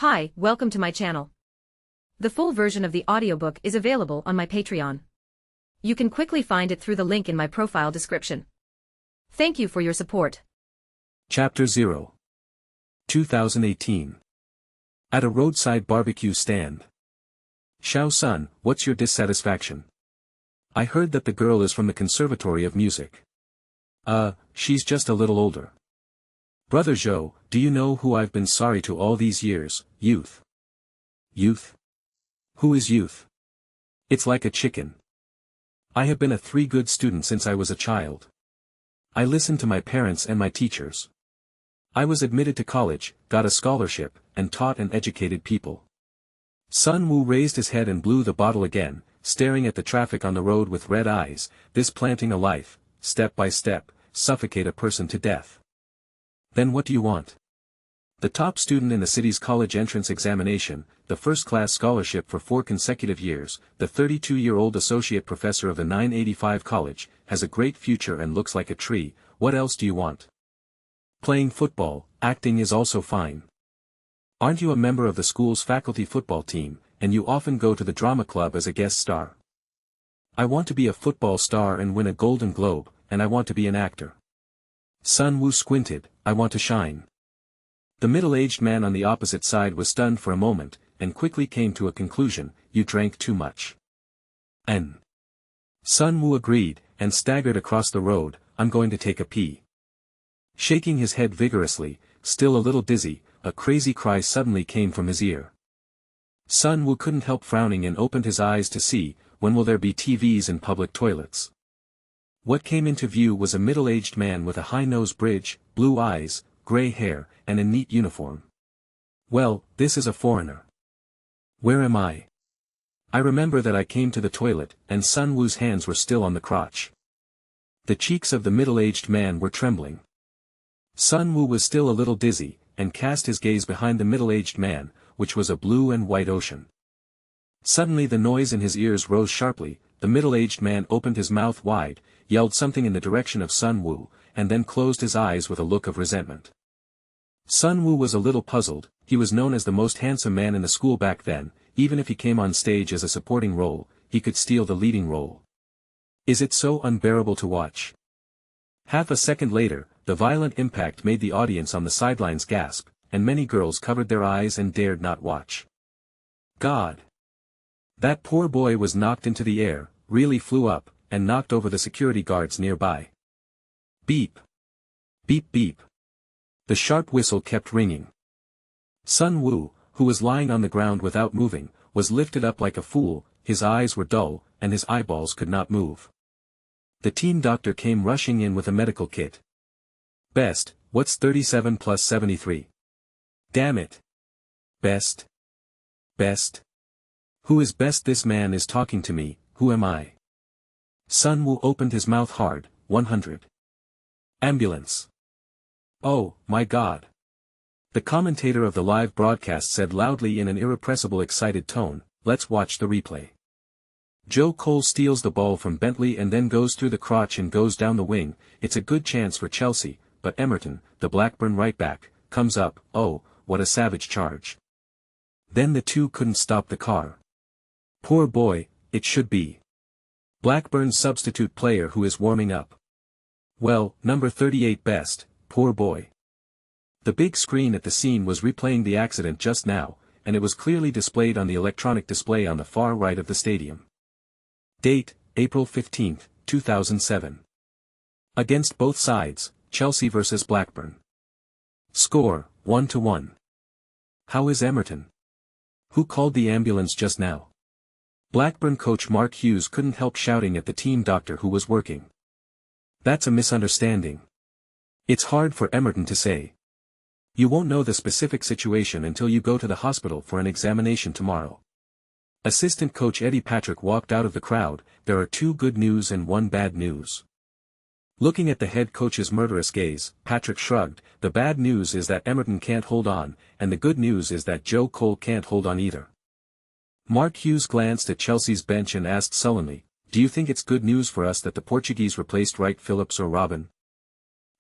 Hi, welcome to my channel. The full version of the audiobook is available on my Patreon. You can quickly find it through the link in my profile description. Thank you for your support. Chapter 0. 2018. At a roadside barbecue stand. Xiao Sun, what's your dissatisfaction? I heard that the girl is from the Conservatory of Music. She's just a little older. Brother Zhou, do you know who I've been sorry to all these years? Youth. Youth? Who is youth? It's like a chicken. I have been a good student since I was a child. I listened to my parents and my teachers. I was admitted to college, got a scholarship, and taught and educated people. Sun Wu raised his head and blew the bottle again, staring at the traffic on the road with red eyes, this planting a life, step by step, suffocate a person to death. Then what do you want? The top student in the city's college entrance examination, the first-class scholarship for 4 consecutive years, the 32-year-old associate professor of the 985 college, has a great future and looks like a tree. What else do you want? Playing football, acting is also fine. Aren't you a member of the school's faculty football team, and you often go to the drama club as a guest star? I want to be a football star and win a Golden Globe, and I want to be an actor. Sun Wu squinted, I want to shine. The middle-aged man on the opposite side was stunned for a moment, and quickly came to a conclusion, you drank too much. Sun Wu agreed, and staggered across the road, I'm going to take a pee. Shaking his head vigorously, still a little dizzy, a crazy cry suddenly came from his ear. Sun Wu couldn't help frowning and opened his eyes to see, when will there be TVs in public toilets? What came into view was a middle-aged man with a high nose bridge, blue eyes, gray hair, and a neat uniform. Well, this is a foreigner. Where am I? I remember that I came to the toilet, and Sun Wu's hands were still on the crotch. The cheeks of the middle-aged man were trembling. Sun Wu was still a little dizzy, and cast his gaze behind the middle-aged man, which was a blue and white ocean. Suddenly the noise in his ears rose sharply, the middle-aged man opened his mouth wide, yelled something in the direction of Sun Wu, and then closed his eyes with a look of resentment. Sun Wu was a little puzzled, he was known as the most handsome man in the school back then, even if he came on stage as a supporting role, he could steal the leading role. Is it so unbearable to watch? Half a second later, the violent impact made the audience on the sidelines gasp, and many girls covered their eyes and dared not watch. God! That poor boy was knocked into the air, really flew up, and knocked over the security guards nearby. Beep! Beep beep! The sharp whistle kept ringing. Sun Wu, who was lying on the ground without moving, was lifted up like a fool, his eyes were dull, and his eyeballs could not move. The team doctor came rushing in with a medical kit. Best, what's 37 plus 73? Damn it! Best? Best? Who is best? This man is talking to me, who am I? Sun Wu opened his mouth hard, 100. Ambulance. Oh, my God. The commentator of the live broadcast said loudly in an irrepressible excited tone, let's watch the replay. Joe Cole steals the ball from Bentley and then goes through the crotch and goes down the wing, it's a good chance for Chelsea, but Emerton, the Blackburn right back, comes up, oh, what a savage charge. Then the two couldn't stop the car. Poor boy, it should be Blackburn's substitute player who is warming up. Well, number 38 best, poor boy. The big screen at the scene was replaying the accident just now, and it was clearly displayed on the electronic display on the far right of the stadium. Date, April 15, 2007. Against both sides, Chelsea vs Blackburn. Score, 1-1. How is Emerton? Who called the ambulance just now? Blackburn coach Mark Hughes couldn't help shouting at the team doctor who was working. That's a misunderstanding. It's hard for Emerton to say. You won't know the specific situation until you go to the hospital for an examination tomorrow. Assistant coach Eddie Patrick walked out of the crowd, there are 2 good news and 1 bad news. Looking at the head coach's murderous gaze, Patrick shrugged, the bad news is that Emerton can't hold on, and the good news is that Joe Cole can't hold on either. Mark Hughes glanced at Chelsea's bench and asked sullenly, do you think it's good news for us that the Portuguese replaced Wright Phillips or Robin?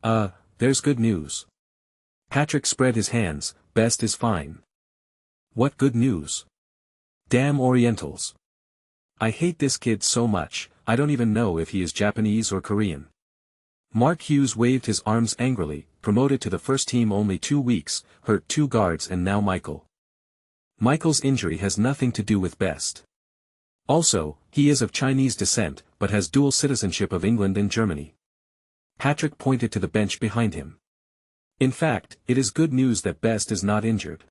There's good news. Patrick spread his hands, best is fine. What good news. Damn Orientals. I hate this kid so much, I don't even know if he is Japanese or Korean. Mark Hughes waved his arms angrily, promoted to the first team only 2 weeks, hurt 2 guards and now Michael. Michael's injury has nothing to do with Best. Also, he is of Chinese descent, but has dual citizenship of England and Germany. Patrick pointed to the bench behind him. In fact, it is good news that Best is not injured.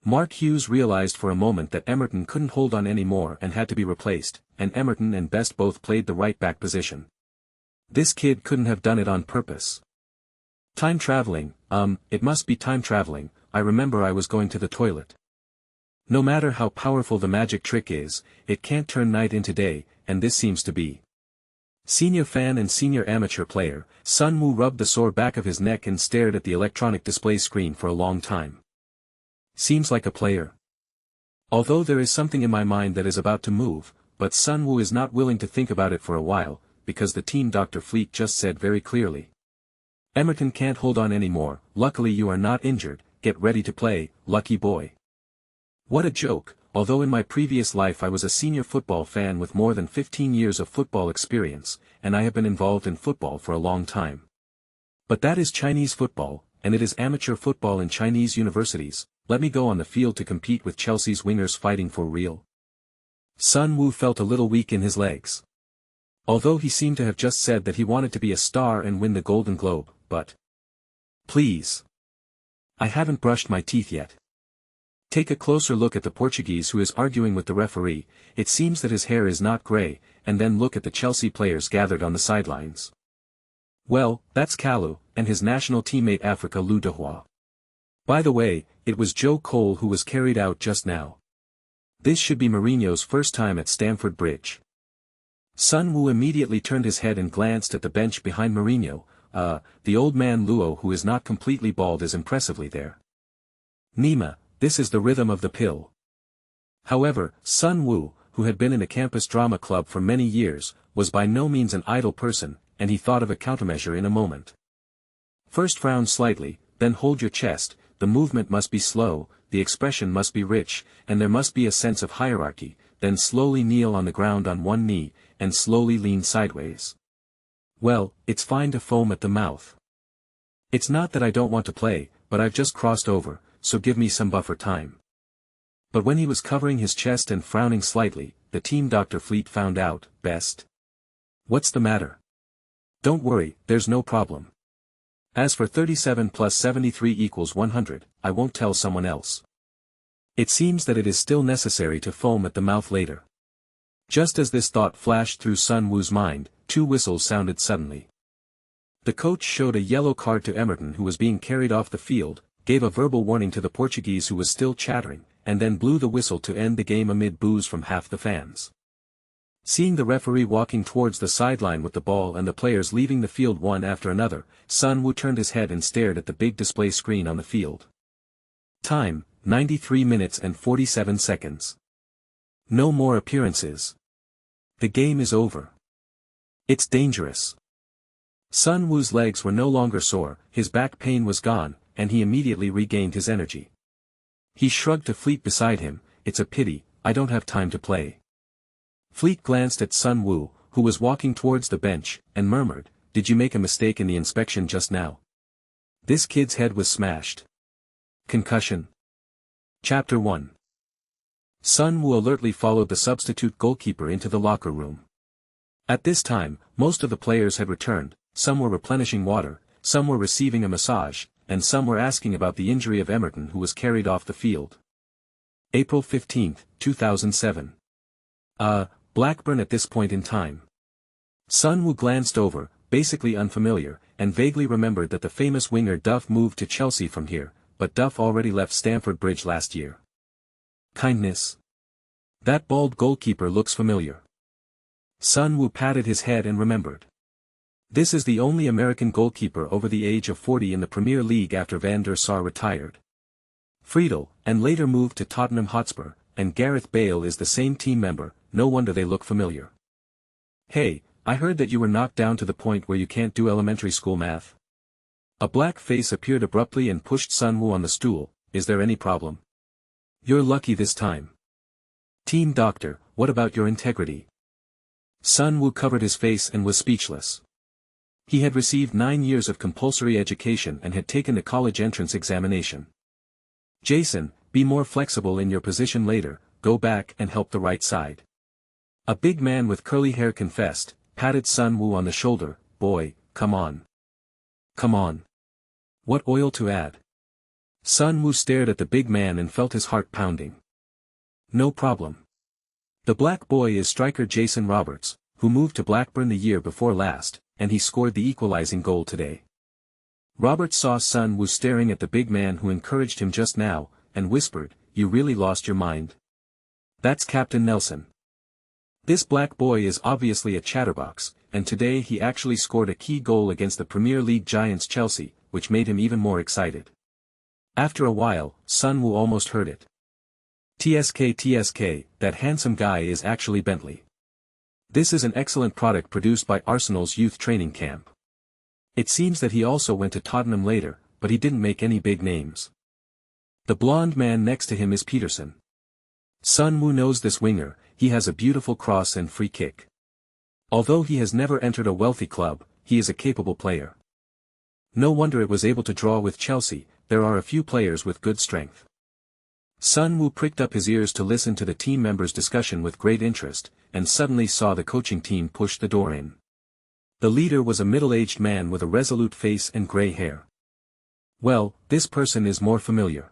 Mark Hughes realized for a moment that Emerton couldn't hold on anymore and had to be replaced, and Emerton and Best both played the right back position. This kid couldn't have done it on purpose. Time traveling, it must be time traveling, I remember I was going to the toilet. No matter how powerful the magic trick is, it can't turn night into day, and this seems to be. Senior fan and senior amateur player, Sun Wu rubbed the sore back of his neck and stared at the electronic display screen for a long time. Seems like a player. Although there is something in my mind that is about to move, but Sun Wu is not willing to think about it for a while, because the team Dr. Fleet just said very clearly. Emerton can't hold on anymore, luckily you are not injured, get ready to play, lucky boy. What a joke, although in my previous life I was a senior football fan with more than 15 years of football experience, and I have been involved in football for a long time. But that is Chinese football, and it is amateur football in Chinese universities. Let me go on the field to compete with Chelsea's wingers fighting for real. Sun Wu felt a little weak in his legs. Although he seemed to have just said that he wanted to be a star and win the Golden Globe, but... Please. I haven't brushed my teeth yet. Take a closer look at the Portuguese who is arguing with the referee, it seems that his hair is not grey, and then look at the Chelsea players gathered on the sidelines. Well, that's Kalu, and his national teammate Africa Lou Dehua. By the way, it was Joe Cole who was carried out just now. This should be Mourinho's first time at Stamford Bridge. Sun Wu immediately turned his head and glanced at the bench behind Mourinho. The old man Luo who is not completely bald is impressively there. Nima, this is the rhythm of the pill. However, Sun Wu, who had been in a campus drama club for many years, was by no means an idle person, and he thought of a countermeasure in a moment. First frown slightly, then hold your chest, the movement must be slow, the expression must be rich, and there must be a sense of hierarchy, then slowly kneel on the ground on one knee, and slowly lean sideways. Well, it's fine to foam at the mouth. It's not that I don't want to play, but I've just crossed over, so give me some buffer time. But when he was covering his chest and frowning slightly, the team Dr. Fleet found out, Best. What's the matter? Don't worry, there's no problem. As for 37 plus 73 equals 100, I won't tell someone else. It seems that it is still necessary to foam at the mouth later. Just as this thought flashed through Sun Wu's mind, 2 whistles sounded suddenly. The coach showed a yellow card to Emerton who was being carried off the field, gave a verbal warning to the Portuguese who was still chattering, and then blew the whistle to end the game amid boos from half the fans. Seeing the referee walking towards the sideline with the ball and the players leaving the field one after another, Sun Wu turned his head and stared at the big display screen on the field. Time, 93 minutes and 47 seconds. No more appearances. The game is over. It's dangerous. Sun Wu's legs were no longer sore, his back pain was gone, and he immediately regained his energy. He shrugged to Fleet beside him, it's a pity, I don't have time to play. Fleet glanced at Sun Wu, who was walking towards the bench, and murmured, did you make a mistake in the inspection just now? This kid's head was smashed. Concussion. Chapter 1. Sun Wu alertly followed the substitute goalkeeper into the locker room. At this time, most of the players had returned, some were replenishing water, some were receiving a massage, and some were asking about the injury of Emerton who was carried off the field. April 15, 2007. Blackburn at this point in time. Sun Wu glanced over, basically unfamiliar, and vaguely remembered that the famous winger Duff moved to Chelsea from here, but Duff already left Stamford Bridge last year. Kindness. That bald goalkeeper looks familiar. Sun Wu patted his head and remembered. This is the only American goalkeeper over the age of 40 in the Premier League after Van der Sar retired. Friedel, and later moved to Tottenham Hotspur, and Gareth Bale is the same team member, no wonder they look familiar. Hey, I heard that you were knocked down to the point where you can't do elementary school math. A black face appeared abruptly and pushed Sun Wu on the stool, is there any problem? You're lucky this time. Team doctor, what about your integrity? Sun Wu covered his face and was speechless. He had received 9 years of compulsory education and had taken the college entrance examination. Jason, be more flexible in your position later, go back and help the right side. A big man with curly hair confessed, patted Sun Wu on the shoulder, boy, come on. Come on. What oil to add? Sun Wu stared at the big man and felt his heart pounding. No problem. The black boy is striker Jason Roberts, who moved to Blackburn the year before last, and he scored the equalizing goal today. Roberts saw Sun Wu staring at the big man who encouraged him just now, and whispered, you really lost your mind? That's Captain Nelson. This black boy is obviously a chatterbox, and today he actually scored a key goal against the Premier League giants Chelsea, which made him even more excited. After a while, Sun Wu almost heard it. TSK, that handsome guy is actually Bentley. This is an excellent product produced by Arsenal's youth training camp. It seems that he also went to Tottenham later, but he didn't make any big names. The blonde man next to him is Peterson. Sun Wu knows this winger, he has a beautiful cross and free kick. Although he has never entered a wealthy club, he is a capable player. No wonder it was able to draw with Chelsea, there are a few players with good strength. Sun Wu pricked up his ears to listen to the team members' discussion with great interest, and suddenly saw the coaching team push the door in. The leader was a middle-aged man with a resolute face and grey hair. Well, this person is more familiar.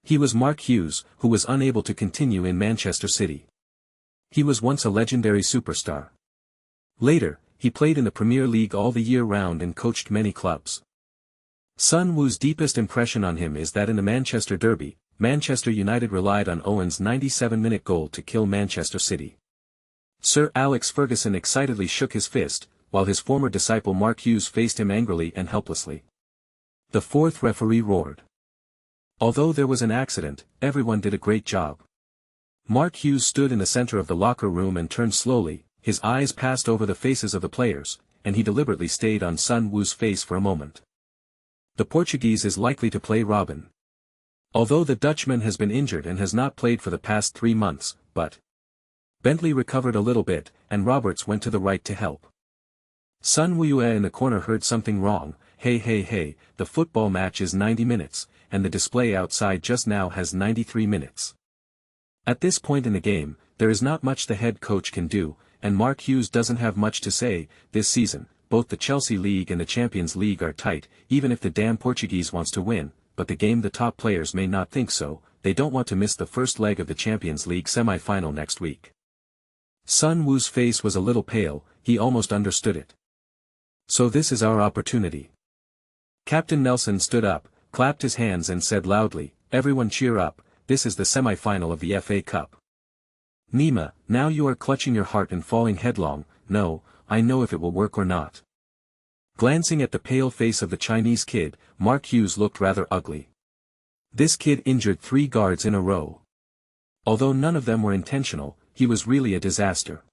He was Mark Hughes, who was unable to continue in Manchester City. He was once a legendary superstar. Later, he played in the Premier League all the year round and coached many clubs. Sun Wu's deepest impression on him is that in the Manchester Derby, Manchester United relied on Owen's 97-minute goal to kill Manchester City. Sir Alex Ferguson excitedly shook his fist, while his former disciple Mark Hughes faced him angrily and helplessly. The fourth referee roared. Although there was an accident, everyone did a great job. Mark Hughes stood in the center of the locker room and turned slowly, his eyes passed over the faces of the players, and he deliberately stayed on Sun Wu's face for a moment. The Portuguese is likely to play Robin. Although the Dutchman has been injured and has not played for the past 3 months, but Bentley recovered a little bit, and Roberts went to the right to help. Sun Wu in the corner heard something wrong, hey, the football match is 90 minutes, and the display outside just now has 93 minutes. At this point in the game, there is not much the head coach can do, and Mark Hughes doesn't have much to say. This season, both the Chelsea League and the Champions League are tight, even if the damn Portuguese wants to win, but the game the top players may not think so, they don't want to miss the first leg of the Champions League semi-final next week. Sun Wu's face was a little pale, he almost understood it. So this is our opportunity. Captain Nelson stood up, clapped his hands and said loudly, everyone cheer up, this is the semi-final of the FA Cup. Nima, now you are clutching your heart and falling headlong, no, I know if it will work or not. Glancing at the pale face of the Chinese kid, Mark Hughes looked rather ugly. This kid injured 3 guards in a row. Although none of them were intentional, he was really a disaster.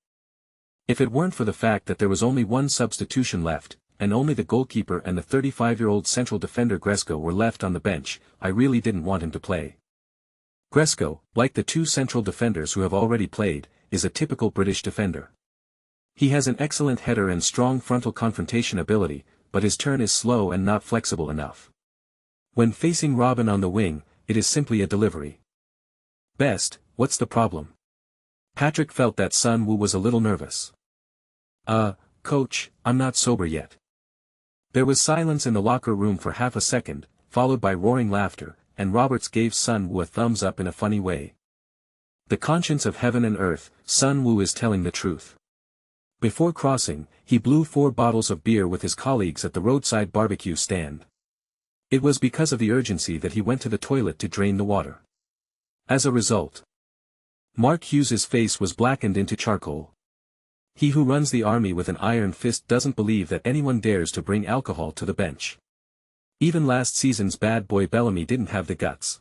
If it weren't for the fact that there was only 1 substitution left, and only the goalkeeper and the 35-year-old central defender Gresco were left on the bench, I really didn't want him to play. Gresco, like the 2 central defenders who have already played, is a typical British defender. He has an excellent header and strong frontal confrontation ability, but his turn is slow and not flexible enough. When facing Robin on the wing, it is simply a delivery. Best, what's the problem? Patrick felt that Sun Wu was a little nervous. Coach, I'm not sober yet. There was silence in the locker room for half a second, followed by roaring laughter, and Roberts gave Sun Wu a thumbs up in a funny way. The conscience of heaven and earth, Sun Wu is telling the truth. Before crossing, he blew 4 bottles of beer with his colleagues at the roadside barbecue stand. It was because of the urgency that he went to the toilet to drain the water. As a result, Mark Hughes's face was blackened into charcoal. He who runs the army with an iron fist doesn't believe that anyone dares to bring alcohol to the bench. Even last season's bad boy Bellamy didn't have the guts.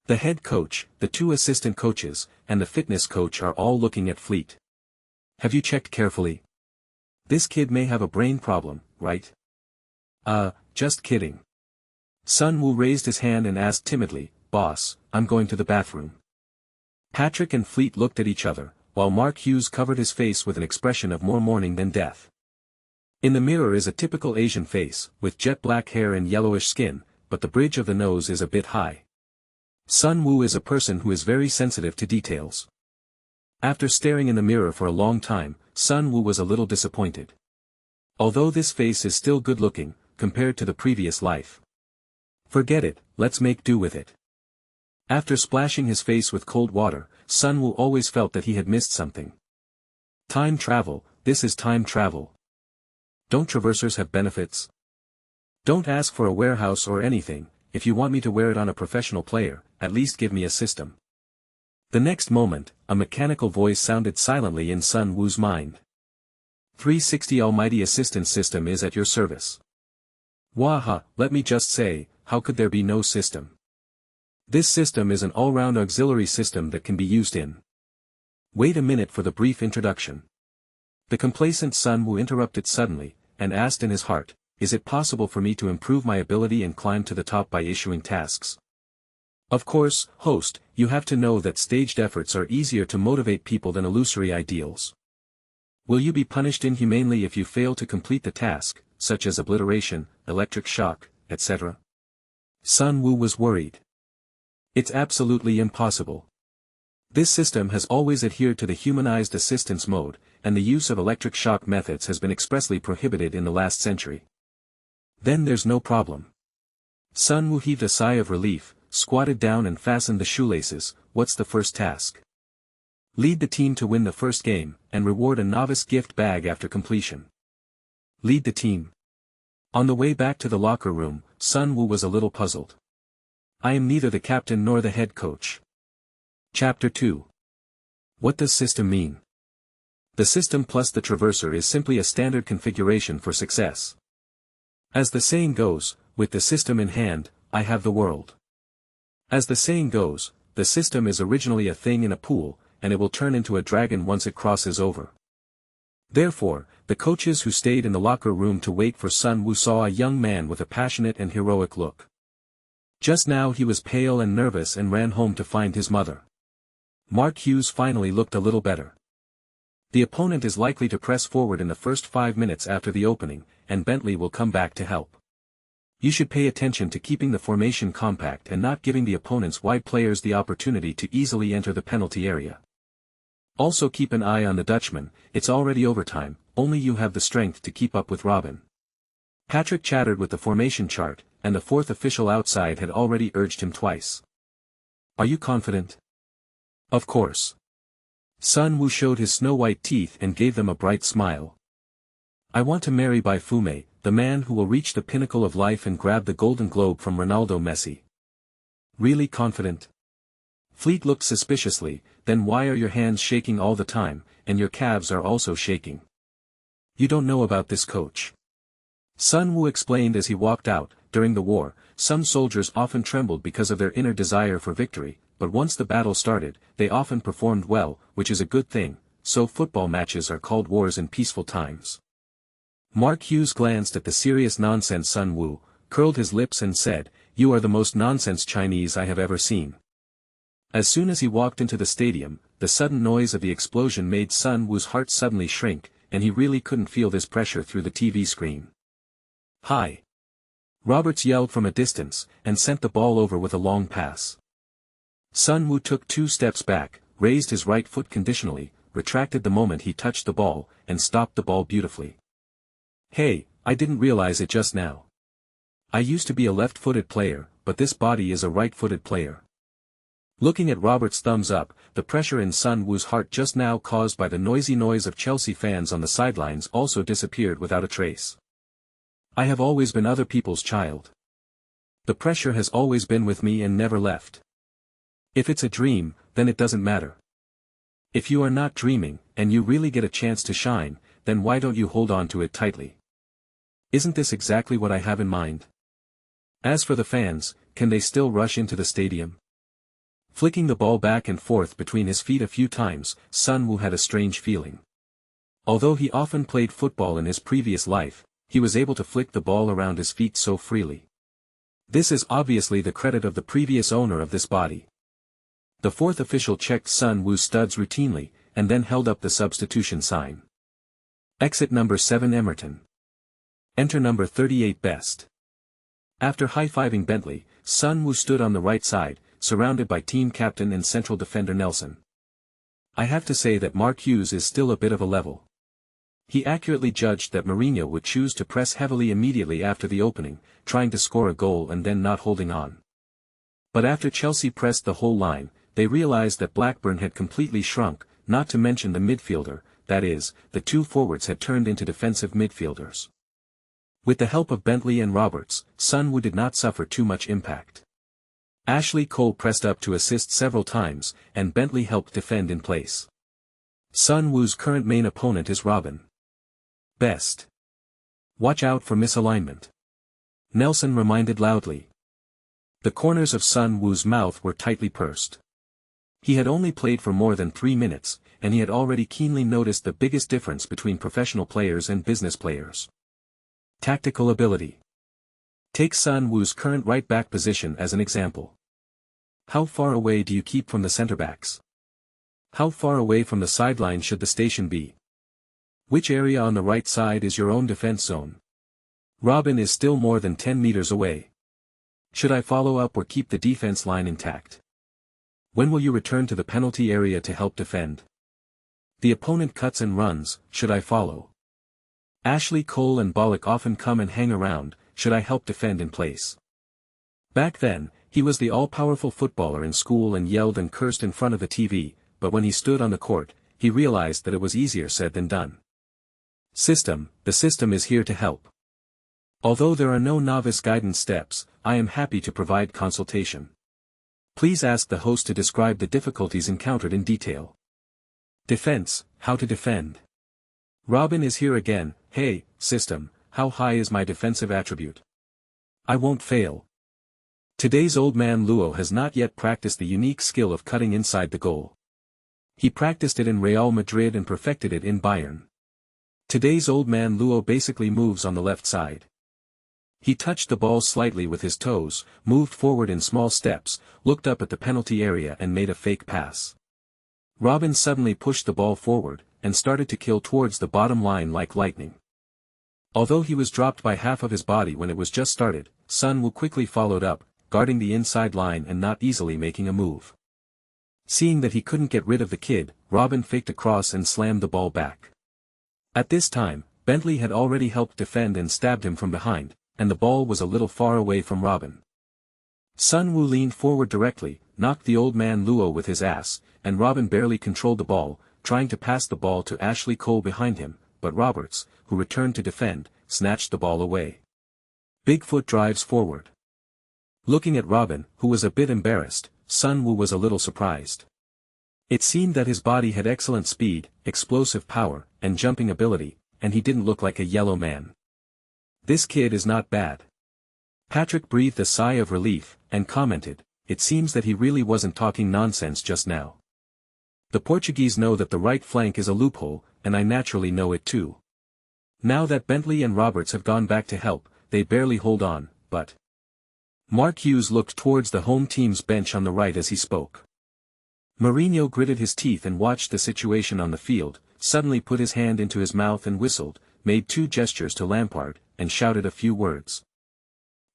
The head coach, the 2 assistant coaches, and the fitness coach are all looking at Fleet. Have you checked carefully? This kid may have a brain problem, right? Just kidding. Sun Wu raised his hand and asked timidly, boss, I'm going to the bathroom. Patrick and Fleet looked at each other, while Mark Hughes covered his face with an expression of more mourning than death. In the mirror is a typical Asian face, with jet black hair and yellowish skin, but the bridge of the nose is a bit high. Sun Wu is a person who is very sensitive to details. After staring in the mirror for a long time, Sun Wu was a little disappointed. Although this face is still good-looking, compared to the previous life. Forget it, let's make do with it. After splashing his face with cold water, Sun Wu always felt that he had missed something. Time travel, this is time travel. Don't traversers have benefits? Don't ask for a warehouse or anything, if you want me to wear it on a professional player, at least give me a system. The next moment, a mechanical voice sounded silently in Sun Wu's mind. 360 Almighty Assistance System is at your service. Waha, let me just say, how could there be no system? This system is an all-round auxiliary system that can be used in. Wait a minute for the brief introduction. The complacent Sun Wu interrupted suddenly, and asked in his heart, is it possible for me to improve my ability and climb to the top by issuing tasks? Of course, host, you have to know that staged efforts are easier to motivate people than illusory ideals. Will you be punished inhumanely if you fail to complete the task, such as obliteration, electric shock, etc.? Sun Wu was worried. It's absolutely impossible. This system has always adhered to the humanized assistance mode, and the use of electric shock methods has been expressly prohibited in the last century. Then there's no problem. Sun Wu heaved a sigh of relief, squatted down and fastened the shoelaces. What's the first task? Lead the team to win the first game, and reward a novice gift bag after completion. Lead the team. On the way back to the locker room, Sun Wu was a little puzzled. I am neither the captain nor the head coach. Chapter 2. What does system mean? The system plus the traverser is simply a standard configuration for success. As the saying goes, with the system in hand, I have the world. As the saying goes, the system is originally a thing in a pool, and it will turn into a dragon once it crosses over. Therefore, the coaches who stayed in the locker room to wait for Sun Wu saw a young man with a passionate and heroic look. Just now he was pale and nervous and ran home to find his mother. Mark Hughes finally looked a little better. The opponent is likely to press forward in the first 5 minutes after the opening, and Bentley will come back to help. You should pay attention to keeping the formation compact and not giving the opponent's wide players the opportunity to easily enter the penalty area. Also keep an eye on the Dutchman, it's already overtime, only you have the strength to keep up with Robin. Patrick chattered with the formation chart, and the fourth official outside had already urged him twice. Are you confident? Of course. Sun Wu showed his snow-white teeth and gave them a bright smile. I want to marry Bai Fume, the man who will reach the pinnacle of life and grab the Golden Globe from Ronaldo Messi. Really confident? Fleet looked suspiciously, then why are your hands shaking all the time, and your calves are also shaking? You don't know about this coach. Sun Wu explained as he walked out. During the war, some soldiers often trembled because of their inner desire for victory, but once the battle started, they often performed well, which is a good thing, so football matches are called wars in peaceful times. Mark Hughes glanced at the serious nonsense Sun Wu, curled his lips and said, you are the most nonsense Chinese I have ever seen. As soon as he walked into the stadium, the sudden noise of the explosion made Sun Wu's heart suddenly shrink, and he really couldn't feel this pressure through the TV screen. Hi! Roberts yelled from a distance, and sent the ball over with a long pass. Sun Wu took 2 steps back, raised his right foot conditionally, retracted the moment he touched the ball, and stopped the ball beautifully. Hey, I didn't realize it just now. I used to be a left-footed player, but this body is a right-footed player. Looking at Roberts' thumbs up, the pressure in Sun Wu's heart just now caused by the noisy noise of Chelsea fans on the sidelines also disappeared without a trace. I have always been other people's child. The pressure has always been with me and never left. If it's a dream, then it doesn't matter. If you are not dreaming, and you really get a chance to shine, then why don't you hold on to it tightly? Isn't this exactly what I have in mind? As for the fans, can they still rush into the stadium? Flicking the ball back and forth between his feet a few times, Sun Wu had a strange feeling. Although he often played football in his previous life, he was able to flick the ball around his feet so freely. This is obviously the credit of the previous owner of this body. The fourth official checked Sun Wu's studs routinely, and then held up the substitution sign. Exit number 7 Emerton. Enter number 38 Best. After high-fiving Bentley, Sun Wu stood on the right side, surrounded by team captain and central defender Nelson. I have to say that Mark Hughes is still a bit of a level. He accurately judged that Mourinho would choose to press heavily immediately after the opening, trying to score a goal and then not holding on. But after Chelsea pressed the whole line, they realized that Blackburn had completely shrunk, not to mention the midfielder, that is, the two forwards had turned into defensive midfielders. With the help of Bentley and Roberts, Sun Wu did not suffer too much impact. Ashley Cole pressed up to assist several times, and Bentley helped defend in place. Sun Wu's current main opponent is Robin. Best. Watch out for misalignment. Nelson reminded loudly. The corners of Sun Wu's mouth were tightly pursed. He had only played for more than 3 minutes, and he had already keenly noticed the biggest difference between professional players and business players. Tactical ability. Take Sun Wu's current right-back position as an example. How far away do you keep from the centre-backs? How far away from the sideline should the station be? Which area on the right side is your own defense zone? Robin is still more than 10 meters away. Should I follow up or keep the defense line intact? When will you return to the penalty area to help defend? The opponent cuts and runs, should I follow? Ashley Cole and Bollock often come and hang around, should I help defend in place? Back then, he was the all-powerful footballer in school and yelled and cursed in front of the TV, but when he stood on the court, he realized that it was easier said than done. System, the system is here to help. Although there are no novice guidance steps, I am happy to provide consultation. Please ask the host to describe the difficulties encountered in detail. Defense, how to defend. Robin is here again. Hey, system, how high is my defensive attribute? I won't fail. Today's old man Luo has not yet practiced the unique skill of cutting inside the goal. He practiced it in Real Madrid and perfected it in Bayern. Today's old man Luo basically moves on the left side. He touched the ball slightly with his toes, moved forward in small steps, looked up at the penalty area and made a fake pass. Robin suddenly pushed the ball forward, and started to kill towards the bottom line like lightning. Although he was dropped by half of his body when it was just started, Sun Wu quickly followed up, guarding the inside line and not easily making a move. Seeing that he couldn't get rid of the kid, Robin faked a cross and slammed the ball back. At this time, Bentley had already helped defend and stabbed him from behind, and the ball was a little far away from Robin. Sun Wu leaned forward directly, knocked the old man Luo with his ass, and Robin barely controlled the ball, trying to pass the ball to Ashley Cole behind him, but Roberts, who returned to defend, snatched the ball away. Bigfoot drives forward. Looking at Robin, who was a bit embarrassed, Sun Wu was a little surprised. It seemed that his body had excellent speed, explosive power, and jumping ability, and he didn't look like a yellow man. This kid is not bad. Patrick breathed a sigh of relief, and commented, it seems that he really wasn't talking nonsense just now. The Portuguese know that the right flank is a loophole, and I naturally know it too. Now that Bentley and Roberts have gone back to help, they barely hold on, but... Mark Hughes looked towards the home team's bench on the right as he spoke. Mourinho gritted his teeth and watched the situation on the field, suddenly put his hand into his mouth and whistled, made 2 gestures to Lampard, and shouted a few words.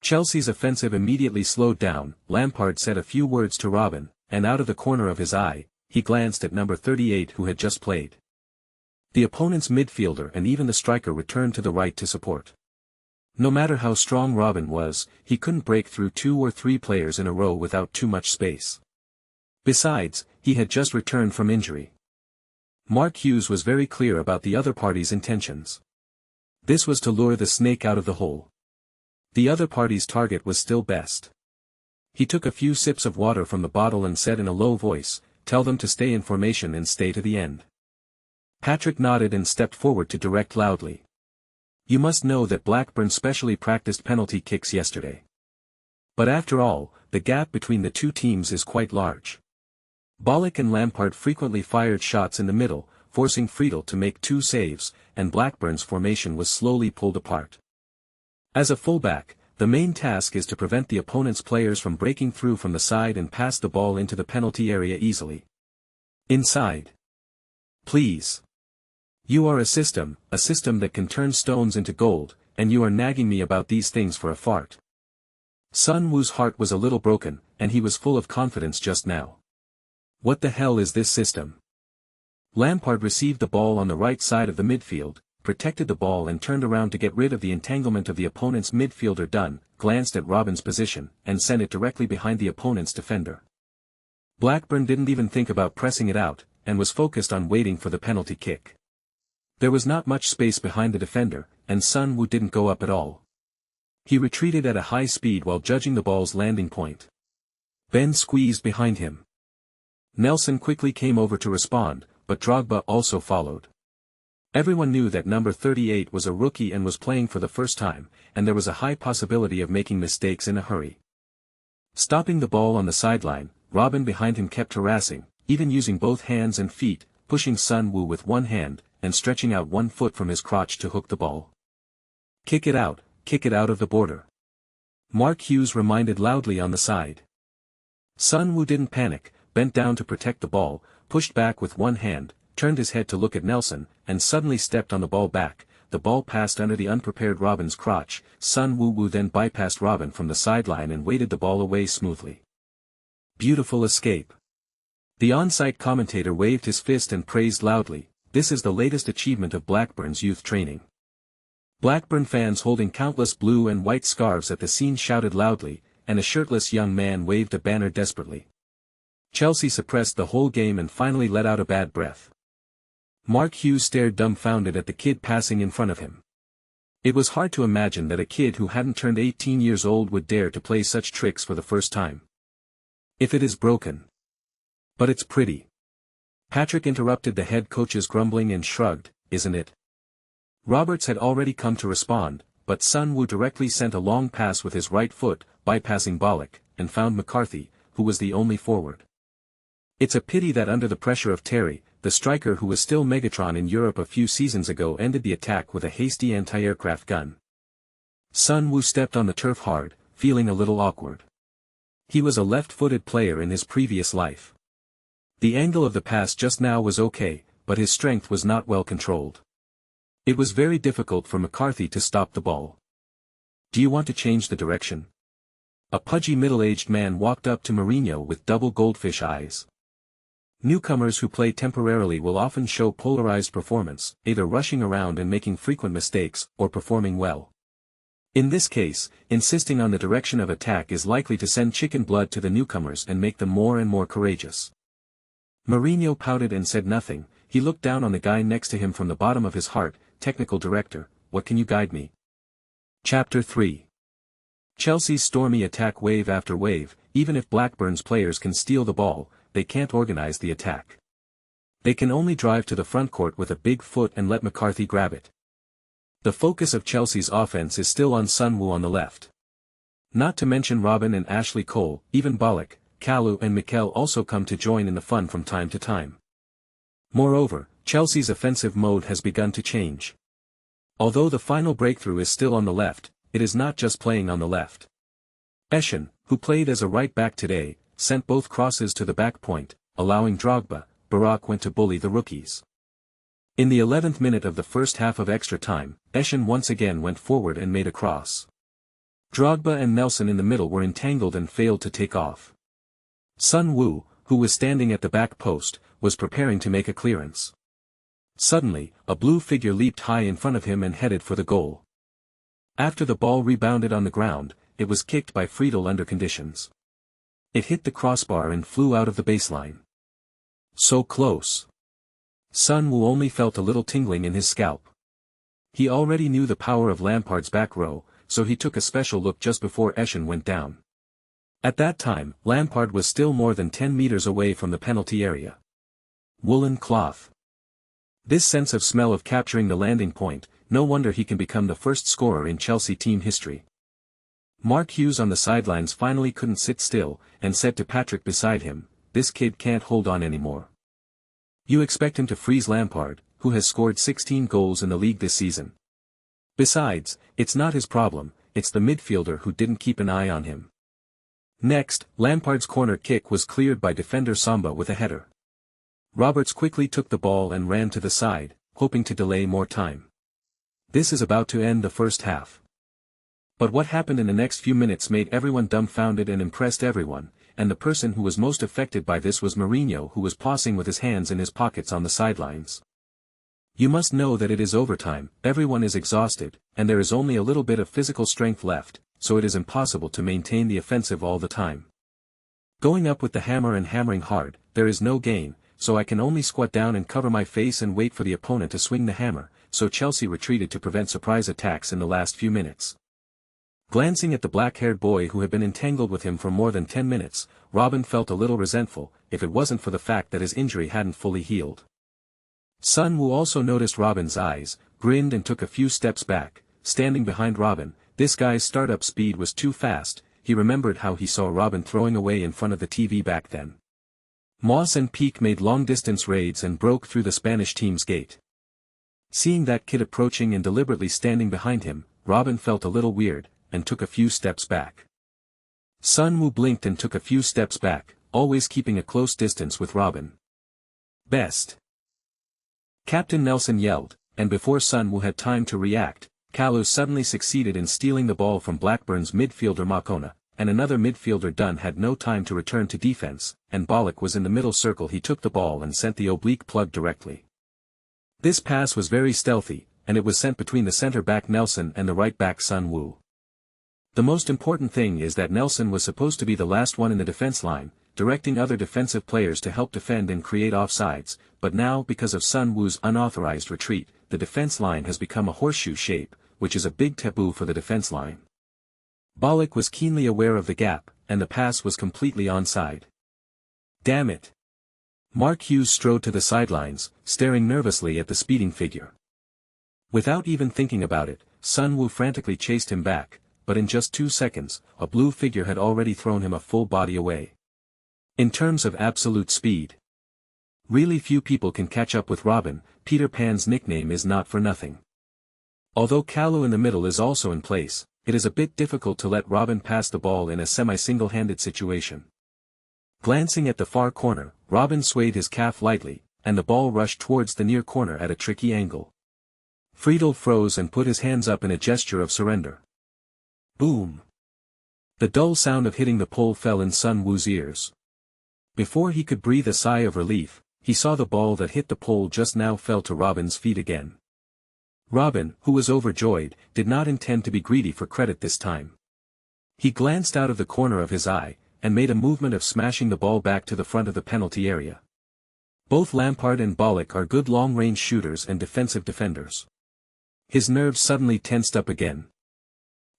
Chelsea's offensive immediately slowed down. Lampard said a few words to Robin, and out of the corner of his eye, he glanced at number 38 who had just played. The opponent's midfielder and even the striker returned to the right to support. No matter how strong Robin was, he couldn't break through 2 or 3 players in a row without too much space. Besides, he had just returned from injury. Mark Hughes was very clear about the other party's intentions. This was to lure the snake out of the hole. The other party's target was still Best. He took a few sips of water from the bottle and said in a low voice, tell them to stay in formation and stay to the end. Patrick nodded and stepped forward to direct loudly. You must know that Blackburn specially practiced penalty kicks yesterday. But after all, the gap between the 2 teams is quite large. Bollock and Lampard frequently fired shots in the middle, forcing Friedel to make 2 saves, and Blackburn's formation was slowly pulled apart. As a fullback, The main task is to prevent the opponent's players from breaking through from the side and pass the ball into the penalty area easily. Inside. Please. You are a system that can turn stones into gold, and you are nagging me about these things for a fart. Sun Wu's heart was a little broken, and he was full of confidence just now. What the hell is this system? Lampard received the ball on the right side of the midfield, protected the ball and turned around to get rid of the entanglement of the opponent's midfielder Dunn, glanced at Robben's position, and sent it directly behind the opponent's defender. Blackburn didn't even think about pressing it out, and was focused on waiting for the penalty kick. There was not much space behind the defender, and Sun Wu didn't go up at all. He retreated at a high speed while judging the ball's landing point. Ben squeezed behind him. Nelson quickly came over to respond, but Drogba also followed. Everyone knew that number 38 was a rookie and was playing for the first time, and there was a high possibility of making mistakes in a hurry. Stopping the ball on the sideline, Robben behind him kept harassing, even using both hands and feet, pushing Sun Wu with one hand, and stretching out one foot from his crotch to hook the ball. Kick it out of the border. Mark Hughes reminded loudly on the side. Sun Wu didn't panic, bent down to protect the ball, pushed back with one hand, turned his head to look at Nelson, and suddenly stepped on the ball back. The ball passed under the unprepared Robben's crotch. Sun Wu then bypassed Robben from the sideline and weighted the ball away smoothly. Beautiful escape. The on-site commentator waved his fist and praised loudly. This is the latest achievement of Blackburn's youth training. Blackburn fans holding countless blue and white scarves at the scene shouted loudly, and a shirtless young man waved a banner desperately. Chelsea suppressed the whole game and finally let out a bad breath. Mark Hughes stared dumbfounded at the kid passing in front of him. It was hard to imagine that a kid who hadn't turned 18 years old would dare to play such tricks for the first time. If it is broken. But it's pretty. Patrick interrupted the head coach's grumbling and shrugged, isn't it? Roberts had already come to respond, but Sun Wu directly sent a long pass with his right foot, bypassing Bollock, and found McCarthy, who was the only forward. It's a pity that under the pressure of Terry, the striker who was still Megatron in Europe a few seasons ago ended the attack with a hasty anti-aircraft gun. Sun Wu stepped on the turf hard, feeling a little awkward. He was a left-footed player in his previous life. The angle of the pass just now was okay, but his strength was not well controlled. It was very difficult for McCarthy to stop the ball. Do you want to change the direction? A pudgy middle-aged man walked up to Mourinho with double goldfish eyes. Newcomers who play temporarily will often show polarized performance, either rushing around and making frequent mistakes, or performing well. In this case, insisting on the direction of attack is likely to send chicken blood to the newcomers and make them more and more courageous. Mourinho pouted and said nothing. He looked down on the guy next to him from the bottom of his heart. Technical director, what can you guide me? Chapter 3. Chelsea's stormy attack wave after wave. Even if Blackburn's players can steal the ball, they can't organize the attack. They can only drive to the front court with a big foot and let McCarthy grab it. The focus of Chelsea's offense is still on Sun Wu on the left. Not to mention Robben and Ashley Cole, even Bollock, Kalou and Mikel also come to join in the fun from time to time. Moreover, Chelsea's offensive mode has begun to change. Although the final breakthrough is still on the left, it is not just playing on the left. Eschen, who played as a right back today, sent both crosses to the back point, allowing Drogba. Barak went to bully the rookies. In the 11th minute of the first half of extra time, Eschen once again went forward and made a cross. Drogba and Nelson in the middle were entangled and failed to take off. Sun Wu, who was standing at the back post, was preparing to make a clearance. Suddenly, a blue figure leaped high in front of him and headed for the goal. After the ball rebounded on the ground, it was kicked by Friedel under conditions. It hit the crossbar and flew out of the baseline. So close. Sun Wu only felt a little tingling in his scalp. He already knew the power of Lampard's back row, so he took a special look just before Eschen went down. At that time, Lampard was still more than 10 meters away from the penalty area. Woolen cloth. This sense of smell of capturing the landing point, no wonder he can become the first scorer in Chelsea team history. Mark Hughes on the sidelines finally couldn't sit still, and said to Patrick beside him, "This kid can't hold on anymore. You expect him to freeze Lampard, who has scored 16 goals in the league this season. Besides, it's not his problem, it's the midfielder who didn't keep an eye on him. Next, Lampard's corner kick was cleared by defender Samba with a header. Roberts quickly took the ball and ran to the side, hoping to delay more time. This is about to end the first half. But what happened in the next few minutes made everyone dumbfounded and impressed everyone, and the person who was most affected by this was Mourinho, who was pausing with his hands in his pockets on the sidelines. You must know that it is overtime, everyone is exhausted, and there is only a little bit of physical strength left, so it is impossible to maintain the offensive all the time. Going up with the hammer and hammering hard, there is no gain, so I can only squat down and cover my face and wait for the opponent to swing the hammer, so Chelsea retreated to prevent surprise attacks in the last few minutes. Glancing at the black-haired boy who had been entangled with him for more than 10 minutes, Robin felt a little resentful, if it wasn't for the fact that his injury hadn't fully healed. Sun Woo also noticed Robin's eyes, grinned and took a few steps back, standing behind Robin. This guy's startup speed was too fast. He remembered how he saw Robin throwing away in front of the TV back then. Moss and Peak made long-distance raids and broke through the Spanish team's gate. Seeing that kid approaching and deliberately standing behind him, Robin felt a little weird, and took a few steps back. Sun Woo blinked and took a few steps back, always keeping a close distance with Robin. Best. Captain Nelson yelled, and before Sun Woo had time to react, Kalu suddenly succeeded in stealing the ball from Blackburn's midfielder Makona, and another midfielder Dunn had no time to return to defense, and Bollock was in the middle circle. He took the ball and sent the oblique plug directly. This pass was very stealthy, and it was sent between the centre-back Nelson and the right-back Sun Woo. The most important thing is that Nelson was supposed to be the last one in the defense line, directing other defensive players to help defend and create offsides, but now because of Sun Woo's unauthorized retreat, the defense line has become a horseshoe shape, which is a big taboo for the defense line. Bollock was keenly aware of the gap, and the pass was completely onside. Damn it! Mark Hughes strode to the sidelines, staring nervously at the speeding figure. Without even thinking about it, Sun Woo frantically chased him back, but in just 2 seconds, a blue figure had already thrown him a full body away. In terms of absolute speed, really few people can catch up with Robin. Peter Pan's nickname is not for nothing. Although Kalu in the middle is also in place, it is a bit difficult to let Robin pass the ball in a semi-single-handed situation. Glancing at the far corner, Robin swayed his calf lightly, and the ball rushed towards the near corner at a tricky angle. Friedel froze and put his hands up in a gesture of surrender. Boom! The dull sound of hitting the pole fell in Sun Woo's ears. Before he could breathe a sigh of relief, he saw the ball that hit the pole just now fell to Robin's feet again. Robin, who was overjoyed, did not intend to be greedy for credit this time. He glanced out of the corner of his eye, and made a movement of smashing the ball back to the front of the penalty area. Both Lampard and Bollock are good long-range shooters and defensive defenders. His nerves suddenly tensed up again.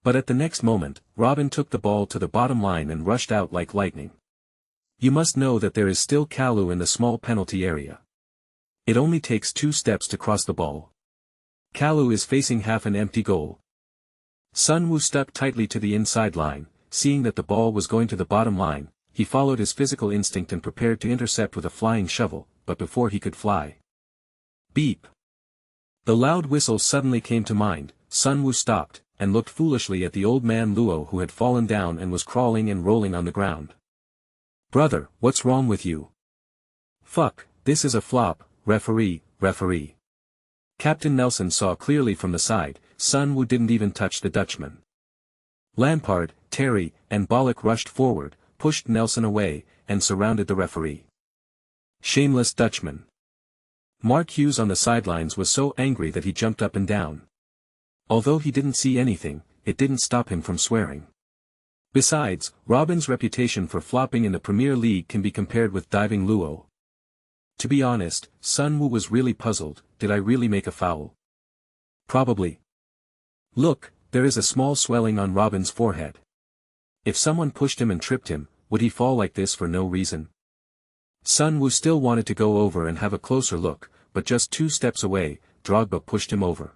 But at the next moment, Robin took the ball to the bottom line and rushed out like lightning. You must know that there is still Kalu in the small penalty area. It only takes 2 steps to cross the ball. Kalu is facing half an empty goal. Sun Woo stuck tightly to the inside line. Seeing that the ball was going to the bottom line, he followed his physical instinct and prepared to intercept with a flying shovel, but before he could fly. Beep! The loud whistle suddenly came to mind. Sun Woo stopped, and looked foolishly at the old man Luo, who had fallen down and was crawling and rolling on the ground. Brother, what's wrong with you? Fuck, this is a flop, referee. Captain Nelson saw clearly from the side. Sun Woo didn't even touch the Dutchman. Lampard, Terry, and Bollock rushed forward, pushed Nelson away, and surrounded the referee. Shameless Dutchman. Mark Hughes on the sidelines was so angry that he jumped up and down. Although he didn't see anything, it didn't stop him from swearing. Besides, Robin's reputation for flopping in the Premier League can be compared with diving Luo. To be honest, Sun Woo was really puzzled. Did I really make a foul? Probably. Look, there is a small swelling on Robin's forehead. If someone pushed him and tripped him, would he fall like this for no reason? Sun Woo still wanted to go over and have a closer look, but just 2 steps away, Drogba pushed him over.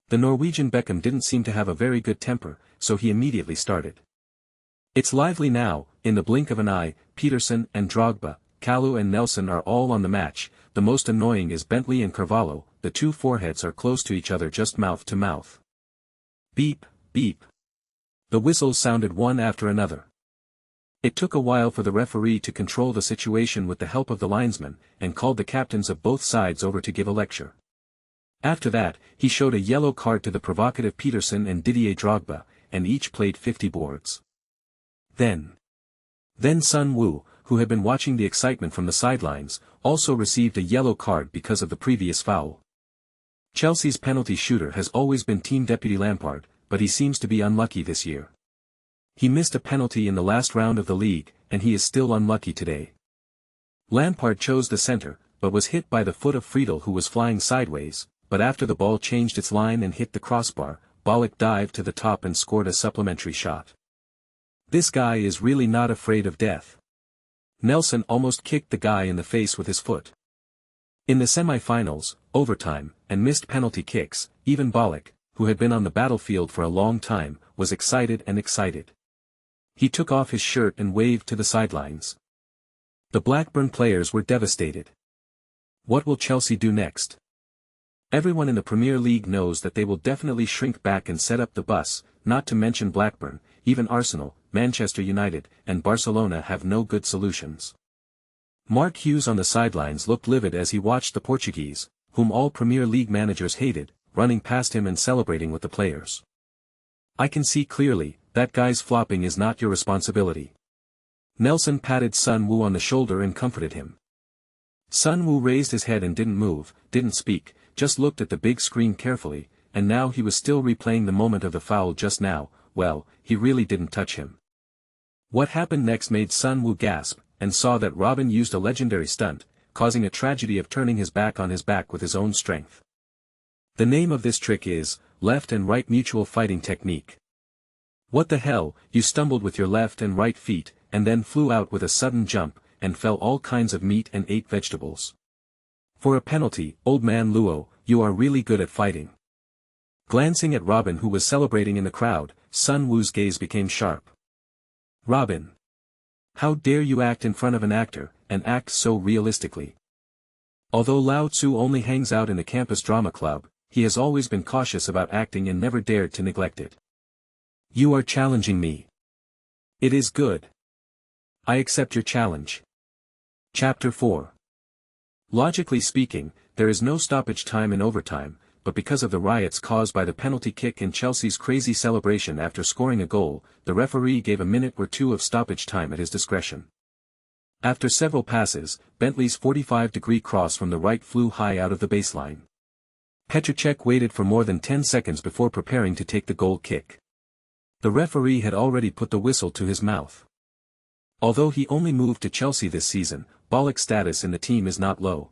The Norwegian Beckham didn't seem to have a very good temper, so he immediately started. It's lively now. In the blink of an eye, Peterson and Drogba, Kalu and Nelson are all on the match. The most annoying is Bentley and Carvalho. The 2 foreheads are close to each other, just mouth to mouth. Beep, beep. The whistles sounded one after another. It took a while for the referee to control the situation with the help of the linesman, and called the captains of both sides over to give a lecture. After that, he showed a yellow card to the provocative Peterson and Didier Drogba, and each played 50 boards. Then Sun Woo, who had been watching the excitement from the sidelines, also received a yellow card because of the previous foul. Chelsea's penalty shooter has always been team deputy Lampard, but he seems to be unlucky this year. He missed a penalty in the last round of the league, and he is still unlucky today. Lampard chose the center, but was hit by the foot of Friedel, who was flying sideways, but after the ball changed its line and hit the crossbar, Ballack dived to the top and scored a supplementary shot. This guy is really not afraid of death. Nelson almost kicked the guy in the face with his foot. In the semi-finals, overtime, and missed penalty kicks, even Ballack, who had been on the battlefield for a long time, was excited. He took off his shirt and waved to the sidelines. The Blackburn players were devastated. What will Chelsea do next? Everyone in the Premier League knows that they will definitely shrink back and set up the bus, not to mention Blackburn, even Arsenal, Manchester United, and Barcelona have no good solutions. Mark Hughes on the sidelines looked livid as he watched the Portuguese, whom all Premier League managers hated, running past him and celebrating with the players. I can see clearly, that guy's flopping is not your responsibility. Nelson patted Sun Woo on the shoulder and comforted him. Sun Woo raised his head and didn't move, didn't speak, just looked at the big screen carefully, and now he was still replaying the moment of the foul just now. Well, he really didn't touch him. What happened next made Sun Woo gasp, and saw that Robin used a legendary stunt, causing a tragedy of turning his back on his back with his own strength. The name of this trick is, left and right mutual fighting technique. What the hell, you stumbled with your left and right feet, and then flew out with a sudden jump, and fell all kinds of meat and ate vegetables. For a penalty, old man Luo, you are really good at fighting. Glancing at Robin, who was celebrating in the crowd, Sun Woo's gaze became sharp. Robin. How dare you act in front of an actor, and act so realistically? Although Lao Tzu only hangs out in a campus drama club, he has always been cautious about acting and never dared to neglect it. You are challenging me. It is good. I accept your challenge. Chapter 4. Logically speaking, there is no stoppage time in overtime, but because of the riots caused by the penalty kick and Chelsea's crazy celebration after scoring a goal, the referee gave a minute or two of stoppage time at his discretion. After several passes, Bentley's 45-degree cross from the right flew high out of the baseline. Petr Cech waited for more than 10 seconds before preparing to take the goal kick. The referee had already put the whistle to his mouth. Although he only moved to Chelsea this season, Ballack's status in the team is not low.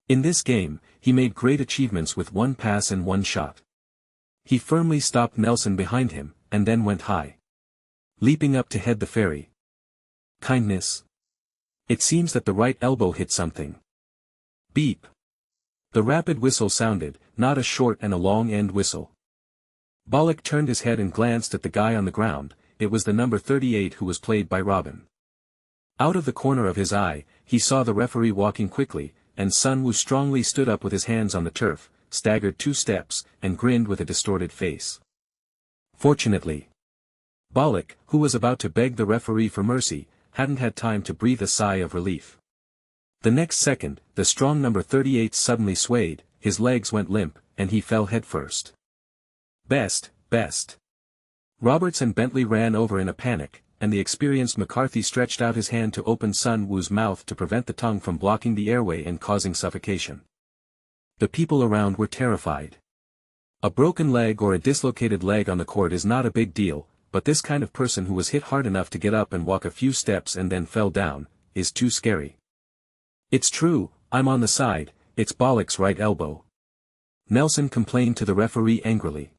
In this game, he made great achievements with one pass and one shot. He firmly stopped Nelson behind him, and then went high. Leaping up to head the ferry. Kindness. It seems that the right elbow hit something. Beep. The rapid whistle sounded, not a short and a long end whistle. Ballack turned his head and glanced at the guy on the ground. It was the number 38 who was played by Robin. Out of the corner of his eye, he saw the referee walking quickly, and Sun Woo strongly stood up with his hands on the turf, staggered 2 steps, and grinned with a distorted face. Fortunately, Ballack, who was about to beg the referee for mercy, hadn't had time to breathe a sigh of relief. The next second, the strong number 38 suddenly swayed, his legs went limp, and he fell headfirst. Best. Roberts and Bentley ran over in a panic, and the experienced McCarthy stretched out his hand to open Sun Woo's mouth to prevent the tongue from blocking the airway and causing suffocation. The people around were terrified. A broken leg or a dislocated leg on the court is not a big deal, but this kind of person who was hit hard enough to get up and walk a few steps and then fell down, is too scary. It's true, I'm on the side, it's Ballack's right elbow. Nelson complained to the referee angrily.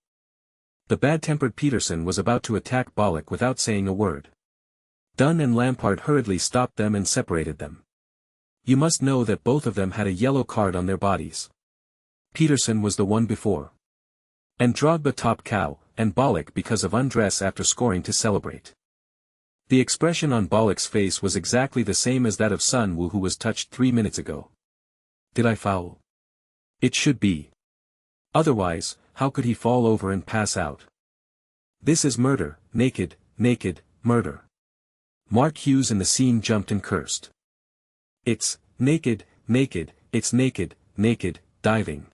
The bad-tempered Peterson was about to attack Ballack without saying a word. Dunn and Lampard hurriedly stopped them and separated them. You must know that both of them had a yellow card on their bodies. Peterson was the one before. And Drogba top cow, and Ballack because of undress after scoring to celebrate. The expression on Ballack's face was exactly the same as that of Sun Woo, who was touched 3 minutes ago. Did I foul? It should be. Otherwise, how could he fall over and pass out? This is murder, naked, naked, murder. Mark Hughes in the scene jumped and cursed. It's naked, naked, it's naked, naked, diving.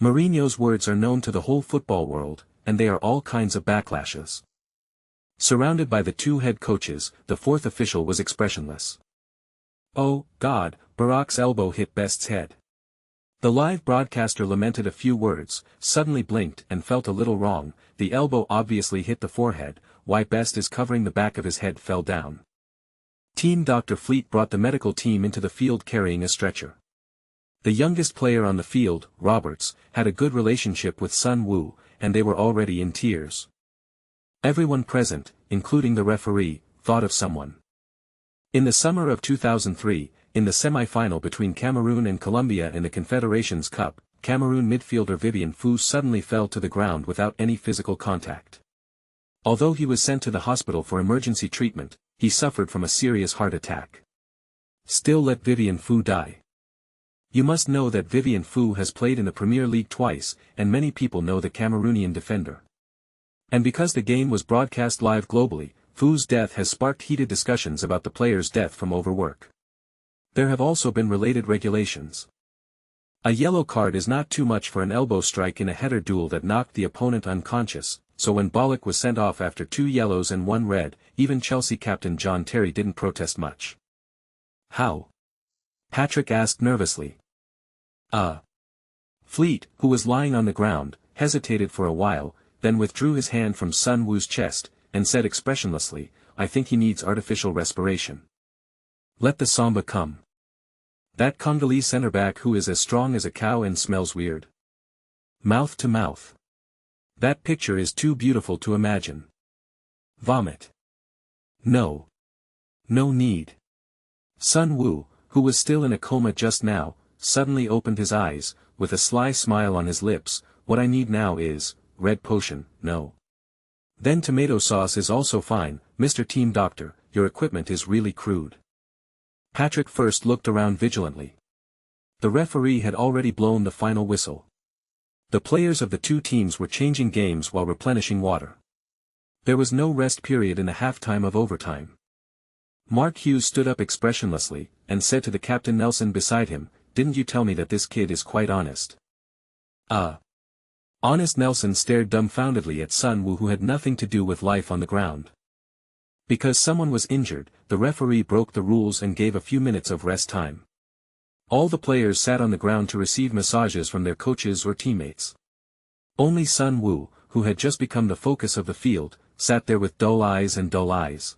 Mourinho's words are known to the whole football world, and they are all kinds of backlashes. Surrounded by the two head coaches, the fourth official was expressionless. Oh, God, Barak's elbow hit Best's head. The live broadcaster lamented a few words, suddenly blinked and felt a little wrong. The elbow obviously hit the forehead, why Best is covering the back of his head fell down. Team Dr. Fleet brought the medical team into the field carrying a stretcher. The youngest player on the field, Roberts, had a good relationship with Sun Woo, and they were already in tears. Everyone present, including the referee, thought of someone. In the summer of 2003, in the semi-final between Cameroon and Colombia in the Confederations Cup, Cameroon midfielder Vivian Fu suddenly fell to the ground without any physical contact. Although he was sent to the hospital for emergency treatment, he suffered from a serious heart attack. Still let Vivian Fu die. You must know that Vivian Fu has played in the Premier League twice, and many people know the Cameroonian defender. And because the game was broadcast live globally, Fu's death has sparked heated discussions about the player's death from overwork. There have also been related regulations. A yellow card is not too much for an elbow strike in a header duel that knocked the opponent unconscious, so when Bollock was sent off after 2 yellows and 1 red, even Chelsea captain John Terry didn't protest much. How? Patrick asked nervously. Fleet, who was lying on the ground, hesitated for a while, then withdrew his hand from Sun Woo's chest, and said expressionlessly, I think he needs artificial respiration. Let the Samba come. That Congolese centre-back who is as strong as a cow and smells weird. Mouth to mouth. That picture is too beautiful to imagine. Vomit. No. No need. Sun Woo, who was still in a coma just now, suddenly opened his eyes, with a sly smile on his lips. What I need now is, red potion, no. Then tomato sauce is also fine, Mr. Team Doctor, your equipment is really crude. Patrick first looked around vigilantly. The referee had already blown the final whistle. The players of the two teams were changing games while replenishing water. There was no rest period in the halftime of overtime. Mark Hughes stood up expressionlessly, and said to the captain Nelson beside him, didn't you tell me that this kid is quite honest? Honest. Nelson stared dumbfoundedly at Sun Woo, who had nothing to do with life on the ground. Because someone was injured, the referee broke the rules and gave a few minutes of rest time. All the players sat on the ground to receive massages from their coaches or teammates. Only Sun Woo, who had just become the focus of the field, sat there with dull eyes and dull eyes.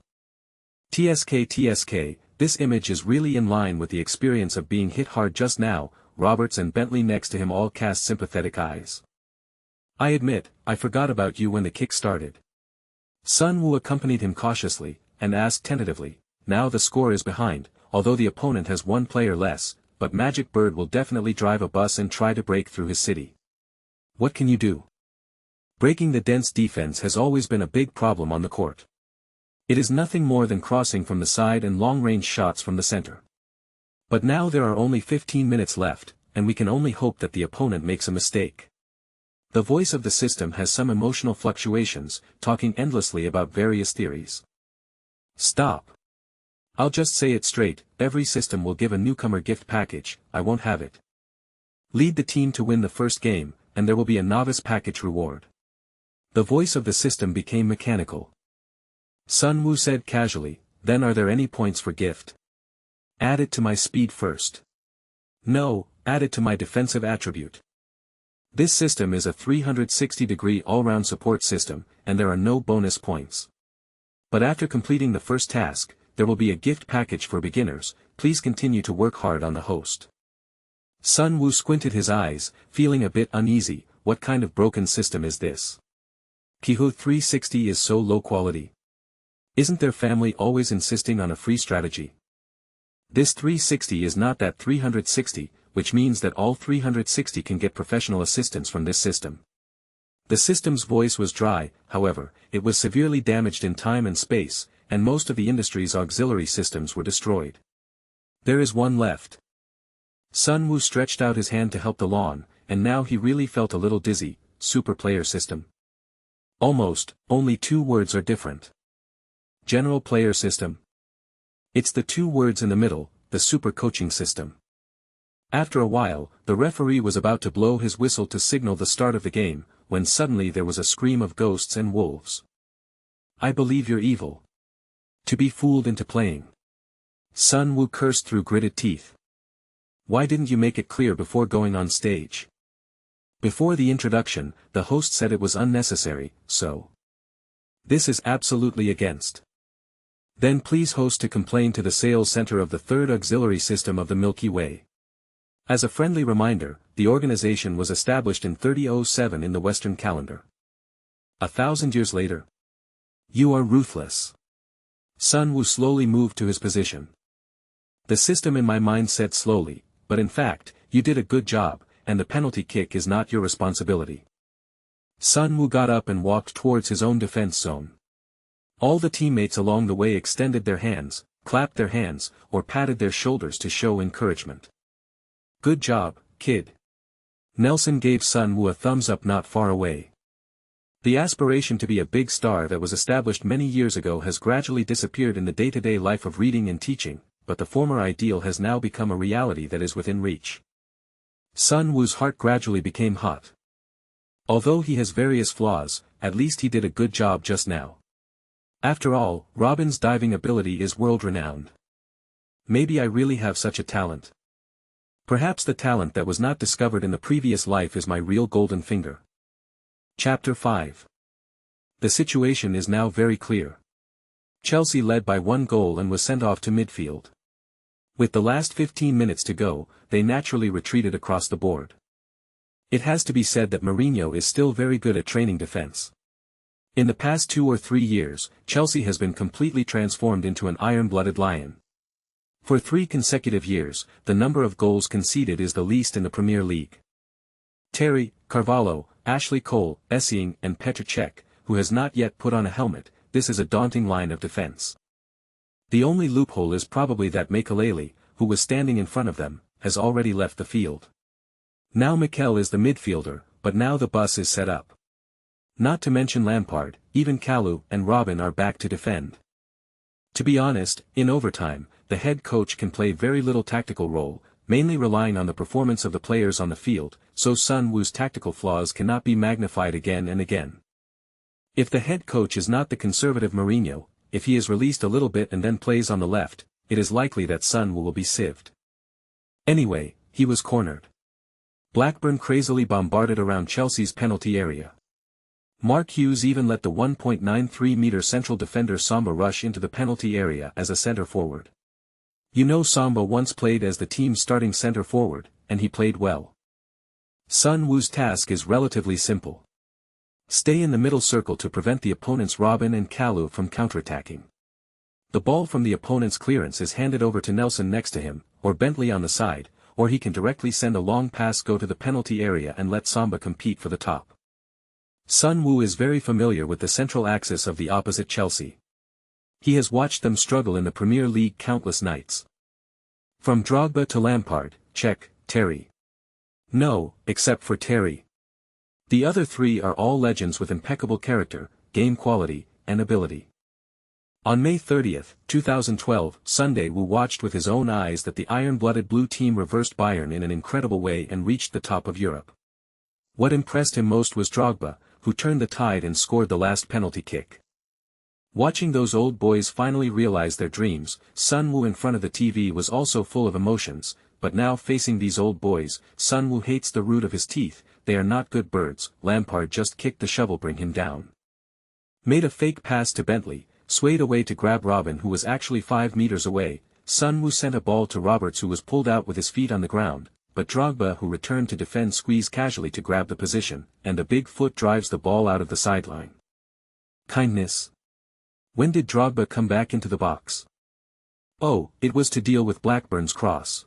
TSK, this image is really in line with the experience of being hit hard just now. Roberts and Bentley next to him all cast sympathetic eyes. I admit, I forgot about you when the kick started. Sun Woo accompanied him cautiously, and asked tentatively, now the score is behind, although the opponent has 1 player less, but Magic Bird will definitely drive a bus and try to break through his city. What can you do? Breaking the dense defense has always been a big problem on the court. It is nothing more than crossing from the side and long-range shots from the center. But now there are only 15 minutes left, and we can only hope that the opponent makes a mistake. The voice of the system has some emotional fluctuations, talking endlessly about various theories. Stop. I'll just say it straight, every system will give a newcomer gift package, I won't have it. Lead the team to win the first game, and there will be a novice package reward. The voice of the system became mechanical. Sun Woo said casually, then are there any points for gift? Add it to my speed first. No, add it to my defensive attribute. This system is a 360-degree all-round support system, and there are no bonus points. But after completing the first task, there will be a gift package for beginners, please continue to work hard on the host. Sun Woo squinted his eyes, feeling a bit uneasy, what kind of broken system is this? Kiho 360 is so low quality. Isn't their family always insisting on a free strategy? This 360 is not that 360, which means that all 360 can get professional assistance from this system. The system's voice was dry, however, it was severely damaged in time and space, and most of the industry's auxiliary systems were destroyed. There is one left. Sun Woo stretched out his hand to help the lawn, and now he really felt a little dizzy. Super player system. Almost, only 2 words are different. General player system. It's the 2 words in the middle, the super coaching system. After a while, the referee was about to blow his whistle to signal the start of the game, when suddenly there was a scream of ghosts and wolves. I believe you're evil. To be fooled into playing. Sun Wu cursed through gritted teeth. Why didn't you make it clear before going on stage? Before the introduction, the host said it was unnecessary, so. This is absolutely against. Then please host to complain to the sales center of the third auxiliary system of the Milky Way. As a friendly reminder, the organization was established in 3007 in the Western calendar. 1,000 years later. You are ruthless. Sun Wu slowly moved to his position. The system in my mind said slowly, but in fact, you did a good job, and the penalty kick is not your responsibility. Sun Wu got up and walked towards his own defense zone. All the teammates along the way extended their hands, clapped their hands, or patted their shoulders to show encouragement. Good job, kid. Nelson gave Sun Wu a thumbs up not far away. The aspiration to be a big star that was established many years ago has gradually disappeared in the day-to-day life of reading and teaching, but the former ideal has now become a reality that is within reach. Sun Wu's heart gradually became hot. Although he has various flaws, at least he did a good job just now. After all, Robin's diving ability is world-renowned. Maybe I really have such a talent. Perhaps the talent that was not discovered in the previous life is my real golden finger. Chapter 5. The situation is now very clear. Chelsea led by 1 goal and was sent off to midfield. With the last 15 minutes to go, they naturally retreated across the board. It has to be said that Mourinho is still very good at training defense. In the past 2 or 3 years, Chelsea has been completely transformed into an iron-blooded lion. For 3 consecutive years, the number of goals conceded is the least in the Premier League. Terry, Carvalho, Ashley Cole, Essien and Petr Cech, who has not yet put on a helmet, this is a daunting line of defense. The only loophole is probably that Makelele, who was standing in front of them, has already left the field. Now Mikel is the midfielder, but now the bus is set up. Not to mention Lampard, even Kalou and Robin are back to defend. To be honest, in overtime, the head coach can play very little tactical role, mainly relying on the performance of the players on the field, so Sun Wu's tactical flaws cannot be magnified again and again. If the head coach is not the conservative Mourinho, if he is released a little bit and then plays on the left, it is likely that Sun Wu will be sieved. Anyway, he was cornered. Blackburn crazily bombarded around Chelsea's penalty area. Mark Hughes even let the 1.93-meter central defender Samba rush into the penalty area as a centre-forward. You know Samba once played as the team's starting centre-forward, and he played well. Sun Wu's task is relatively simple. Stay in the middle circle to prevent the opponent's Robin and Kalou from counterattacking. The ball from the opponent's clearance is handed over to Nelson next to him, or Bentley on the side, or he can directly send a long pass go to the penalty area and let Samba compete for the top. Sun Wu is very familiar with the central axis of the opposite Chelsea. He has watched them struggle in the Premier League countless nights. From Drogba to Lampard, Cech, Terry. No, except for Terry. The other 3 are all legends with impeccable character, game quality, and ability. On May 30, 2012, Sunday Wu watched with his own eyes that the iron-blooded blue team reversed Bayern in an incredible way and reached the top of Europe. What impressed him most was Drogba, who turned the tide and scored the last penalty kick. Watching those old boys finally realize their dreams, Sun Wu in front of the TV was also full of emotions, but now facing these old boys, Sun Wu hates the root of his teeth. They are not good birds. Lampard just kicked the shovel, bring him down. Made a fake pass to Bentley, swayed away to grab Robin who was actually 5 meters away. Sun Wu sent a ball to Roberts who was pulled out with his feet on the ground, but Drogba who returned to defend squeezed casually to grab the position, and a big foot drives the ball out of the sideline. Kindness. When did Drogba come back into the box? Oh, it was to deal with Blackburn's cross.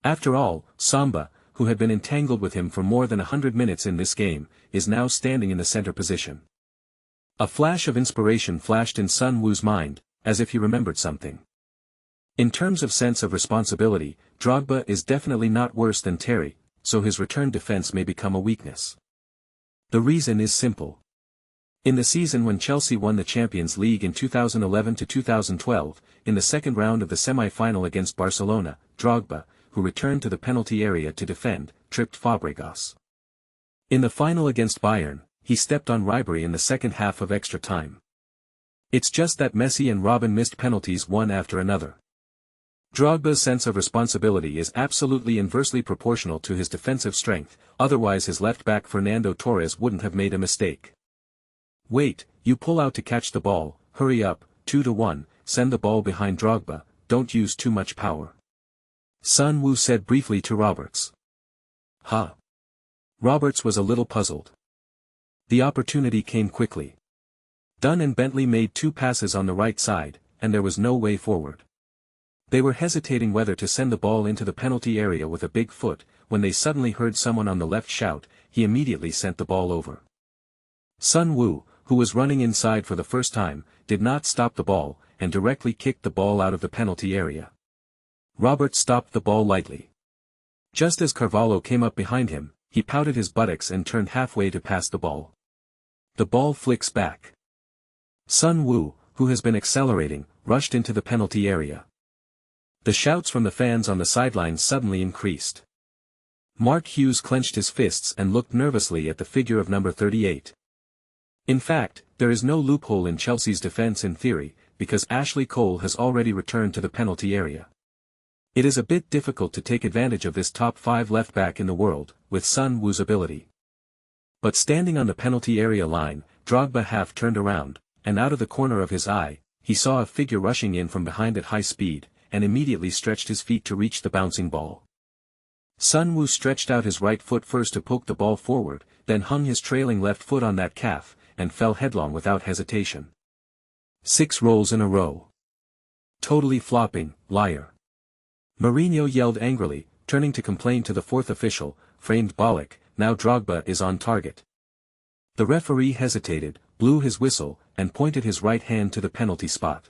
After all, Samba, who had been entangled with him for more than 100 minutes in this game, is now standing in the center position. A flash of inspiration flashed in Sun Wu's mind, as if he remembered something. In terms of sense of responsibility, Drogba is definitely not worse than Terry, so his return defense may become a weakness. The reason is simple. In the season when Chelsea won the Champions League in 2011 to 2012, in the second round of the semi-final against Barcelona, Drogba, who returned to the penalty area to defend, tripped Fabregas. In the final against Bayern, he stepped on Ribery in the second half of extra time. It's just that Messi and Robben missed penalties one after another. Drogba's sense of responsibility is absolutely inversely proportional to his defensive strength, otherwise his left-back Fernando Torres wouldn't have made a mistake. Wait, you pull out to catch the ball, hurry up, 2-1, send the ball behind Drogba, don't use too much power. Sun Woo said briefly to Roberts. Huh. Roberts was a little puzzled. The opportunity came quickly. Dunn and Bentley made 2 passes on the right side, and there was no way forward. They were hesitating whether to send the ball into the penalty area with a big foot, when they suddenly heard someone on the left shout, he immediately sent the ball over. Sun Woo, who was running inside for the first time, did not stop the ball, and directly kicked the ball out of the penalty area. Roberts stopped the ball lightly. Just as Carvalho came up behind him, he pouted his buttocks and turned halfway to pass the ball. The ball flicks back. Sun Woo, who has been accelerating, rushed into the penalty area. The shouts from the fans on the sidelines suddenly increased. Mark Hughes clenched his fists and looked nervously at the figure of number 38. In fact, there is no loophole in Chelsea's defense in theory, because Ashley Cole has already returned to the penalty area. It is a bit difficult to take advantage of this top 5 left-back in the world, with Sun Woo's ability. But standing on the penalty area line, Drogba half turned around, and out of the corner of his eye, he saw a figure rushing in from behind at high speed, and immediately stretched his feet to reach the bouncing ball. Sun Woo stretched out his right foot first to poke the ball forward, then hung his trailing left foot on that calf, and fell headlong without hesitation. 6 rolls in a row. Totally flopping, liar. Mourinho yelled angrily, turning to complain to the 4th official, framed Bollock, now Drogba is on target. The referee hesitated, blew his whistle, and pointed his right hand to the penalty spot.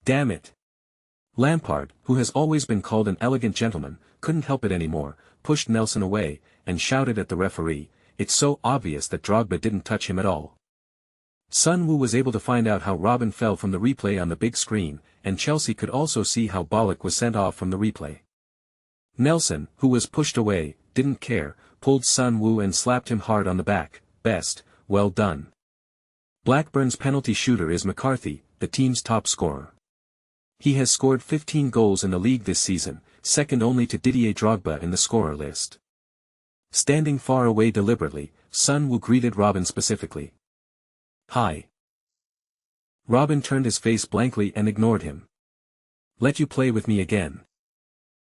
Damn it. Lampard, who has always been called an elegant gentleman, couldn't help it anymore, pushed Nelson away, and shouted at the referee, it's so obvious that Drogba didn't touch him at all. Sun Woo was able to find out how Robben fell from the replay on the big screen, and Chelsea could also see how Bollock was sent off from the replay. Nelson, who was pushed away, didn't care, pulled Sun Woo and slapped him hard on the back, best, well done. Blackburn's penalty shooter is McCarthy, the team's top scorer. He has scored 15 goals in the league this season, second only to Didier Drogba in the scorer list. Standing far away deliberately, Sun Woo greeted Robben specifically. Hi. Robben turned his face blankly and ignored him. Let you play with me again.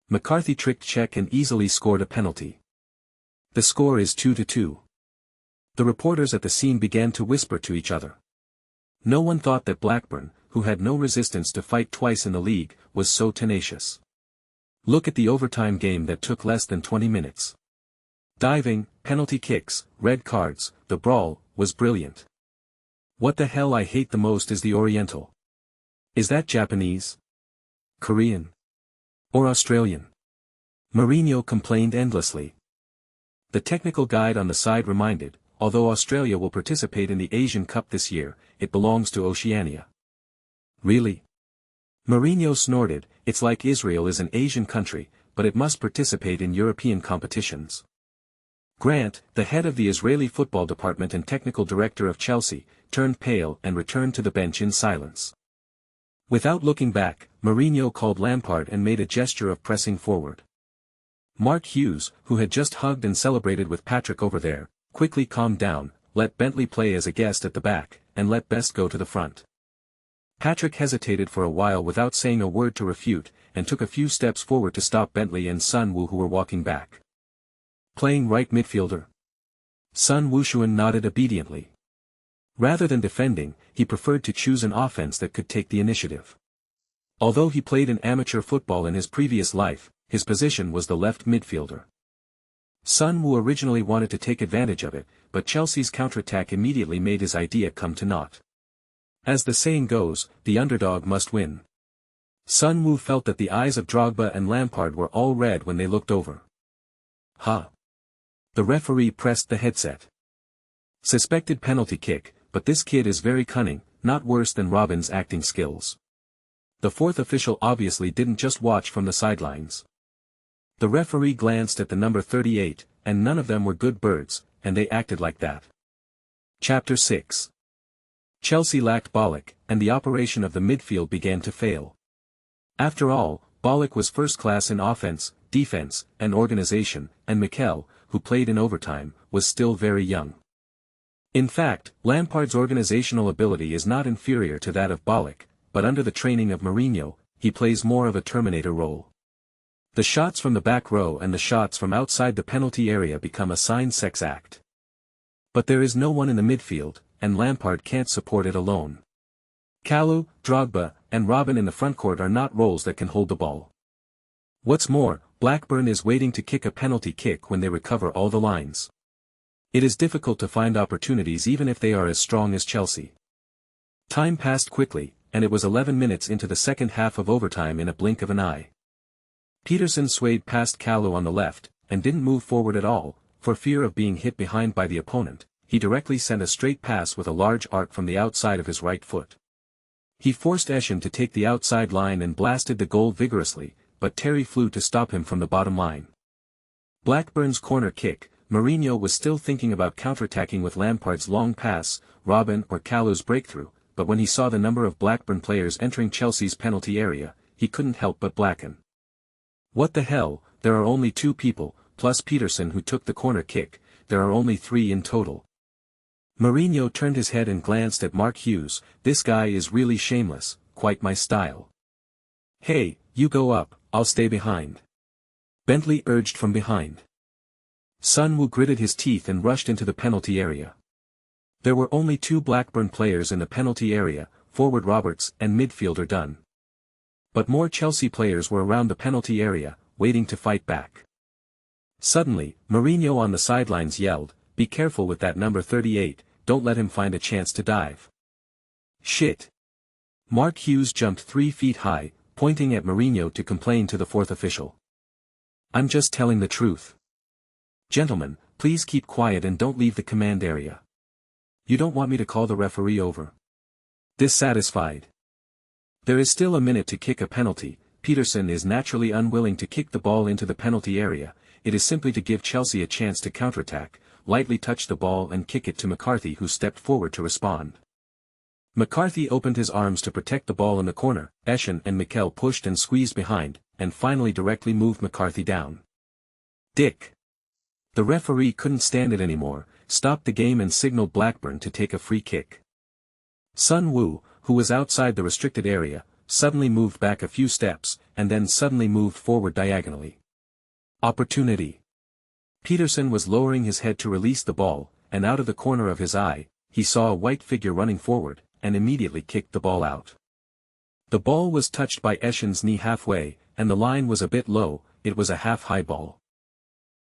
McCarthy tricked Czech and easily scored a penalty. The score is 2-2. The reporters at the scene began to whisper to each other. No one thought that Blackburn, who had no resistance to fight twice in the league, was so tenacious. Look at the overtime game that took less than 20 minutes. Diving, penalty kicks, red cards, the brawl, was brilliant. What the hell I hate the most is the Oriental. Is that Japanese? Korean? Or Australian? Mourinho complained endlessly. The technical guide on the side reminded, although Australia will participate in the Asian Cup this year, it belongs to Oceania. Really? Mourinho snorted, it's like Israel is an Asian country, but it must participate in European competitions. Grant, the head of the Israeli football department and technical director of Chelsea, turned pale and returned to the bench in silence. Without looking back, Mourinho called Lampard and made a gesture of pressing forward. Mark Hughes, who had just hugged and celebrated with Patrick over there, quickly calmed down, let Bentley play as a guest at the back, and let Best go to the front. Patrick hesitated for a while without saying a word to refute, and took a few steps forward to stop Bentley and Sun Woo who were walking back. Playing right midfielder? Sun Wushuan nodded obediently. Rather than defending, he preferred to choose an offense that could take the initiative. Although he played in amateur football in his previous life, his position was the left midfielder. Sun Woo originally wanted to take advantage of it, but Chelsea's counterattack immediately made his idea come to naught. As the saying goes, the underdog must win. Sun Woo felt that the eyes of Drogba and Lampard were all red when they looked over. Ha! The referee pressed the headset. Suspected penalty kick, but this kid is very cunning, not worse than Robin's acting skills. The fourth official obviously didn't just watch from the sidelines. The referee glanced at the number 38, and none of them were good birds, and they acted like that. Chapter 6. Chelsea lacked Bollock, and the operation of the midfield began to fail. After all, Bollock was first class in offense, defense, and organization, and Mikel, who played in overtime, was still very young. In fact, Lampard's organizational ability is not inferior to that of Bollock, but under the training of Mourinho, he plays more of a Terminator role. The shots from the back row and the shots from outside the penalty area become a signed sex act. But there is no one in the midfield, and Lampard can't support it alone. Kalou, Drogba, and Robin in the frontcourt are not roles that can hold the ball. What's more, Blackburn is waiting to kick a penalty kick when they recover all the lines. It is difficult to find opportunities even if they are as strong as Chelsea. Time passed quickly, and it was 11 minutes into the second half of overtime in a blink of an eye. Peterson swayed past Kalou on the left, and didn't move forward at all, for fear of being hit behind by the opponent. He directly sent a straight pass with a large arc from the outside of his right foot. He forced Eschen to take the outside line and blasted the goal vigorously, but Terry flew to stop him from the bottom line. Blackburn's corner kick. Mourinho was still thinking about counterattacking with Lampard's long pass, Robin or Kalou's breakthrough, but when he saw the number of Blackburn players entering Chelsea's penalty area, he couldn't help but blacken. What the hell, there are only 2 people, plus Peterson who took the corner kick, there are only 3 in total. Mourinho turned his head and glanced at Mark Hughes. This guy is really shameless, quite my style. Hey, you go up, I'll stay behind. Bentley urged from behind. Sun Woo gritted his teeth and rushed into the penalty area. There were only 2 Blackburn players in the penalty area, forward Roberts and midfielder Dunn. But more Chelsea players were around the penalty area, waiting to fight back. Suddenly, Mourinho on the sidelines yelled, "Be careful with that number 38, don't let him find a chance to dive." Shit. Mark Hughes jumped 3 feet high, pointing at Mourinho to complain to the fourth official. "I'm just telling the truth. Gentlemen, please keep quiet and don't leave the command area. You don't want me to call the referee over?" Dissatisfied. There is still a minute to kick a penalty. Peterson is naturally unwilling to kick the ball into the penalty area. It is simply to give Chelsea a chance to counterattack, lightly touch the ball and kick it to McCarthy, who stepped forward to respond. McCarthy opened his arms to protect the ball in the corner. Eschen and Mikel pushed and squeezed behind, and finally directly moved McCarthy down. Dick. The referee couldn't stand it anymore, stopped the game and signaled Blackburn to take a free kick. Sun Woo, who was outside the restricted area, suddenly moved back a few steps, and then suddenly moved forward diagonally. Opportunity. Peterson was lowering his head to release the ball, and out of the corner of his eye, he saw a white figure running forward, and immediately kicked the ball out. The ball was touched by Eschen's knee halfway, and the line was a bit low. It was a half-high ball.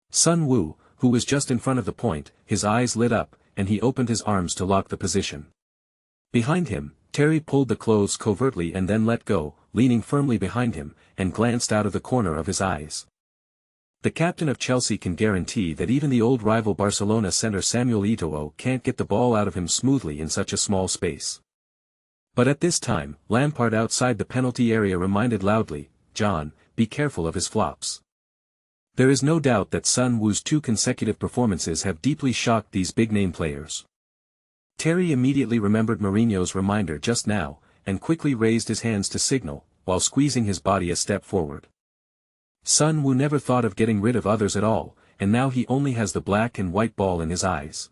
Sun Woo, who was just in front of the point, his eyes lit up, and he opened his arms to lock the position. Behind him, Terry pulled the clothes covertly and then let go, leaning firmly behind him, and glanced out of the corner of his eyes. The captain of Chelsea can guarantee that even the old rival Barcelona centre Samuel Eto'o can't get the ball out of him smoothly in such a small space. But at this time, Lampard outside the penalty area reminded loudly, "John, be careful of his flops." There is no doubt that Sun Woo's 2 consecutive performances have deeply shocked these big-name players. Terry immediately remembered Mourinho's reminder just now, and quickly raised his hands to signal, while squeezing his body a step forward. Sun Woo never thought of getting rid of others at all, and now he only has the black and white ball in his eyes.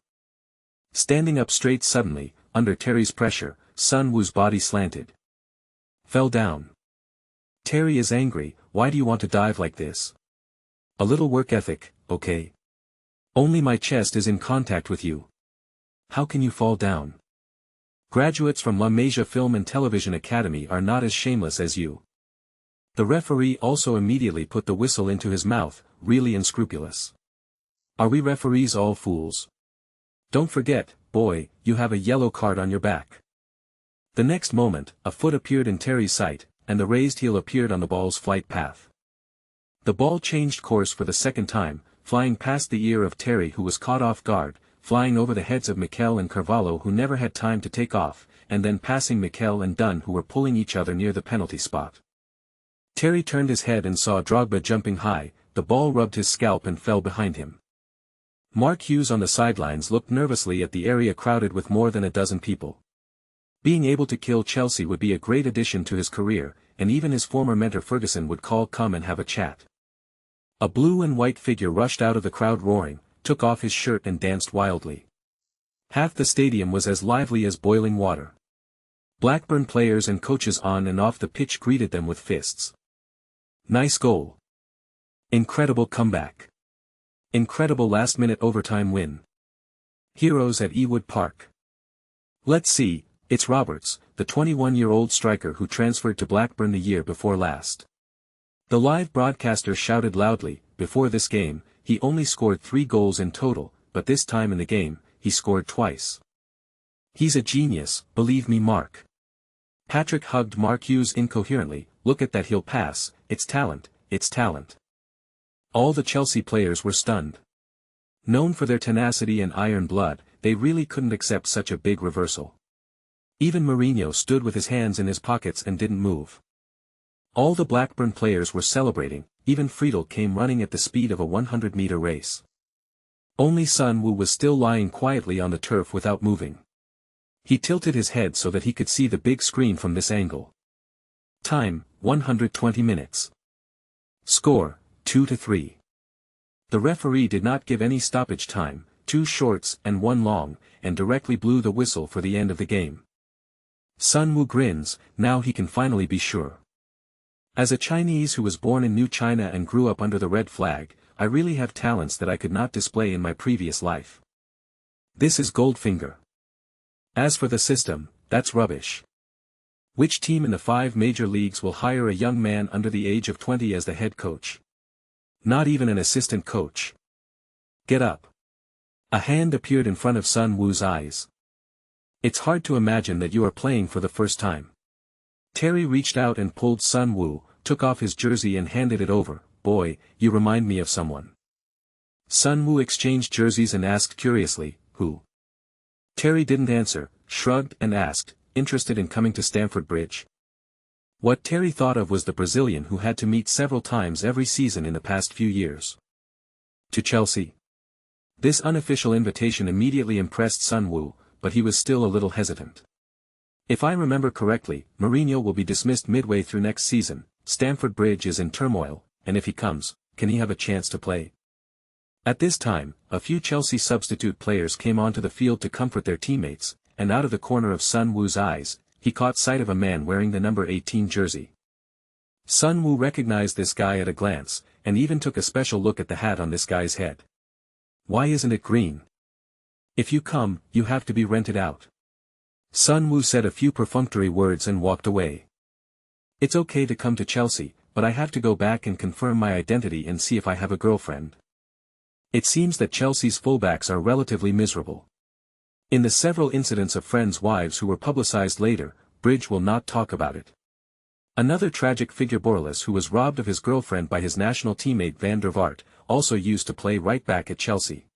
Standing up straight suddenly, under Terry's pressure, Sun Woo's body slanted. Fell down. Terry is angry. "Why do you want to dive like this? A little work ethic, okay? Only my chest is in contact with you. How can you fall down? Graduates from La Masia Film and Television Academy are not as shameless as you." The referee also immediately put the whistle into his mouth, really unscrupulous. Are we referees all fools? Don't forget, boy, you have a yellow card on your back. The next moment, a foot appeared in Terry's sight, and the raised heel appeared on the ball's flight path. The ball changed course for the second time, flying past the ear of Terry, who was caught off guard, flying over the heads of Mikel and Carvalho who never had time to take off, and then passing Mikel and Dunn who were pulling each other near the penalty spot. Terry turned his head and saw Drogba jumping high, the ball rubbed his scalp and fell behind him. Mark Hughes on the sidelines looked nervously at the area crowded with more than a dozen people. Being able to kill Chelsea would be a great addition to his career, and even his former mentor Ferguson would come and have a chat. A blue and white figure rushed out of the crowd roaring, took off his shirt and danced wildly. Half the stadium was as lively as boiling water. Blackburn players and coaches on and off the pitch greeted them with fists. Nice goal. Incredible comeback. Incredible last-minute overtime win. Heroes at Ewood Park. Let's see, it's Roberts, the 21-year-old striker who transferred to Blackburn the year before last. The live broadcaster shouted loudly, before this game, he only scored 3 goals in total, but this time in the game, he scored twice. He's a genius, believe me Mark. Patrick hugged Mark Hughes incoherently, look at that, he'll pass, it's talent, it's talent. All the Chelsea players were stunned. Known for their tenacity and iron blood, they really couldn't accept such a big reversal. Even Mourinho stood with his hands in his pockets and didn't move. All the Blackburn players were celebrating, even Friedel came running at the speed of a 100-meter race. Only Sun Woo was still lying quietly on the turf without moving. He tilted his head so that he could see the big screen from this angle. Time, 120 minutes. Score, 2-3. The referee did not give any stoppage time, 2 shorts and 1 long, and directly blew the whistle for the end of the game. Sun Woo grins, now he can finally be sure. As a Chinese who was born in New China and grew up under the red flag, I really have talents that I could not display in my previous life. This is Goldfinger. As for the system, that's rubbish. Which team in the 5 major leagues will hire a young man under the age of 20 as the head coach? Not even an assistant coach. Get up. A hand appeared in front of Sun Woo's eyes. It's hard to imagine that you are playing for the first time. Terry reached out and pulled Sun Woo, took off his jersey and handed it over. Boy, you remind me of someone. Sun Woo exchanged jerseys and asked curiously, who? Terry didn't answer, shrugged and asked, interested in coming to Stamford Bridge? What Terry thought of was the Brazilian who had to meet several times every season in the past few years. To Chelsea. This unofficial invitation immediately impressed Sun Woo, but he was still a little hesitant. If I remember correctly, Mourinho will be dismissed midway through next season, Stamford Bridge is in turmoil, and if he comes, can he have a chance to play? At this time, a few Chelsea substitute players came onto the field to comfort their teammates, and out of the corner of Sun Woo's eyes, he caught sight of a man wearing the number 18 jersey. Sun Woo recognized this guy at a glance, and even took a special look at the hat on this guy's head. Why isn't it green? If you come, you have to be rented out. Sun Woo said a few perfunctory words and walked away. It's okay to come to Chelsea, but I have to go back and confirm my identity and see if I have a girlfriend. It seems that Chelsea's fullbacks are relatively miserable. In the several incidents of friends' wives who were publicized later, Bridge will not talk about it. Another tragic figure, Borrellis, who was robbed of his girlfriend by his national teammate Van der Vaart, also used to play right back at Chelsea.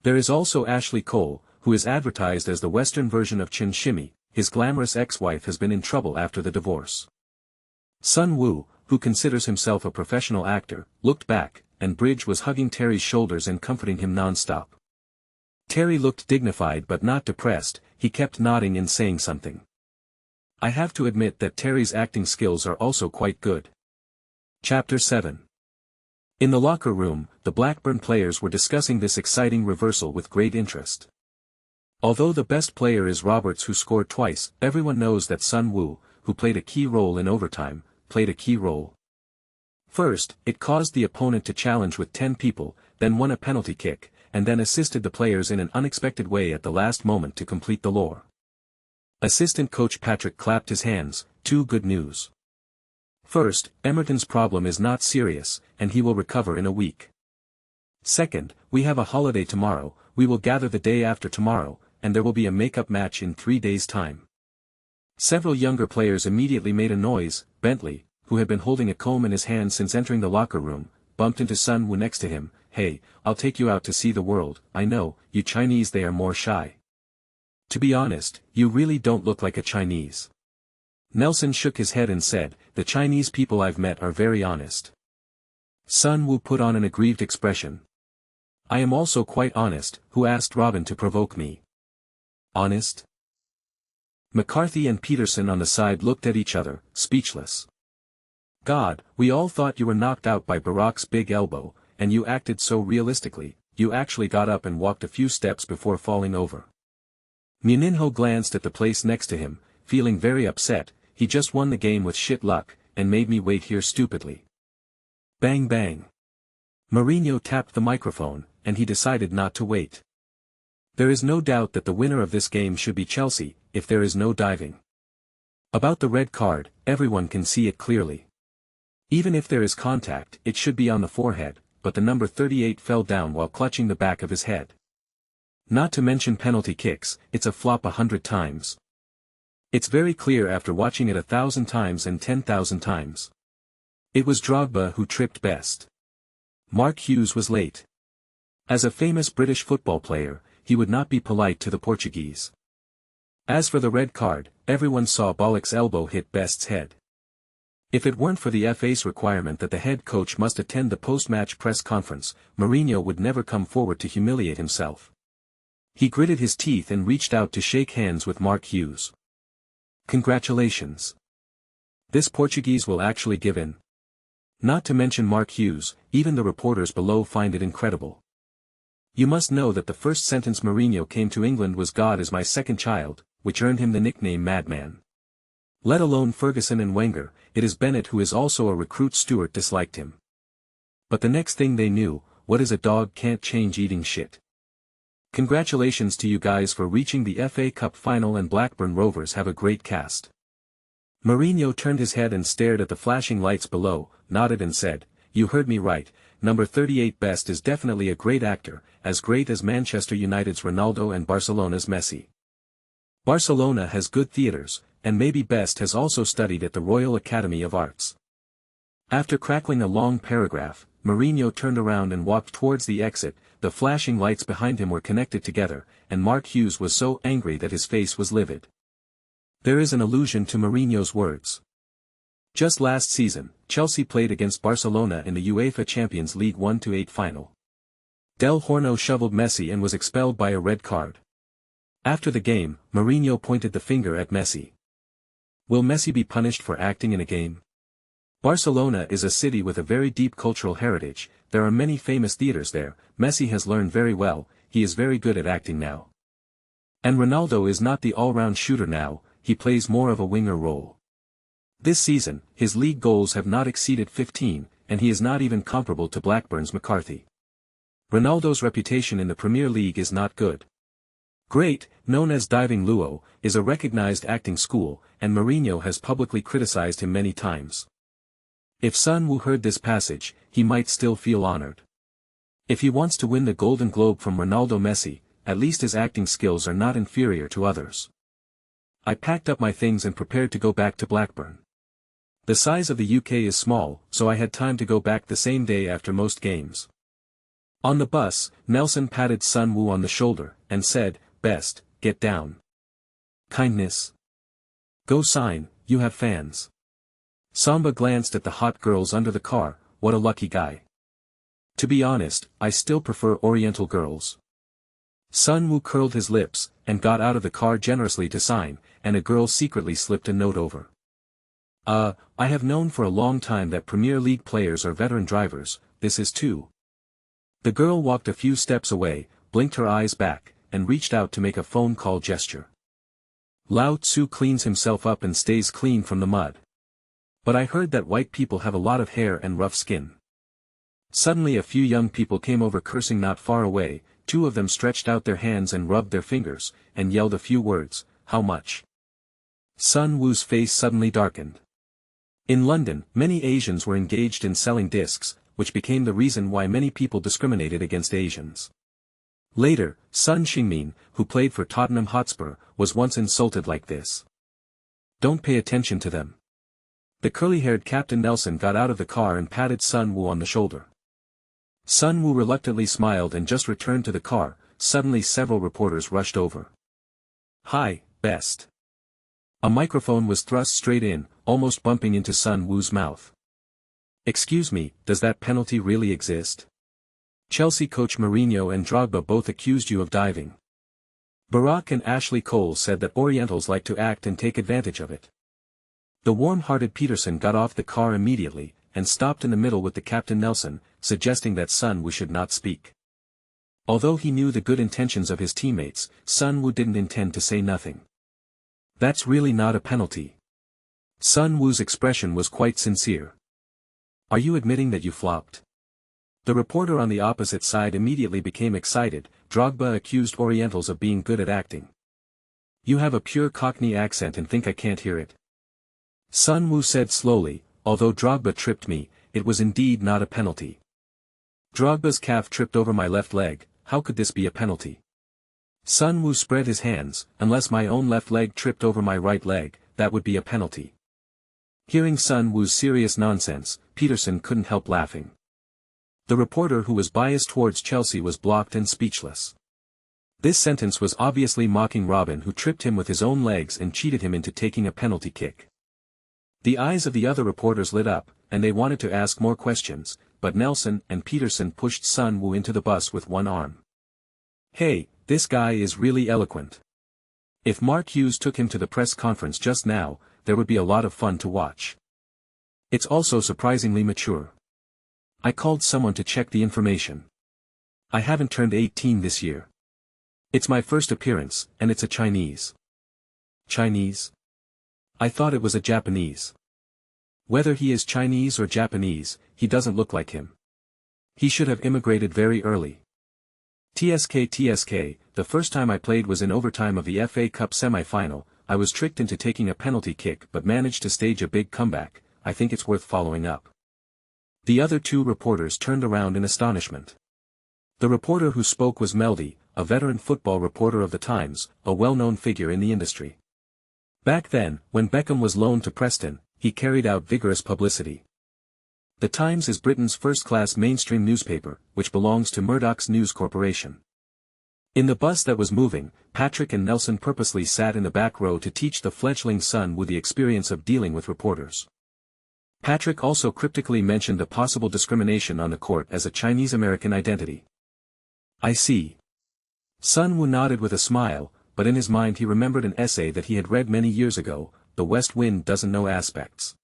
There is also Ashley Cole, who is advertised as the Western version of Chen Shimi. His glamorous ex-wife has been in trouble after the divorce. Sun Woo, who considers himself a professional actor, looked back, and Bridge was hugging Terry's shoulders and comforting him non-stop. Terry looked dignified but not depressed, he kept nodding and saying something. I have to admit that Terry's acting skills are also quite good. Chapter 7. In the locker room, the Blackburn players were discussing this exciting reversal with great interest. Although the best player is Roberts, who scored twice, everyone knows that Sun Woo, who played a key role in overtime, played a key role. First, it caused the opponent to challenge with 10 people, then won a penalty kick, and then assisted the players in an unexpected way at the last moment to complete the lore. Assistant coach Patrick clapped his hands, 2 good news. First, Emerton's problem is not serious, and he will recover in a week. Second, we have a holiday tomorrow, we will gather the day after tomorrow, and there will be a make-up match in 3 days' time. Several younger players immediately made a noise. Bentley, who had been holding a comb in his hand since entering the locker room, bumped into Sun Woo next to him. hey, I'll take you out to see the world. I know, you Chinese they are more shy. To be honest, you really don't look like a Chinese. Nelson shook his head and said, the Chinese people I've met are very honest. Sun Wu put on an aggrieved expression. I am also quite honest. Who asked Robin to provoke me? Honest? McCarthy and Peterson on the side looked at each other, speechless. God, we all thought you were knocked out by Barack's big elbow, and you acted so realistically, you actually got up and walked a few steps before falling over. Muninho glanced at the place next to him, feeling very upset. He just won the game with shit luck, and made me wait here stupidly. Bang bang. Mourinho tapped the microphone, and he decided not to wait. There is no doubt that the winner of this game should be Chelsea, if there is no diving. About the red card, everyone can see it clearly. Even if there is contact, it should be on the forehead, but the number 38 fell down while clutching the back of his head. Not to mention penalty kicks, it's a flop 100 times. It's very clear after watching it 1,000 times and 10,000 times. It was Drogba who tripped best. Mark Hughes was late. As a famous British football player, he would not be polite to the Portuguese. As for the red card, everyone saw Bollock's elbow hit Best's head. If it weren't for the FA's requirement that the head coach must attend the post-match press conference, Mourinho would never come forward to humiliate himself. He gritted his teeth and reached out to shake hands with Mark Hughes. Congratulations. This Portuguese will actually give in. Not to mention Mark Hughes, even the reporters below find it incredible. You must know that the first sentence Mourinho came to England was God is my second child, which earned him the nickname Madman. Let alone Ferguson and Wenger, it is Bennett who is also a recruit Stewart disliked him. But the next thing they knew, what is a dog can't change eating shit. Congratulations to you guys for reaching the FA Cup final and Blackburn Rovers have a great cast. Mourinho turned his head and stared at the flashing lights below, nodded and said, you heard me right, number 38 Best is definitely a great actor, as great as Manchester United's Ronaldo and Barcelona's Messi. Barcelona has good theatres, and maybe Best has also studied at the Royal Academy of Arts. After crackling a long paragraph, Mourinho turned around and walked towards the exit. The flashing lights behind him were connected together, and Mark Hughes was so angry that his face was livid. There is an allusion to Mourinho's words. Just last season, Chelsea played against Barcelona in the UEFA Champions League 1-8 final. Del Horno shoveled Messi and was expelled by a red card. After the game, Mourinho pointed the finger at Messi. Will Messi be punished for acting in a game? Barcelona is a city with a very deep cultural heritage, there are many famous theaters there, Messi has learned very well, he is very good at acting now. And Ronaldo is not the all-round shooter now, he plays more of a winger role. This season, his league goals have not exceeded 15, and he is not even comparable to Blackburn's McCarthy. Ronaldo's reputation in the Premier League is not good. Great, known as Diving Luo, is a recognized acting school, and Mourinho has publicly criticized him many times. If Sun Wu heard this passage, he might still feel honored. If he wants to win the Golden Globe from Ronaldo Messi, at least his acting skills are not inferior to others. I packed up my things and prepared to go back to Blackburn. The size of the UK is small, so I had time to go back the same day after most games. On the bus, Nelson patted Sun Wu on the shoulder, and said, Best, get down. Kindness. Go sign, you have fans. Samba glanced at the hot girls under the car, what a lucky guy. To be honest, I still prefer Oriental girls. Sun Wu curled his lips, and got out of the car generously to sign, and a girl secretly slipped a note over. I have known for a long time that Premier League players are veteran drivers, this is too. The girl walked a few steps away, blinked her eyes back, and reached out to make a phone call gesture. Lao Tzu cleans himself up and stays clean from the mud. But I heard that white people have a lot of hair and rough skin. Suddenly a few young people came over cursing not far away, two of them stretched out their hands and rubbed their fingers, and yelled a few words, how much? Sun Wu's face suddenly darkened. In London, many Asians were engaged in selling discs, which became the reason why many people discriminated against Asians. Later, Sun Xingmin, who played for Tottenham Hotspur, was once insulted like this. Don't pay attention to them. The curly-haired Captain Nelson got out of the car and patted Sun Wu on the shoulder. Sun Wu reluctantly smiled and just returned to the car. Suddenly several reporters rushed over. "Hi, Best." A microphone was thrust straight in, almost bumping into Sun Wu's mouth. "Excuse me, does that penalty really exist? Chelsea coach Mourinho and Drogba both accused you of diving. Barack and Ashley Cole said that Orientals like to act and take advantage of it." The warm-hearted Peterson got off the car immediately, and stopped in the middle with the captain Nelson, suggesting that Sun Wu should not speak. Although he knew the good intentions of his teammates, Sun Wu didn't intend to say nothing. "That's really not a penalty." Sun Wu's expression was quite sincere. "Are you admitting that you flopped?" The reporter on the opposite side immediately became excited. Drogba accused Orientals of being good at acting. "You have a pure Cockney accent and think I can't hear it." Sun Wu said slowly, "Although Drogba tripped me, it was indeed not a penalty. Drogba's calf tripped over my left leg, how could this be a penalty?" Sun Wu spread his hands, "Unless my own left leg tripped over my right leg, that would be a penalty." Hearing Sun Wu's serious nonsense, Peterson couldn't help laughing. The reporter who was biased towards Chelsea was blocked and speechless. This sentence was obviously mocking Robin, who tripped him with his own legs and cheated him into taking a penalty kick. The eyes of the other reporters lit up, and they wanted to ask more questions, but Nelson and Peterson pushed Sun Wu into the bus with one arm. "Hey, this guy is really eloquent. If Mark Hughes took him to the press conference just now, there would be a lot of fun to watch. It's also surprisingly mature. I called someone to check the information. I haven't turned 18 this year. It's my first appearance, and it's a Chinese." "Chinese? I thought it was a Japanese." "Whether he is Chinese or Japanese, he doesn't look like him. He should have immigrated very early. TSK, the first time I played was in overtime of the FA Cup semi-final. I was tricked into taking a penalty kick but managed to stage a big comeback. I think it's worth following up." The other two reporters turned around in astonishment. The reporter who spoke was Meldy, a veteran football reporter of the Times, a well-known figure in the industry. Back then, when Beckham was loaned to Preston, he carried out vigorous publicity. The Times is Britain's first-class mainstream newspaper, which belongs to Murdoch's News Corporation. In the bus that was moving, Patrick and Nelson purposely sat in the back row to teach the fledgling Sun Wu the experience of dealing with reporters. Patrick also cryptically mentioned the possible discrimination on the court as a Chinese-American identity. "I see." Sun Wu nodded with a smile, but in his mind he remembered an essay that he had read many years ago, "The West Wind Doesn't Know Aspects."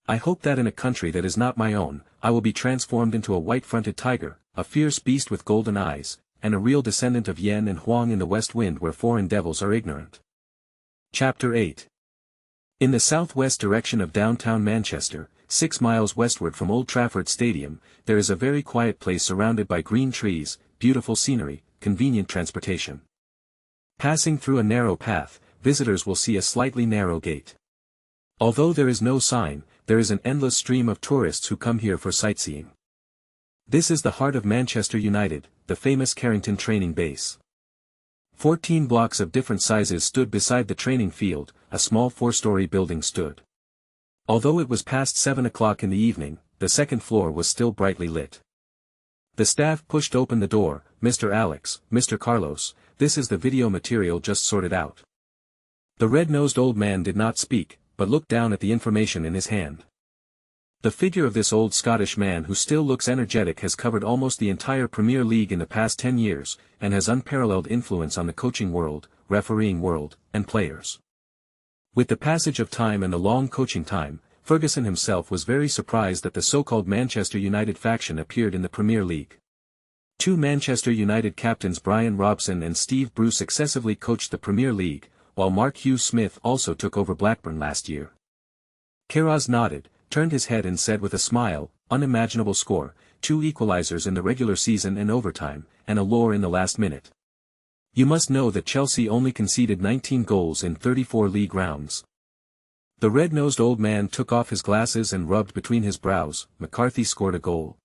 "I hope that in a country that is not my own, I will be transformed into a white-fronted tiger, a fierce beast with golden eyes, and a real descendant of Yen and Huang in the West Wind where foreign devils are ignorant." Chapter 8. In the southwest direction of downtown Manchester, 6 miles westward from Old Trafford Stadium, there is a very quiet place surrounded by green trees, beautiful scenery, convenient transportation. Passing through a narrow path, visitors will see a slightly narrow gate. Although there is no sign, there is an endless stream of tourists who come here for sightseeing. This is the heart of Manchester United, the famous Carrington training base. 14 blocks of different sizes stood beside the training field. A small 4-story building stood. Although it was past 7 o'clock in the evening, the second floor was still brightly lit. The staff pushed open the door. "Mr. Alex, Mr. Carlos, this is the video material just sorted out." The red-nosed old man did not speak, but looked down at the information in his hand. The figure of this old Scottish man who still looks energetic has covered almost the entire Premier League in the past 10 years, and has unparalleled influence on the coaching world, refereeing world, and players. With the passage of time and the long coaching time, Ferguson himself was very surprised that the so-called Manchester United faction appeared in the Premier League. 2 Manchester United captains Brian Robson and Steve Bruce successively coached the Premier League, while Mark Hughes Smith also took over Blackburn last year. Queiroz nodded, turned his head and said with a smile, "Unimaginable score, 2 equalizers in the regular season and overtime, and a lure in the last minute. You must know that Chelsea only conceded 19 goals in 34 league rounds." The red-nosed old man took off his glasses and rubbed between his brows. "McCarthy scored a goal."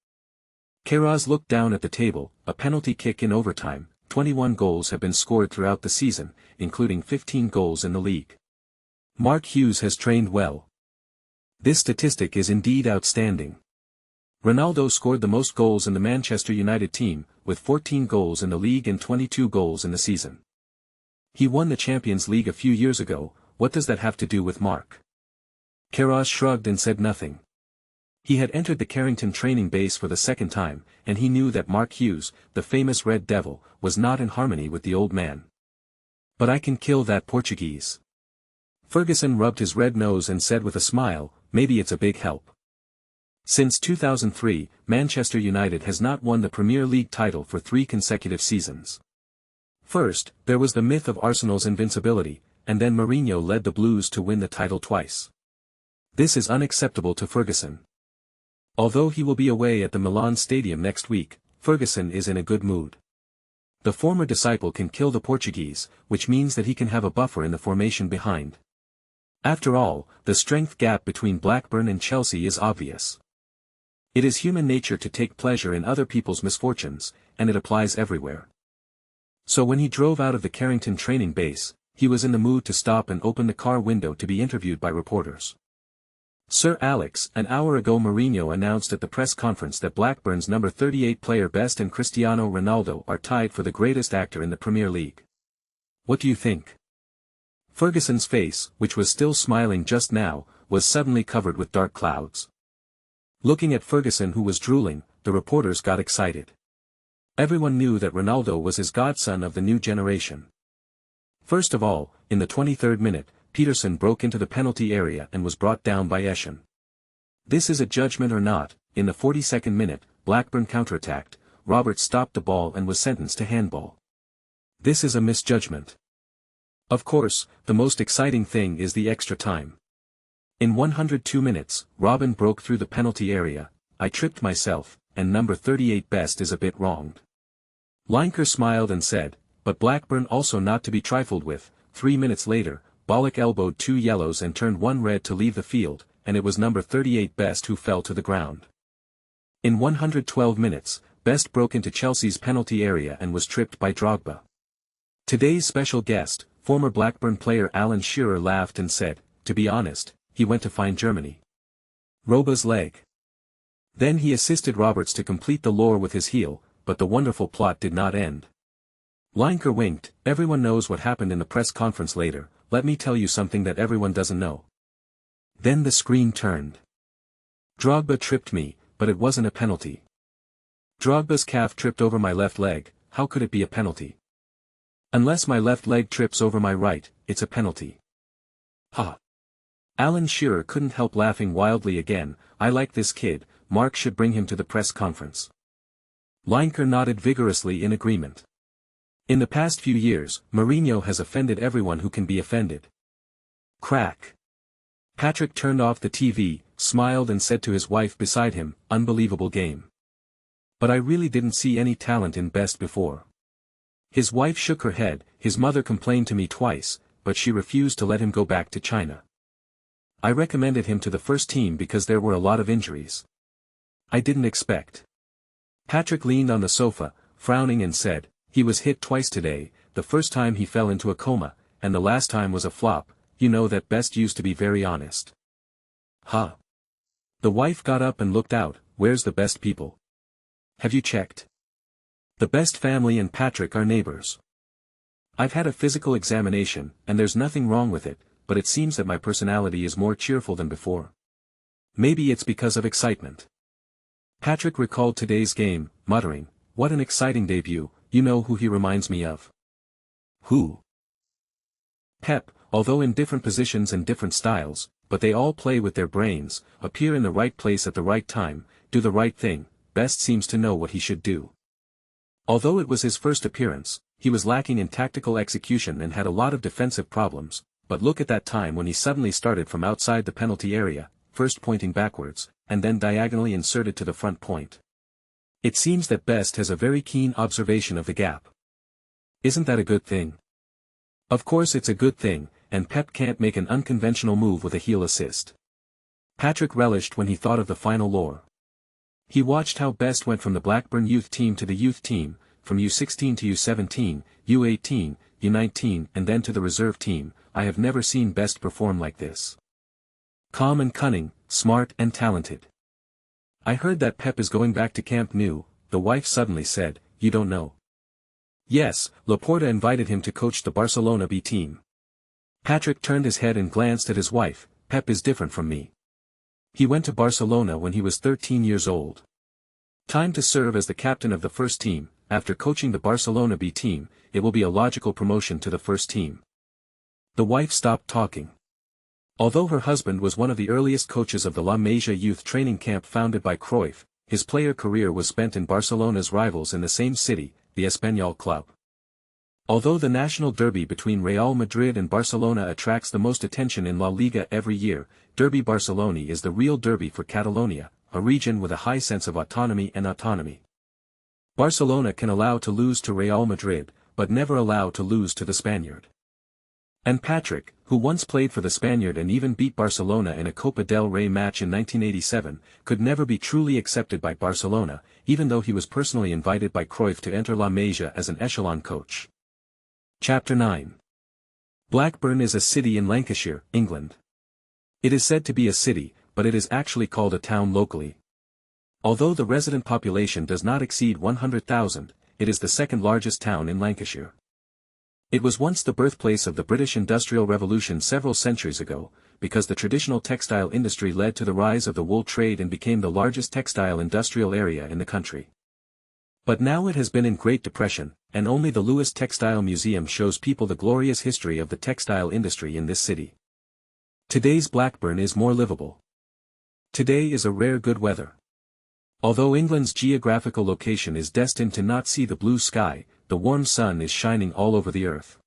Queiroz looked down at the table. "A penalty kick in overtime. 21 goals have been scored throughout the season, including 15 goals in the league. Mark Hughes has trained well. This statistic is indeed outstanding. Ronaldo scored the most goals in the Manchester United team, with 14 goals in the league and 22 goals in the season. He won the Champions League a few years ago. What does that have to do with Mark? Queiroz shrugged and said nothing. He had entered the Carrington training base for the second time, and he knew that Mark Hughes, the famous Red Devil, was not in harmony with the old man. But I can kill that Portuguese. Ferguson rubbed his red nose and said with a smile, maybe it's a big help. Since 2003, Manchester United has not won the Premier League title for 3 consecutive seasons. First, there was the myth of Arsenal's invincibility, and then Mourinho led the Blues to win the title twice. This is unacceptable to Ferguson. Although he will be away at the Milan Stadium next week, Ferguson is in a good mood. The former disciple can kill the Portuguese, which means that he can have a buffer in the formation behind. After all, the strength gap between Blackburn and Chelsea is obvious. It is human nature to take pleasure in other people's misfortunes, and it applies everywhere. So when he drove out of the Carrington training base, he was in the mood to stop and open the car window to be interviewed by reporters. Sir Alex, an hour ago Mourinho announced at the press conference that Blackburn's number 38 player Best and Cristiano Ronaldo are tied for the greatest actor in the Premier League. What do you think? Ferguson's face, which was still smiling just now, was suddenly covered with dark clouds. Looking at Ferguson, who was drooling, the reporters got excited. Everyone knew that Ronaldo was his godson of the new generation. First of all, in the 23rd minute, Peterson broke into the penalty area and was brought down by Eschen. This is a judgment or not. In the 42nd minute, Blackburn counterattacked, Roberts stopped the ball and was sentenced to handball. This is a misjudgment. Of course, the most exciting thing is the extra time. In 102 minutes, Robin broke through the penalty area. I tripped myself, and number 38 Best is a bit wronged. Lineker smiled and said, but Blackburn also not to be trifled with. 3 minutes later, Bollock elbowed 2 yellows and turned 1 red to leave the field, and it was number 38 Best who fell to the ground. In 112 minutes, Best broke into Chelsea's penalty area and was tripped by Drogba. Today's special guest, former Blackburn player Alan Shearer, laughed and said, to be honest, he went to find Germany. Roba's leg. Then he assisted Roberts to complete the lore with his heel, but the wonderful plot did not end. Lineker winked. Everyone knows what happened in the press conference later. Let me tell you something that everyone doesn't know. Then the screen turned. Drogba tripped me, but it wasn't a penalty. Drogba's calf tripped over my left leg. How could it be a penalty? Unless my left leg trips over my right, it's a penalty. Ha! Alan Shearer couldn't help laughing wildly again. I like this kid, Mark should bring him to the press conference. Lineker nodded vigorously in agreement. In the past few years, Mourinho has offended everyone who can be offended. Crack. Patrick turned off the TV, smiled and said to his wife beside him, unbelievable game. But I really didn't see any talent in Best before. His wife shook her head. His mother complained to me twice, but she refused to let him go back to China. I recommended him to the first team because there were a lot of injuries. I didn't expect. Patrick leaned on the sofa, frowning and said, he was hit twice today, the first time he fell into a coma, and the last time was a flop. You know that Best used to be very honest. Huh. The wife got up and looked out. Where's the Best people? Have you checked? The Best family and Patrick are neighbors. I've had a physical examination, and there's nothing wrong with it, but it seems that my personality is more cheerful than before. Maybe it's because of excitement. Patrick recalled today's game, muttering, what an exciting debut. You know who he reminds me of? Who? Pep, although in different positions and different styles, but they all play with their brains, appear in the right place at the right time, do the right thing. Best seems to know what he should do. Although it was his first appearance, he was lacking in tactical execution and had a lot of defensive problems, but look at that time when he suddenly started from outside the penalty area, first pointing backwards, and then diagonally inserted to the front point. It seems that Best has a very keen observation of the gap. Isn't that a good thing? Of course it's a good thing, and Pep can't make an unconventional move with a heel assist. Patrick relished when he thought of the final lore. He watched how Best went from the Blackburn youth team to the youth team, from U16 to U17, U18, U19 and then to the reserve team. I have never seen Best perform like this. Calm and cunning, smart and talented. I heard that Pep is going back to Camp Nou, the wife suddenly said. You don't know? Yes, Laporta invited him to coach the Barcelona B team. Patrick turned his head and glanced at his wife. Pep is different from me. He went to Barcelona when he was 13 years old. Time to serve as the captain of the first team. After coaching the Barcelona B team, it will be a logical promotion to the first team. The wife stopped talking. Although her husband was one of the earliest coaches of the La Masia youth training camp founded by Cruyff, his player career was spent in Barcelona's rivals in the same city, the Espanyol club. Although the national derby between Real Madrid and Barcelona attracts the most attention in La Liga every year, Derby Barcelona is the real derby for Catalonia, a region with a high sense of autonomy and autonomy. Barcelona can allow to lose to Real Madrid, but never allow to lose to the Spaniard. And Patrick, who once played for the Spaniard and even beat Barcelona in a Copa del Rey match in 1987, could never be truly accepted by Barcelona, even though he was personally invited by Cruyff to enter La Masia as an echelon coach. Chapter 9. Blackburn is a city in Lancashire, England. It is said to be a city, but it is actually called a town locally. Although the resident population does not exceed 100,000, it is the second largest town in Lancashire. It was once the birthplace of the British Industrial Revolution several centuries ago, because the traditional textile industry led to the rise of the wool trade and became the largest textile industrial area in the country. But now it has been in Great Depression, and only the Lewis Textile Museum shows people the glorious history of the textile industry in this city. Today's Blackburn is more livable. Today is a rare good weather. Although England's geographical location is destined to not see the blue sky, the warm sun is shining all over the earth.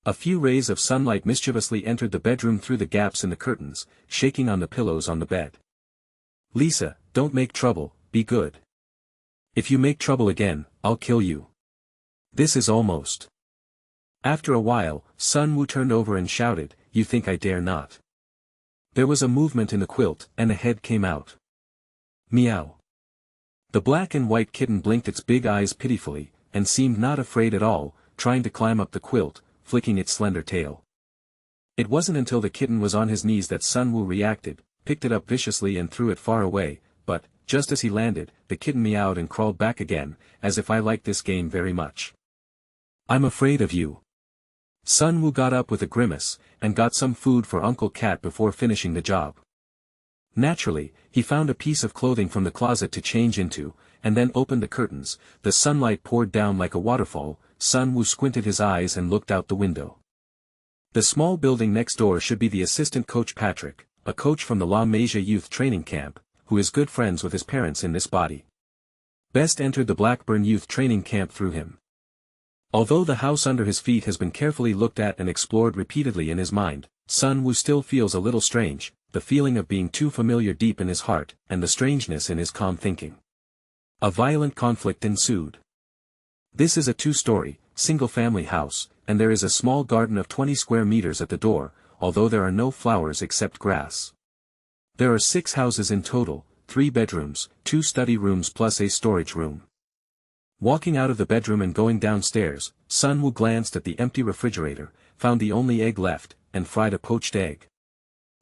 A few rays of sunlight mischievously entered the bedroom through the gaps in the curtains, shaking on the pillows on the bed. Lisa, don't make trouble, be good. If you make trouble again, I'll kill you. This is almost. After a while, Sun Wu turned over and shouted, You think I dare not? There was a movement in the quilt, and a head came out. Meow. The black and white kitten blinked its big eyes pitifully, and seemed not afraid at all, trying to climb up the quilt, flicking its slender tail. It wasn't until the kitten was on his knees that Sun Wu reacted, picked it up viciously and threw it far away, but, just as he landed, the kitten meowed and crawled back again, as if I liked this game very much. I'm afraid of you. Sun Wu got up with a grimace, and got some food for Uncle Cat before finishing the job. Naturally, he found a piece of clothing from the closet to change into, and then opened the curtains. The sunlight poured down like a waterfall. Sun Wu squinted his eyes and looked out the window. The small building next door should be the assistant coach Patrick, a coach from the La Masia youth training camp, who is good friends with his parents in this body. Best entered the Blackburn youth training camp through him. Although the house under his feet has been carefully looked at and explored repeatedly in his mind, Sun Wu still feels a little strange, the feeling of being too familiar deep in his heart, and the strangeness in his calm thinking. A violent conflict ensued. This is a two-story, single-family house, and there is a small garden of 20 square meters at the door, although there are no flowers except grass. There are 6 houses in total, 3 bedrooms, 2 study rooms plus a storage room. Walking out of the bedroom and going downstairs, Sun Wu glanced at the empty refrigerator, found the only egg left, and fried a poached egg.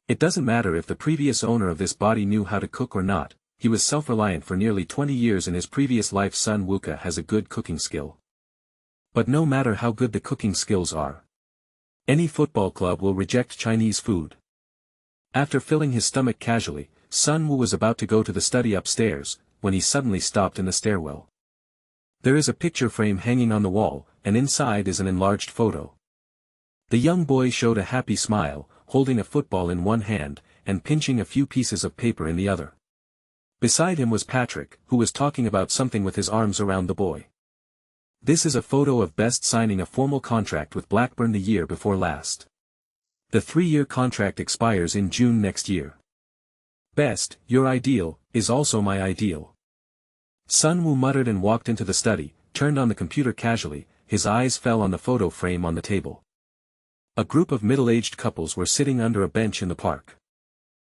It doesn't matter if the previous owner of this body knew how to cook or not, he was self-reliant for nearly 20 years in his previous life. Sun Wuka has a good cooking skill. But no matter how good the cooking skills are, any football club will reject Chinese food. After filling his stomach casually, Sun Wu was about to go to the study upstairs, when he suddenly stopped in the stairwell. There is a picture frame hanging on the wall, and inside is an enlarged photo. The young boy showed a happy smile, holding a football in one hand, and pinching a few pieces of paper in the other. Beside him was Patrick, who was talking about something with his arms around the boy. This is a photo of Best signing a formal contract with Blackburn the year before last. The 3-year contract expires in June next year. Best, your ideal, is also my ideal. Sun Wu muttered and walked into the study, turned on the computer casually, his eyes fell on the photo frame on the table. A group of middle-aged couples were sitting under a bench in the park.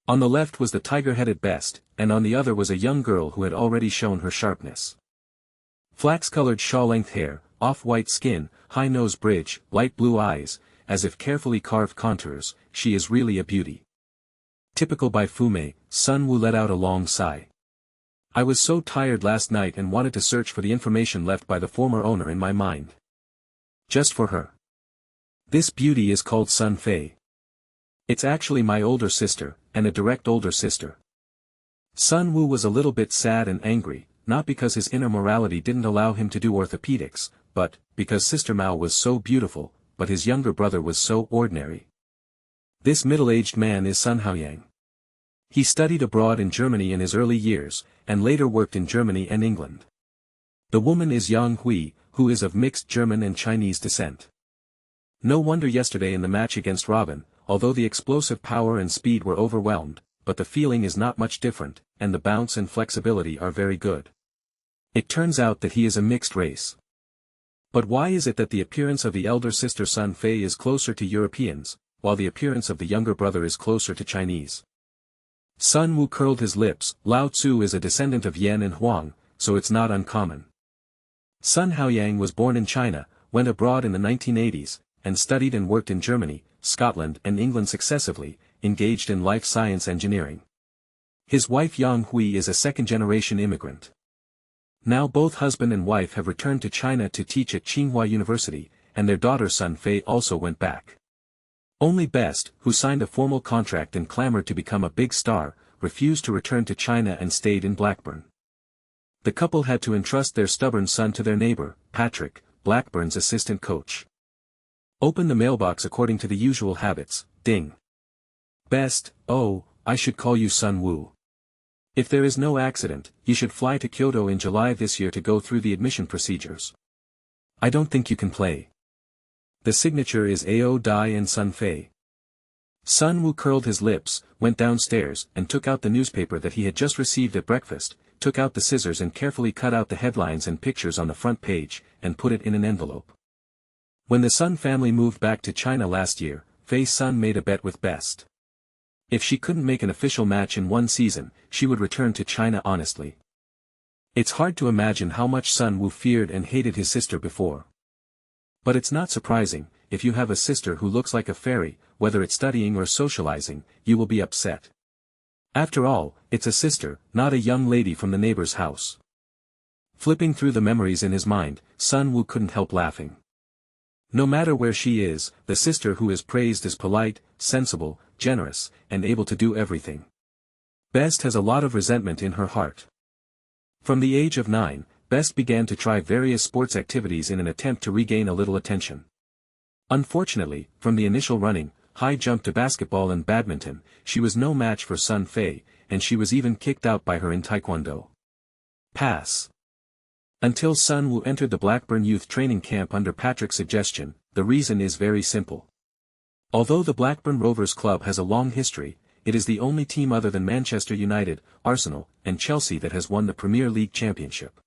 On the left was the tiger-headed Best, and on the other was a young girl who had already shown her sharpness. Flax-colored shawl-length hair, off-white skin, high nose bridge, light blue eyes, as if carefully carved contours, she is really a beauty. Typical by Fume, Sun Wu let out a long sigh. I was so tired last night and wanted to search for the information left by the former owner in my mind. Just for her. This beauty is called Sun Fei. It's actually my older sister, and a direct older sister. Sun Wu was a little bit sad and angry, not because his inner morality didn't allow him to do orthopedics, but because Sister Mao was so beautiful, but his younger brother was so ordinary. This middle-aged man is Sun Haoyang. He studied abroad in Germany in his early years, and later worked in Germany and England. The woman is Yang Hui, who is of mixed German and Chinese descent. No wonder yesterday in the match against Robin, although the explosive power and speed were overwhelmed, but the feeling is not much different, and the bounce and flexibility are very good. It turns out that he is a mixed race. But why is it that the appearance of the elder sister Sun Fei is closer to Europeans, while the appearance of the younger brother is closer to Chinese? Sun Wu curled his lips. Lao Tzu is a descendant of Yan and Huang, so it's not uncommon. Sun Haoyang was born in China, went abroad in the 1980s, and studied and worked in Germany, Scotland and England successively, engaged in life science engineering. His wife Yang Hui is a second-generation immigrant. Now both husband and wife have returned to China to teach at Tsinghua University, and their daughter Sun Fei also went back. Only Best, who signed a formal contract and clamored to become a big star, refused to return to China and stayed in Blackburn. The couple had to entrust their stubborn son to their neighbor, Patrick, Blackburn's assistant coach. Open the mailbox according to the usual habits. Ding. Best, oh, I should call you Sun Wu. If there is no accident, you should fly to Kyoto in July this year to go through the admission procedures. I don't think you can play. The signature is Ao Dai and Sun Fei. Sun Wu curled his lips, went downstairs, and took out the newspaper that he had just received at breakfast, took out the scissors and carefully cut out the headlines and pictures on the front page, and put it in an envelope. When the Sun family moved back to China last year, Fei Sun made a bet with Best. If she couldn't make an official match in one season, she would return to China honestly. It's hard to imagine how much Sun Wu feared and hated his sister before. But it's not surprising, if you have a sister who looks like a fairy, whether it's studying or socializing, you will be upset. After all, it's a sister, not a young lady from the neighbor's house. Flipping through the memories in his mind, Sun Wu couldn't help laughing. No matter where she is, the sister who is praised is polite, sensible, generous, and able to do everything. Best has a lot of resentment in her heart. From the age of 9, Best began to try various sports activities in an attempt to regain a little attention. Unfortunately, from the initial running, high jump to basketball and badminton, she was no match for Sun Fei, and she was even kicked out by her in taekwondo. Pass. Until Sun Wu entered the Blackburn Youth Training Camp under Patrick's suggestion, the reason is very simple. Although the Blackburn Rovers club has a long history, it is the only team other than Manchester United, Arsenal, and Chelsea that has won the Premier League Championship.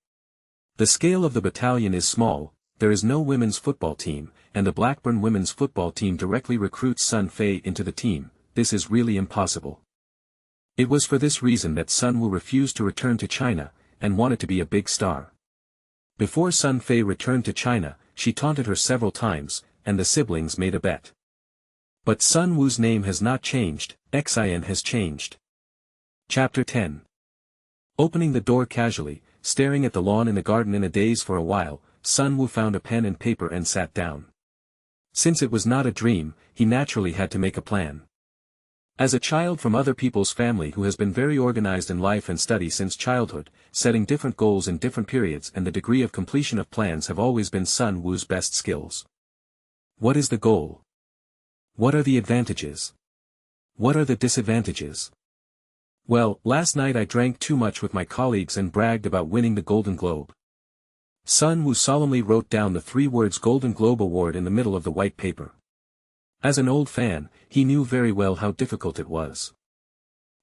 The scale of the battalion is small, there is no women's football team, and the Blackburn women's football team directly recruits Sun Fei into the team. This is really impossible. It was for this reason that Sun Wu refused to return to China, and wanted to be a big star. Before Sun Fei returned to China, she taunted her several times, and the siblings made a bet. But Sun Wu's name has not changed, Xian has changed. Chapter 10. Opening the door casually, staring at the lawn in the garden in a daze for a while, Sun Wu found a pen and paper and sat down. Since it was not a dream, he naturally had to make a plan. As a child from other people's family who has been very organized in life and study since childhood, setting different goals in different periods and the degree of completion of plans have always been Sun Wu's best skills. What is the goal? What are the advantages? What are the disadvantages? Well, last night I drank too much with my colleagues and bragged about winning the Golden Globe. Sun Wu solemnly wrote down the 3 words Golden Globe Award in the middle of the white paper. As an old fan, he knew very well how difficult it was.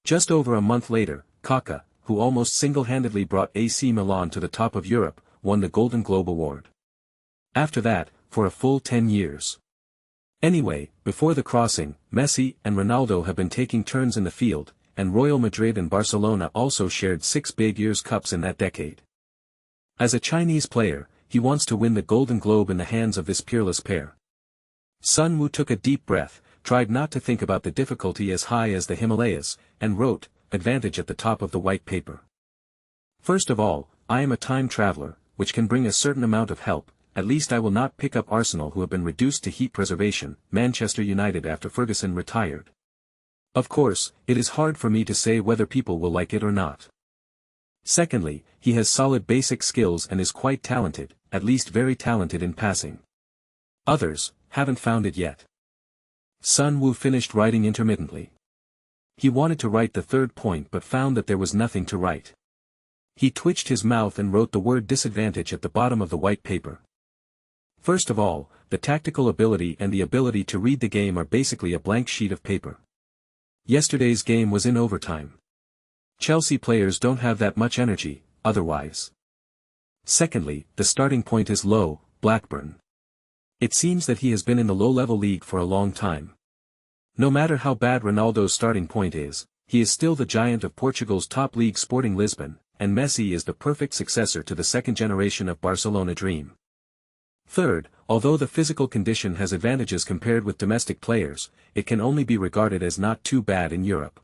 Just over a month later, Kaká, who almost single-handedly brought AC Milan to the top of Europe, won the Golden Globe Award. After that, for a full 10 years. Anyway, before the crossing, Messi and Ronaldo have been taking turns in the field, and Real Madrid and Barcelona also shared 6 big years cups in that decade. As a Chinese player, he wants to win the Golden Globe in the hands of this peerless pair. Sun Wu took a deep breath, tried not to think about the difficulty as high as the Himalayas, and wrote, advantage at the top of the white paper. First of all, I am a time traveler, which can bring a certain amount of help. At least I will not pick up Arsenal, who have been reduced to heat preservation, Manchester United after Ferguson retired. Of course, it is hard for me to say whether people will like it or not. Secondly, he has solid basic skills and is quite talented, at least very talented in passing. Others, haven't found it yet. Sun Wu finished writing intermittently. He wanted to write the third point but found that there was nothing to write. He twitched his mouth and wrote the word disadvantage at the bottom of the white paper. First of all, the tactical ability and the ability to read the game are basically a blank sheet of paper. Yesterday's game was in overtime. Chelsea players don't have that much energy, otherwise. Secondly, the starting point is low, Blackburn. It seems that he has been in the low-level league for a long time. No matter how bad Ronaldo's starting point is, he is still the giant of Portugal's top league Sporting Lisbon, and Messi is the perfect successor to the second generation of Barcelona dream. Third, although the physical condition has advantages compared with domestic players, it can only be regarded as not too bad in Europe.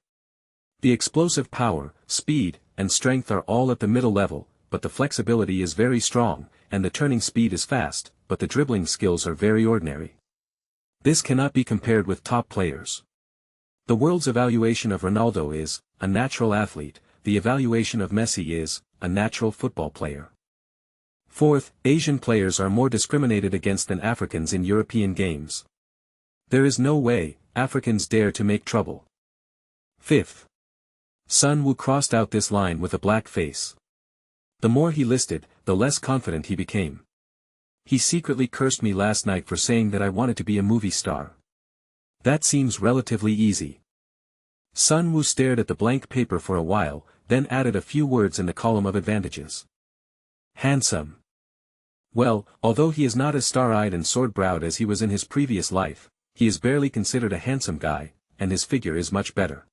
The explosive power, speed, and strength are all at the middle level, but the flexibility is very strong, and the turning speed is fast, but the dribbling skills are very ordinary. This cannot be compared with top players. The world's evaluation of Ronaldo is, a natural athlete, the evaluation of Messi is, a natural football player. Fourth, Asian players are more discriminated against than Africans in European games. There is no way Africans dare to make trouble. Fifth. Sun Wu crossed out this line with a black face. The more he listed, the less confident he became. He secretly cursed me last night for saying that I wanted to be a movie star. That seems relatively easy. Sun Wu stared at the blank paper for a while, then added a few words in the column of advantages. Handsome. Well, although he is not as star-eyed and sword-browed as he was in his previous life, he is barely considered a handsome guy, and his figure is much better.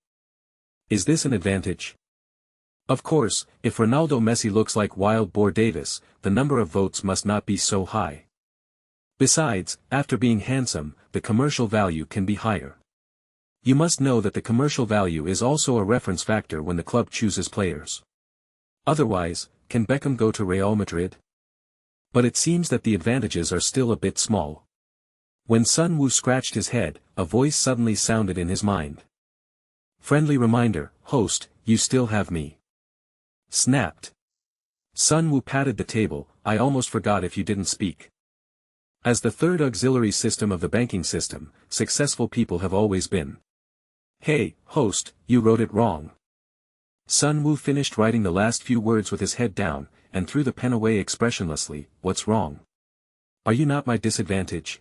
Is this an advantage? Of course, if Ronaldo Messi looks like Wild Boar Davis, the number of votes must not be so high. Besides, after being handsome, the commercial value can be higher. You must know that the commercial value is also a reference factor when the club chooses players. Otherwise, can Beckham go to Real Madrid? But it seems that the advantages are still a bit small. When Sun Wu scratched his head, a voice suddenly sounded in his mind. Friendly reminder, host, you still have me. Snapped. Sun Wu patted the table, I almost forgot if you didn't speak. As the third auxiliary system of the banking system, successful people have always been. Hey, host, you wrote it wrong. Sun Wu finished writing the last few words with his head down, and threw the pen away expressionlessly. What's wrong? Are you not my disadvantage?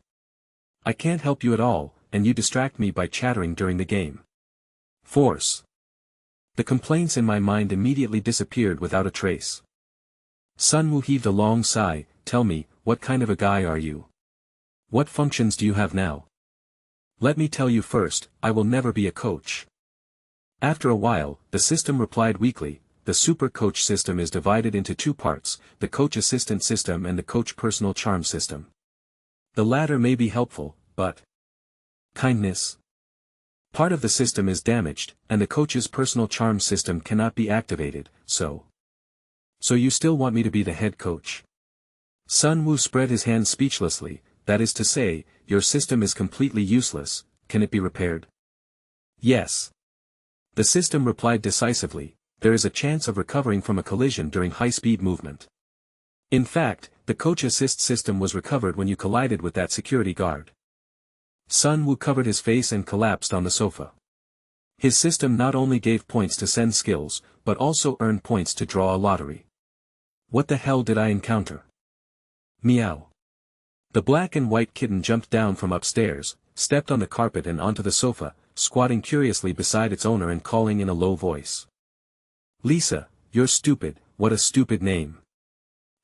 I can't help you at all, and you distract me by chattering during the game. Force. The complaints in my mind immediately disappeared without a trace. Sun Wu heaved a long sigh. Tell me, what kind of a guy are you? What functions do you have now? Let me tell you first, I will never be a coach. After a while, the system replied weakly. The super coach system is divided into two parts, the coach assistant system and the coach personal charm system. The latter may be helpful, but kindness. Part of the system is damaged, and the coach's personal charm system cannot be activated, so you still want me to be the head coach? Sun Wu spread his hands speechlessly, that is to say, your system is completely useless, can it be repaired? Yes. The system replied decisively. There is a chance of recovering from a collision during high-speed movement. In fact, the coach assist system was recovered when you collided with that security guard. Sun Wu covered his face and collapsed on the sofa. His system not only gave points to send skills, but also earned points to draw a lottery. What the hell did I encounter? Meow. The black and white kitten jumped down from upstairs, stepped on the carpet and onto the sofa, squatting curiously beside its owner and calling in a low voice. Lisa, you're stupid, what a stupid name.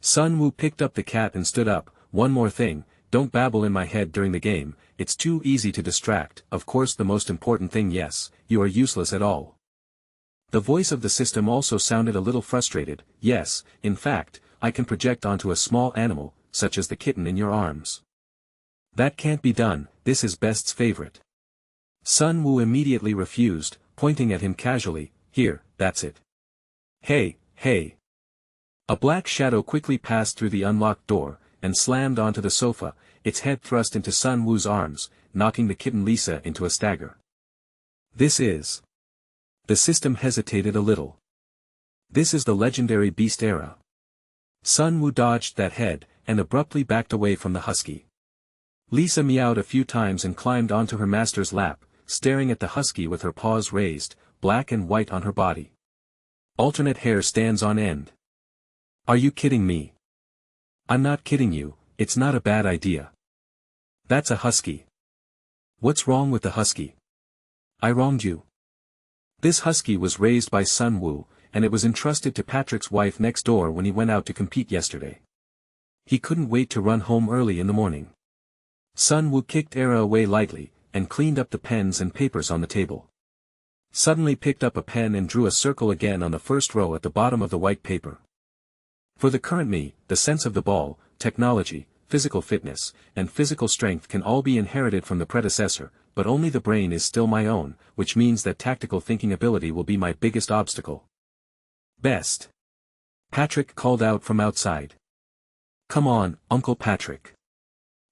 Sun Wu picked up the cat and stood up. One more thing, don't babble in my head during the game, it's too easy to distract. Of course the most important thing, yes, you are useless at all. The voice of the system also sounded a little frustrated. Yes, in fact, I can project onto a small animal, such as the kitten in your arms. That can't be done, this is Best's favorite. Sun Wu immediately refused, pointing at him casually. Here, that's it. Hey, hey. A black shadow quickly passed through the unlocked door, and slammed onto the sofa, its head thrust into Sun Wu's arms, knocking the kitten Lisa into a stagger. This is... The system hesitated a little. This is the legendary beast era. Sun Wu dodged that head, and abruptly backed away from the husky. Lisa meowed a few times and climbed onto her master's lap, staring at the husky with her paws raised, black and white on her body. Alternate hair stands on end. Are you kidding me? I'm not kidding you, it's not a bad idea. That's a husky. What's wrong with the husky? I wronged you. This husky was raised by Sun Wu, and it was entrusted to Patrick's wife next door when he went out to compete yesterday. He couldn't wait to run home early in the morning. Sun Wu kicked Era away lightly, and cleaned up the pens and papers on the table. Suddenly picked up a pen and drew a circle again on the first row at the bottom of the white paper. For the current me, the sense of the ball, technology, physical fitness, and physical strength can all be inherited from the predecessor, but only the brain is still my own, which means that tactical thinking ability will be my biggest obstacle. Best. Patrick called out from outside. Come on, Uncle Patrick.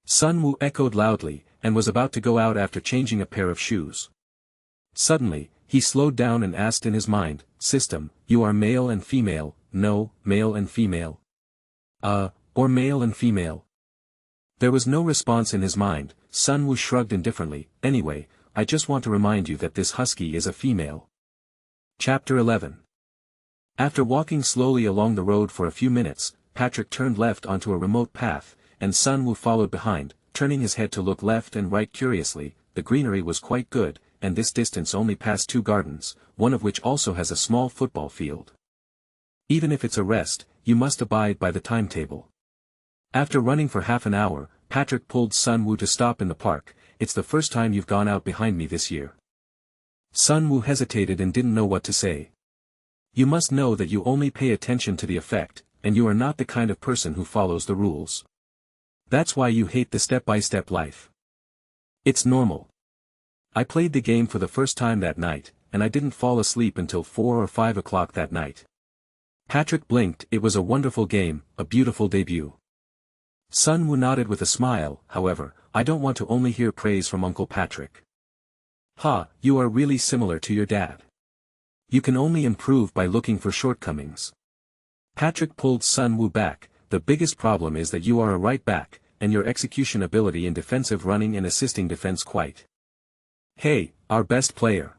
Sun Wu echoed loudly, and was about to go out after changing a pair of shoes. Suddenly, he slowed down and asked in his mind, System, you are male and female, no, male and female. Or male and female. There was no response in his mind. Sun Wu shrugged indifferently. Anyway, I just want to remind you that this husky is a female. Chapter 11. After walking slowly along the road for a few minutes, Patrick turned left onto a remote path, and Sun Wu followed behind, turning his head to look left and right curiously. The greenery was quite good, and this distance only past 2 gardens, one of which also has a small football field. Even if it's a rest, you must abide by the timetable. After running for half an hour, Patrick pulled Sun Wu to stop in the park. It's the first time you've gone out behind me this year. Sun Wu hesitated and didn't know what to say. You must know that you only pay attention to the effect, and you are not the kind of person who follows the rules. That's why you hate the step-by-step life. It's normal. I played the game for the first time that night, and I didn't fall asleep until 4 or 5 o'clock that night. Patrick blinked. It was a wonderful game, a beautiful debut. Sun Wu nodded with a smile. However, I don't want to only hear praise from Uncle Patrick. Ha, you are really similar to your dad. You can only improve by looking for shortcomings. Patrick pulled Sun Wu back. The biggest problem is that you are a right back, and your execution ability in defensive running and assisting defense quite. Hey, our best player.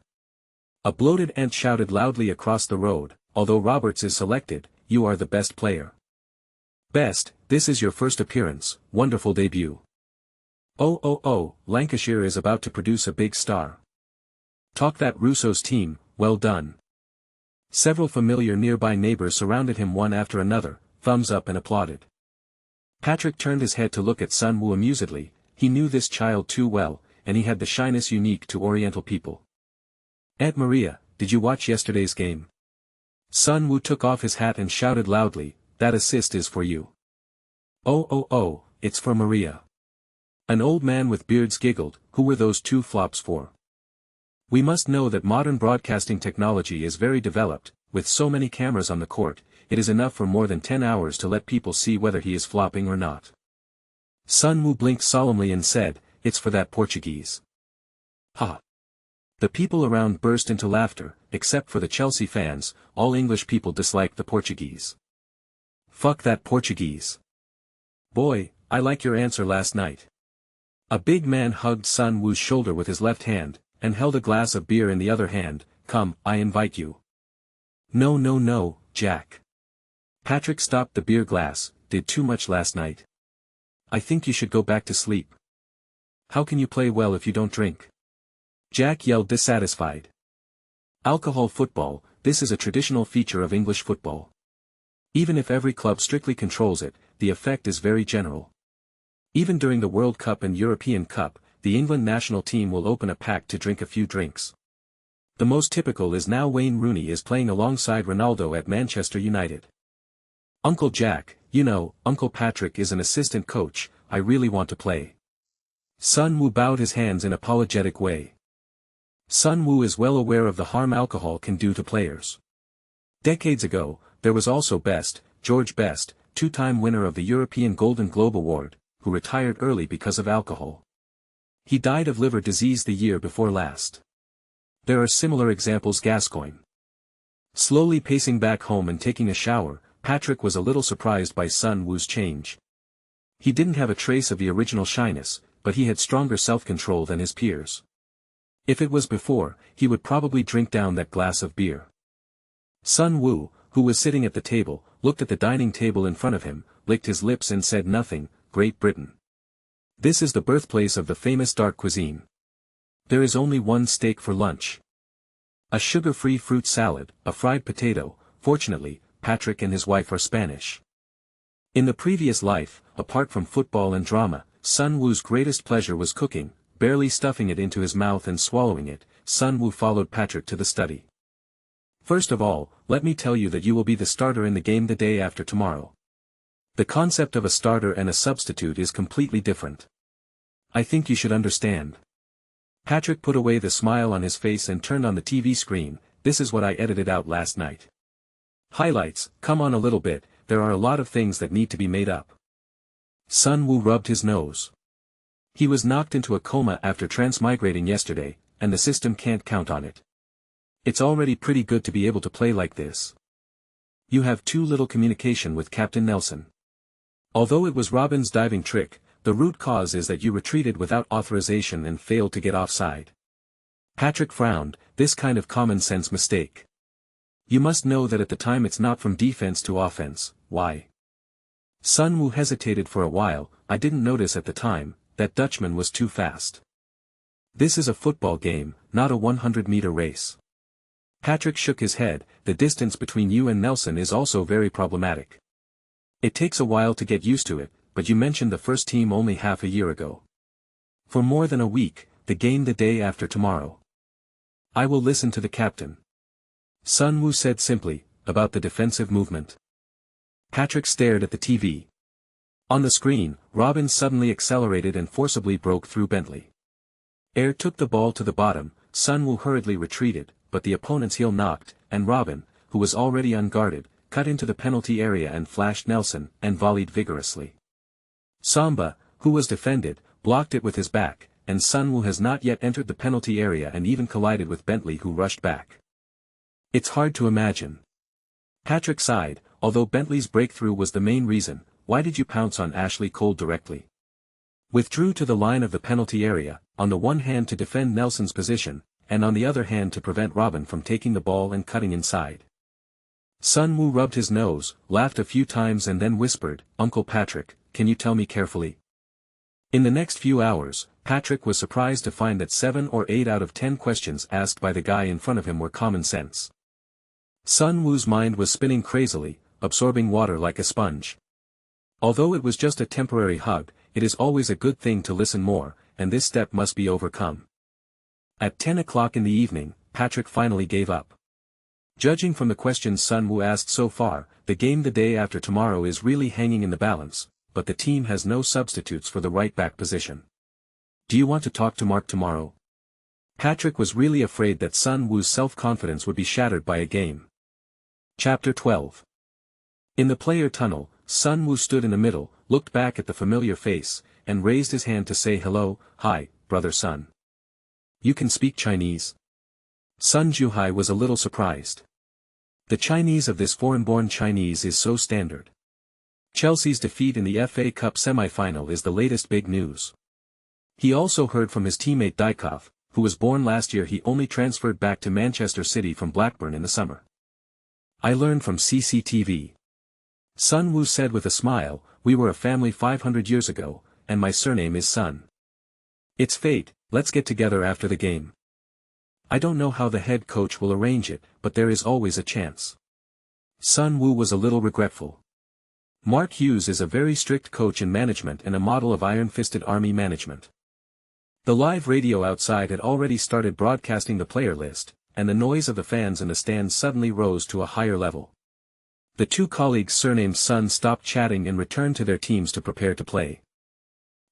A bloated ant shouted loudly across the road. Although Roberts is selected, you are the best player. Best, this is your first appearance, wonderful debut. Oh, Lancashire is about to produce a big star. Talk that Russo's team, well done. Several familiar nearby neighbors surrounded him one after another, thumbs up and applauded. Patrick turned his head to look at Sun Wu amusedly. He knew this child too well, and he had the shyness unique to Oriental people. Aunt Maria, did you watch yesterday's game? Sun Wu took off his hat and shouted loudly, that assist is for you. Oh, it's for Maria. An old man with beards giggled. Who were those 2 flops for? We must know that modern broadcasting technology is very developed. With so many cameras on the court, it is enough for more than 10 hours to let people see whether he is flopping or not. Sun Wu blinked solemnly and said, it's for that Portuguese. Ha! The people around burst into laughter. Except for the Chelsea fans, all English people disliked the Portuguese. Fuck that Portuguese. Boy, I like your answer last night. A big man hugged Sun Wu's shoulder with his left hand, and held a glass of beer in the other hand. Come, I invite you. No, Jack. Patrick stopped the beer glass. Did too much last night. I think you should go back to sleep. How can you play well if you don't drink? Jack yelled dissatisfied. Alcohol football, this is a traditional feature of English football. Even if every club strictly controls it, the effect is very general. Even during the World Cup and European Cup, the England national team will open a pack to drink a few drinks. The most typical is now Wayne Rooney is playing alongside Ronaldo at Manchester United. Uncle Jack, you know, Uncle Patrick is an assistant coach, I really want to play. Sun Wu bowed his hands in apologetic way. Sun Wu is well aware of the harm alcohol can do to players. Decades ago, there was also Best, George Best, two-time winner of the European Golden Globe Award, who retired early because of alcohol. He died of liver disease the year before last. There are similar examples. Gascoigne. Slowly pacing back home and taking a shower, Patrick was a little surprised by Sun Wu's change. He didn't have a trace of the original shyness, but he had stronger self-control than his peers. If it was before, he would probably drink down that glass of beer. Sun Wu, who was sitting at the table, looked at the dining table in front of him, licked his lips and said nothing. Great Britain. This is the birthplace of the famous dark cuisine. There is only one steak for lunch. A sugar-free fruit salad, a fried potato. Fortunately, Patrick and his wife are Spanish. In the previous life, apart from football and drama, Sun Wu's greatest pleasure was cooking, barely stuffing it into his mouth and swallowing it. Sun Wu followed Patrick to the study. First of all, let me tell you that you will be the starter in the game the day after tomorrow. The concept of a starter and a substitute is completely different. I think you should understand. Patrick put away the smile on his face and turned on the TV screen. This is what I edited out last night. Highlights. Come on a little bit, there are a lot of things that need to be made up. Sun Wu rubbed his nose. He was knocked into a coma after transmigrating yesterday, and the system can't count on it. It's already pretty good to be able to play like this. You have too little communication with Captain Nelson. Although it was Robin's diving trick, the root cause is that you retreated without authorization and failed to get offside. Patrick frowned. This kind of common sense mistake. You must know that at the time it's not from defense to offense. Why? Sun Wu hesitated for a while. I didn't notice at the time. That Dutchman was too fast. This is a football game, not a 100-meter race. Patrick shook his head. The distance between you and Nelson is also very problematic. It takes a while to get used to it, but you mentioned the first team only half a year ago. For more than a week, the game the day after tomorrow. I will listen to the captain. Sun Wu said simply, about the defensive movement. Patrick stared at the TV. On the screen, Robin suddenly accelerated and forcibly broke through Bentley. Air took the ball to the bottom. Sun Wu hurriedly retreated, but the opponent's heel knocked, and Robin, who was already unguarded, cut into the penalty area and flashed Nelson, and volleyed vigorously. Samba, who was defended, blocked it with his back, and Sun Wu has not yet entered the penalty area and even collided with Bentley, who rushed back. It's hard to imagine. Patrick sighed. Although Bentley's breakthrough was the main reason, why did you pounce on Ashley Cole directly? Withdrew to the line of the penalty area, on the one hand to defend Nelson's position, and on the other hand to prevent Robin from taking the ball and cutting inside. Sun Wu rubbed his nose, laughed a few times and then whispered, Uncle Patrick, can you tell me carefully? In the next few hours, Patrick was surprised to find that 7 or 8 out of 10 questions asked by the guy in front of him were common sense. Sun Wu's mind was spinning crazily, absorbing water like a sponge. Although it was just a temporary hug, it is always a good thing to listen more, and this step must be overcome. At 10 o'clock in the evening, Patrick finally gave up. Judging from the questions Sun Wu asked so far, the game the day after tomorrow is really hanging in the balance, but the team has no substitutes for the right-back position. Do you want to talk to Mark tomorrow? Patrick was really afraid that Sun Wu's self-confidence would be shattered by a game. Chapter 12. In the player tunnel, Sun Wu stood in the middle, looked back at the familiar face, and raised his hand to say hello. Hi, brother Sun. You can speak Chinese? Sun Juhai was a little surprised. The Chinese of this foreign-born Chinese is so standard. Chelsea's defeat in the FA Cup semi-final is the latest big news. He also heard from his teammate Dykov, who was born last year. He only transferred back to Manchester City from Blackburn in the summer. I learned from CCTV. Sun Wu said with a smile, we were a family 500 years ago, and my surname is Sun. It's fate, let's get together after the game. I don't know how the head coach will arrange it, but there is always a chance. Sun Wu was a little regretful. Mark Hughes is a very strict coach in management and a model of iron-fisted army management. The live radio outside had already started broadcasting the player list, and the noise of the fans in the stands suddenly rose to a higher level. The two colleagues surnamed Sun stopped chatting and returned to their teams to prepare to play.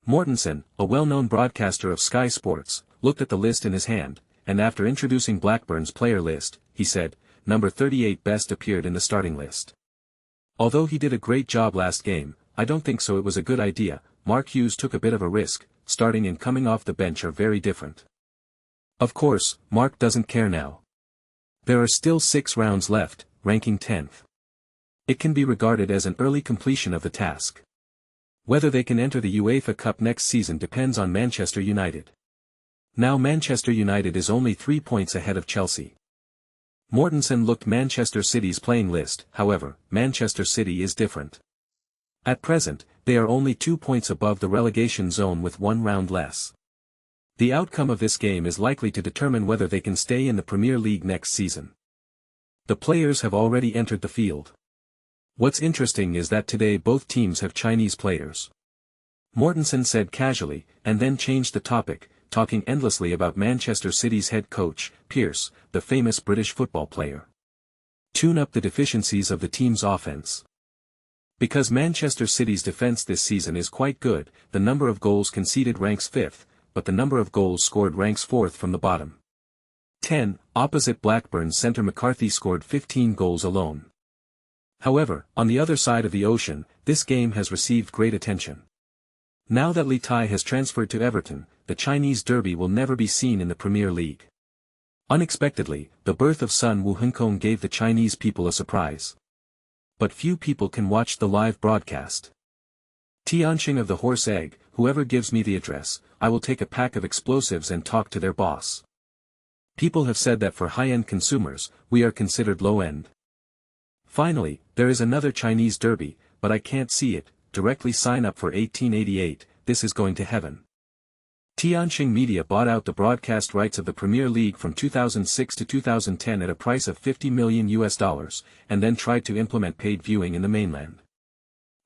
Mortensen, a well-known broadcaster of Sky Sports, looked at the list in his hand, and after introducing Blackburn's player list, he said, number 38 Best appeared in the starting list. Although he did a great job last game, I don't think so it was a good idea. Mark Hughes took a bit of a risk. Starting and coming off the bench are very different. Of course, Mark doesn't care now. There are still 6 rounds left, ranking 10th. It can be regarded as an early completion of the task. Whether they can enter the UEFA Cup next season depends on Manchester United. Now Manchester United is only 3 points ahead of Chelsea. Mortensen looked Manchester City's playing list, however, Manchester City is different. At present, they are only 2 points above the relegation zone with 1 round less. The outcome of this game is likely to determine whether they can stay in the Premier League next season. The players have already entered the field. What's interesting is that today both teams have Chinese players. Mortensen said casually, and then changed the topic, talking endlessly about Manchester City's head coach, Pearce, the famous British football player. Tune up the deficiencies of the team's offense. Because Manchester City's defense this season is quite good, the number of goals conceded ranks 5th, but the number of goals scored ranks 4th from the bottom. 10, opposite Blackburn's centre McCarthy scored 15 goals alone. However, on the other side of the ocean, this game has received great attention. Now that Li Tai has transferred to Everton, the Chinese derby will never be seen in the Premier League. Unexpectedly, the birth of Sun Woo-Heung gave the Chinese people a surprise. But few people can watch the live broadcast. Tianqing of the Horse Egg, whoever gives me the address, I will take a pack of explosives and talk to their boss. People have said that for high-end consumers, we are considered low-end. Finally, there is another Chinese derby, but I can't see it. Directly sign up for 1888, this is going to heaven. Tianqing Media bought out the broadcast rights of the Premier League from 2006 to 2010 at a price of $50 million, and then tried to implement paid viewing in the mainland.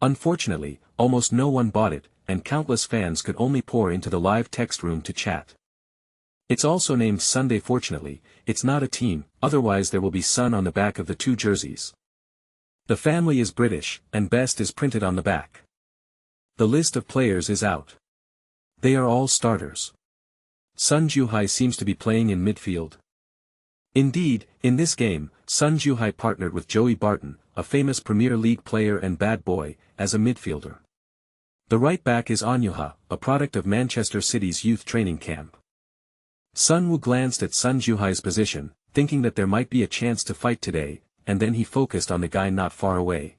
Unfortunately, almost no one bought it, and countless fans could only pour into the live text room to chat. It's also named Sunday. Fortunately, it's not a team, otherwise there will be Sun on the back of the 2 jerseys. The family is British, and best is printed on the back. The list of players is out. They are all starters. Sun Juhai seems to be playing in midfield. Indeed, in this game, Sun Juhai partnered with Joey Barton, a famous Premier League player and bad boy, as a midfielder. The right back is Anyuha, a product of Manchester City's youth training camp. Sun Woo glanced at Sun Juhai's position, thinking that there might be a chance to fight today, and then he focused on the guy not far away.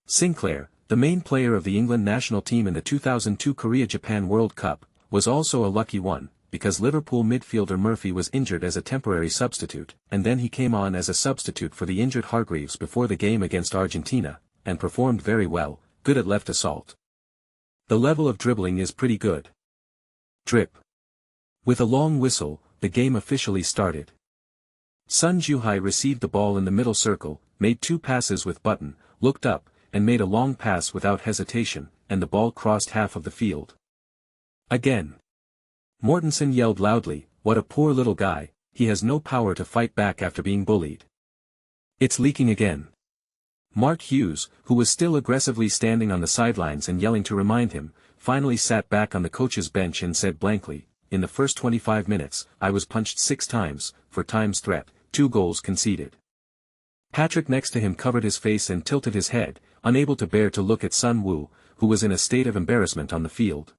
Sinclair, the main player of the England national team in the 2002 Korea-Japan World Cup, was also a lucky one, because Liverpool midfielder Murphy was injured as a temporary substitute, and then he came on as a substitute for the injured Hargreaves before the game against Argentina, and performed very well, good at left assault. The level of dribbling is pretty good. Drip. With a long whistle, the game officially started. Sun Juhai received the ball in the middle circle, made 2 passes with Button, looked up, and made a long pass without hesitation, and the ball crossed half of the field. Again. Mortensen yelled loudly, "What a poor little guy, he has no power to fight back after being bullied." It's leaking again. Mark Hughes, who was still aggressively standing on the sidelines and yelling to remind him, finally sat back on the coach's bench and said blankly, "In the first 25 minutes, I was punched 6 times, for time's threat, 2 goals conceded." Patrick next to him covered his face and tilted his head, unable to bear to look at Sun Woo, who was in a state of embarrassment on the field.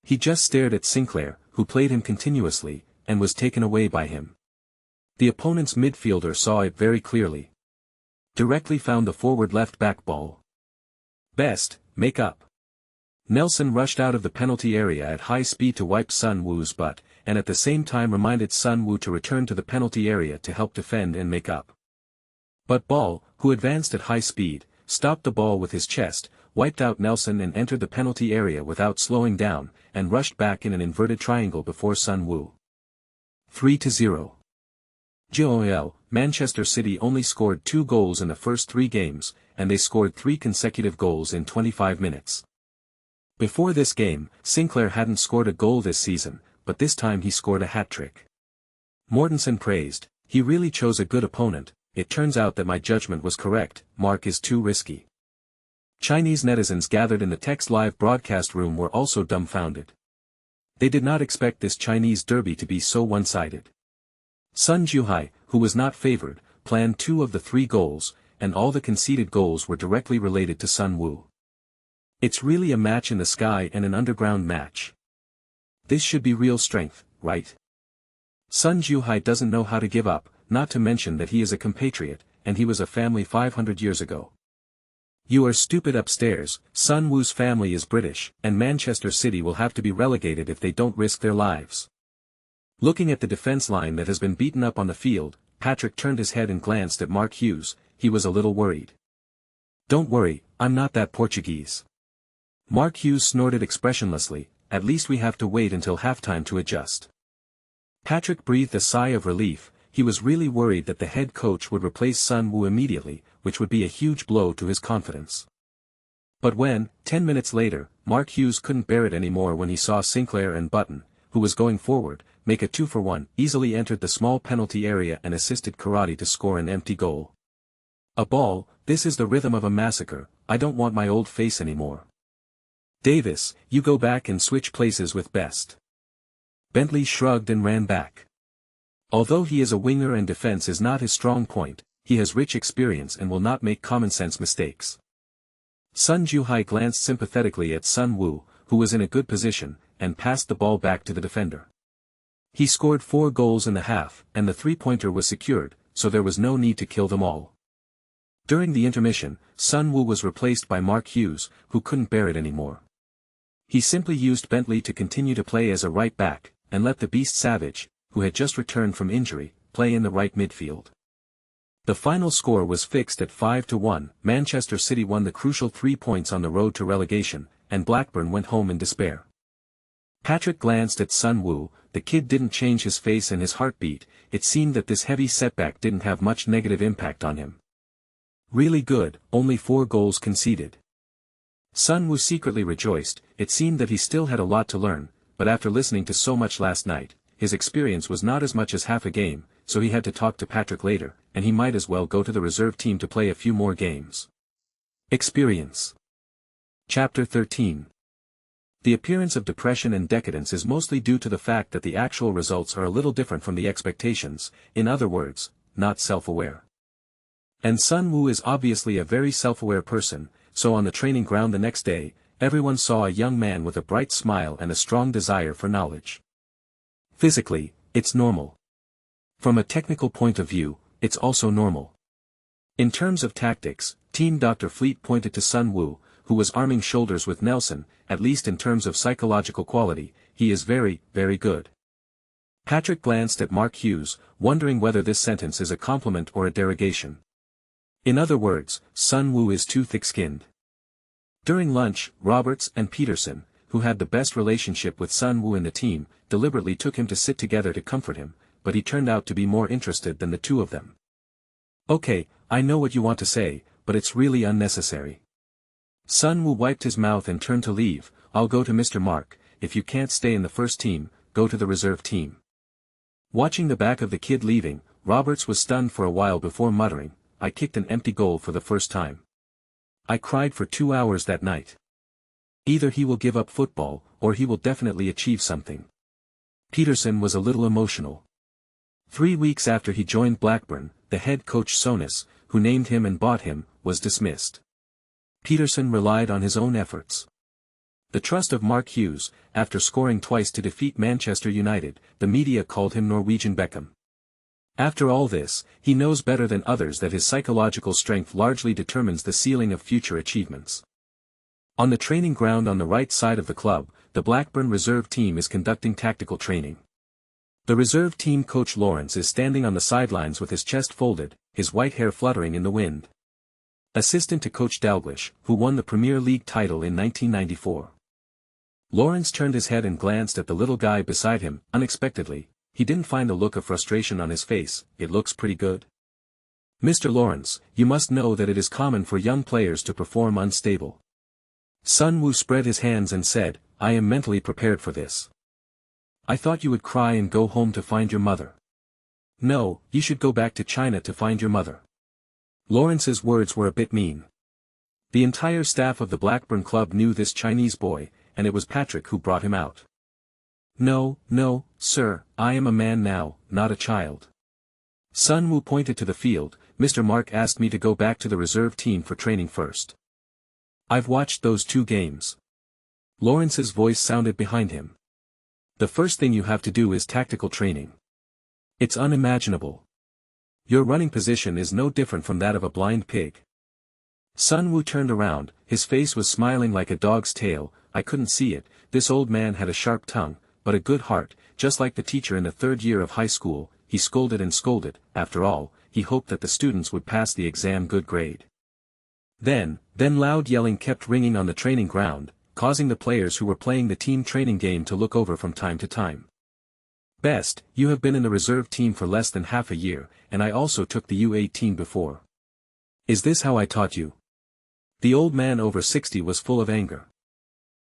He just stared at Sinclair, who played him continuously, and was taken away by him. The opponent's midfielder saw it very clearly. Directly found the forward left-back ball. Best, make up. Nelson rushed out of the penalty area at high speed to wipe Sun Woo's butt, and at the same time reminded Sun Woo to return to the penalty area to help defend and make up. But Ball, who advanced at high speed, stopped the ball with his chest, wiped out Nelson and entered the penalty area without slowing down, and rushed back in an inverted triangle before Sun Woo. 3-0. GOL, Manchester City only scored 2 goals in the first 3 games, and they scored 3 consecutive goals in 25 minutes. Before this game, Sinclair hadn't scored a goal this season, but this time he scored a hat-trick. Mortensen praised, "He really chose a good opponent. It turns out that my judgment was correct, Mark is too risky." Chinese netizens gathered in the Text Live broadcast room were also dumbfounded. They did not expect this Chinese derby to be so one-sided. Sun Juhai, who was not favored, planned 2 of the 3 goals, and all the conceded goals were directly related to Sun Wu. It's really a match in the sky and an underground match. This should be real strength, right? Sun Juhai doesn't know how to give up, not to mention that he is a compatriot, and he was a family 500 years ago. You are stupid upstairs. Sun Wu's family is British, and Manchester City will have to be relegated if they don't risk their lives. Looking at the defense line that has been beaten up on the field, Patrick turned his head and glanced at Mark Hughes. He was a little worried. Don't worry, I'm not that Portuguese. Mark Hughes snorted expressionlessly. At least we have to wait until halftime to adjust. Patrick breathed a sigh of relief. He was really worried that the head coach would replace Sun Wu immediately, which would be a huge blow to his confidence. But when, 10 minutes later, Mark Hughes couldn't bear it anymore when he saw Sinclair and Button, who was going forward, make a 2-for-1, easily entered the small penalty area and assisted Karate to score an empty goal. A ball, this is the rhythm of a massacre. I don't want my old face anymore. Davis, you go back and switch places with Best. Bentley shrugged and ran back. Although he is a winger and defense is not his strong point, he has rich experience and will not make common-sense mistakes. Sun Juhai glanced sympathetically at Sun Wu, who was in a good position, and passed the ball back to the defender. He scored 4 goals in the half, and the three-pointer was secured, so there was no need to kill them all. During the intermission, Sun Wu was replaced by Mark Hughes, who couldn't bear it anymore. He simply used Bentley to continue to play as a right back, and let the Beast Savage, who had just returned from injury, play in the right midfield. The final score was fixed at 5-1. Manchester City won the crucial 3 points on the road to relegation, and Blackburn went home in despair. Patrick glanced at Sun Wu. The kid didn't change his face and his heartbeat. It seemed that this heavy setback didn't have much negative impact on him. Really good, only 4 goals conceded. Sun Wu secretly rejoiced. It seemed that he still had a lot to learn, but after listening to so much last night, his experience was not as much as half a game, so he had to talk to Patrick later, and he might as well go to the reserve team to play a few more games. Experience. Chapter 13. The appearance of depression and decadence is mostly due to the fact that the actual results are a little different from the expectations, in other words, not self-aware. And Sun Wu is obviously a very self-aware person, so on the training ground the next day, everyone saw a young man with a bright smile and a strong desire for knowledge. Physically, it's normal. From a technical point of view, it's also normal. In terms of tactics, Team Dr. Fleet pointed to Sun Wu, who was arming shoulders with Nelson. At least in terms of psychological quality, he is very, very good. Patrick glanced at Mark Hughes, wondering whether this sentence is a compliment or a derogation. In other words, Sun Wu is too thick-skinned. During lunch, Roberts and Peterson, who had the best relationship with Sun Wu in the team, deliberately took him to sit together to comfort him, but he turned out to be more interested than the two of them. Okay, I know what you want to say, but it's really unnecessary. Sun Wu wiped his mouth and turned to leave. I'll go to Mr. Mark. If you can't stay in the first team, go to the reserve team. Watching the back of the kid leaving, Roberts was stunned for a while before muttering, I kicked an empty goal for the first time. I cried for 2 hours that night. Either he will give up football, or he will definitely achieve something. Peterson was a little emotional. 3 weeks after he joined Blackburn, the head coach Souness, who named him and bought him, was dismissed. Peterson relied on his own efforts. The trust of Mark Hughes. After scoring twice to defeat Manchester United, the media called him Norwegian Beckham. After all this, he knows better than others that his psychological strength largely determines the ceiling of future achievements. On the training ground on the right side of the club, the Blackburn reserve team is conducting tactical training. The reserve team coach Lawrence is standing on the sidelines with his chest folded, his white hair fluttering in the wind. Assistant to coach Dalglish, who won the Premier League title in 1994. Lawrence turned his head and glanced at the little guy beside him. Unexpectedly, he didn't find a look of frustration on his face. It looks pretty good. Mr. Lawrence, you must know that it is common for young players to perform unstable. Sun Wu spread his hands and said, I am mentally prepared for this. I thought you would cry and go home to find your mother. No, you should go back to China to find your mother. Lawrence's words were a bit mean. The entire staff of the Blackburn club knew this Chinese boy, and it was Patrick who brought him out. No, no, sir, I am a man now, not a child. Sun Wu pointed to the field. Mr. Mark asked me to go back to the reserve team for training first. I've watched those 2 games. Lawrence's voice sounded behind him. The first thing you have to do is tactical training. It's unimaginable. Your running position is no different from that of a blind pig. Sun Wu turned around, his face was smiling like a dog's tail. I couldn't see it. This old man had a sharp tongue, but a good heart, just like the teacher in the 3rd year of high school. He scolded and scolded. After all, he hoped that the students would pass the exam good grade. Then loud yelling kept ringing on the training ground, causing the players who were playing the team training game to look over from time to time. Best, you have been in the reserve team for less than half a year, and I also took the U18 before. Is this how I taught you? The old man over 60 was full of anger.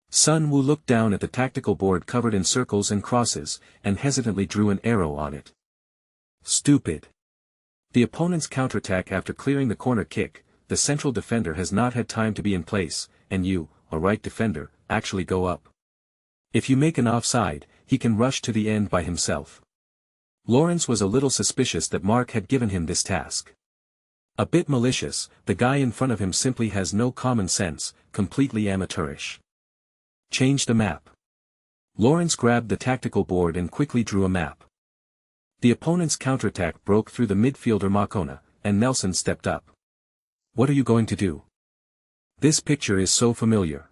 Sun Wu looked down at the tactical board covered in circles and crosses, and hesitantly drew an arrow on it. Stupid. The opponent's counterattack after clearing the corner kick, the central defender has not had time to be in place, and you, a right defender, actually go up. If you make an offside, he can rush to the end by himself. Lawrence was a little suspicious that Mark had given him this task. A bit malicious, the guy in front of him simply has no common sense, completely amateurish. Change the map. Lawrence grabbed the tactical board and quickly drew a map. The opponent's counterattack broke through the midfielder Makona, and Nelson stepped up. What are you going to do? This picture is so familiar.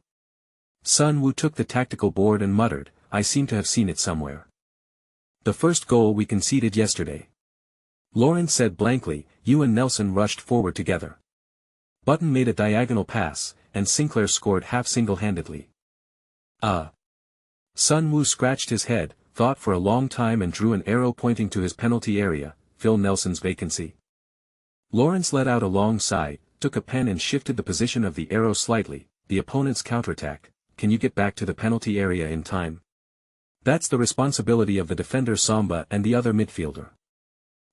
Sun Wu took the tactical board and muttered, I seem to have seen it somewhere. The first goal we conceded yesterday. Lawrence said blankly. You and Nelson rushed forward together. Button made a diagonal pass, and Sinclair scored half single-handedly. Sun Wu scratched his head, thought for a long time and drew an arrow pointing to his penalty area, Phil Nelson's vacancy. Lawrence let out a long sigh, took a pen and shifted the position of the arrow slightly. The opponent's counterattack. Can you get back to the penalty area in time? That's the responsibility of the defender Samba and the other midfielder.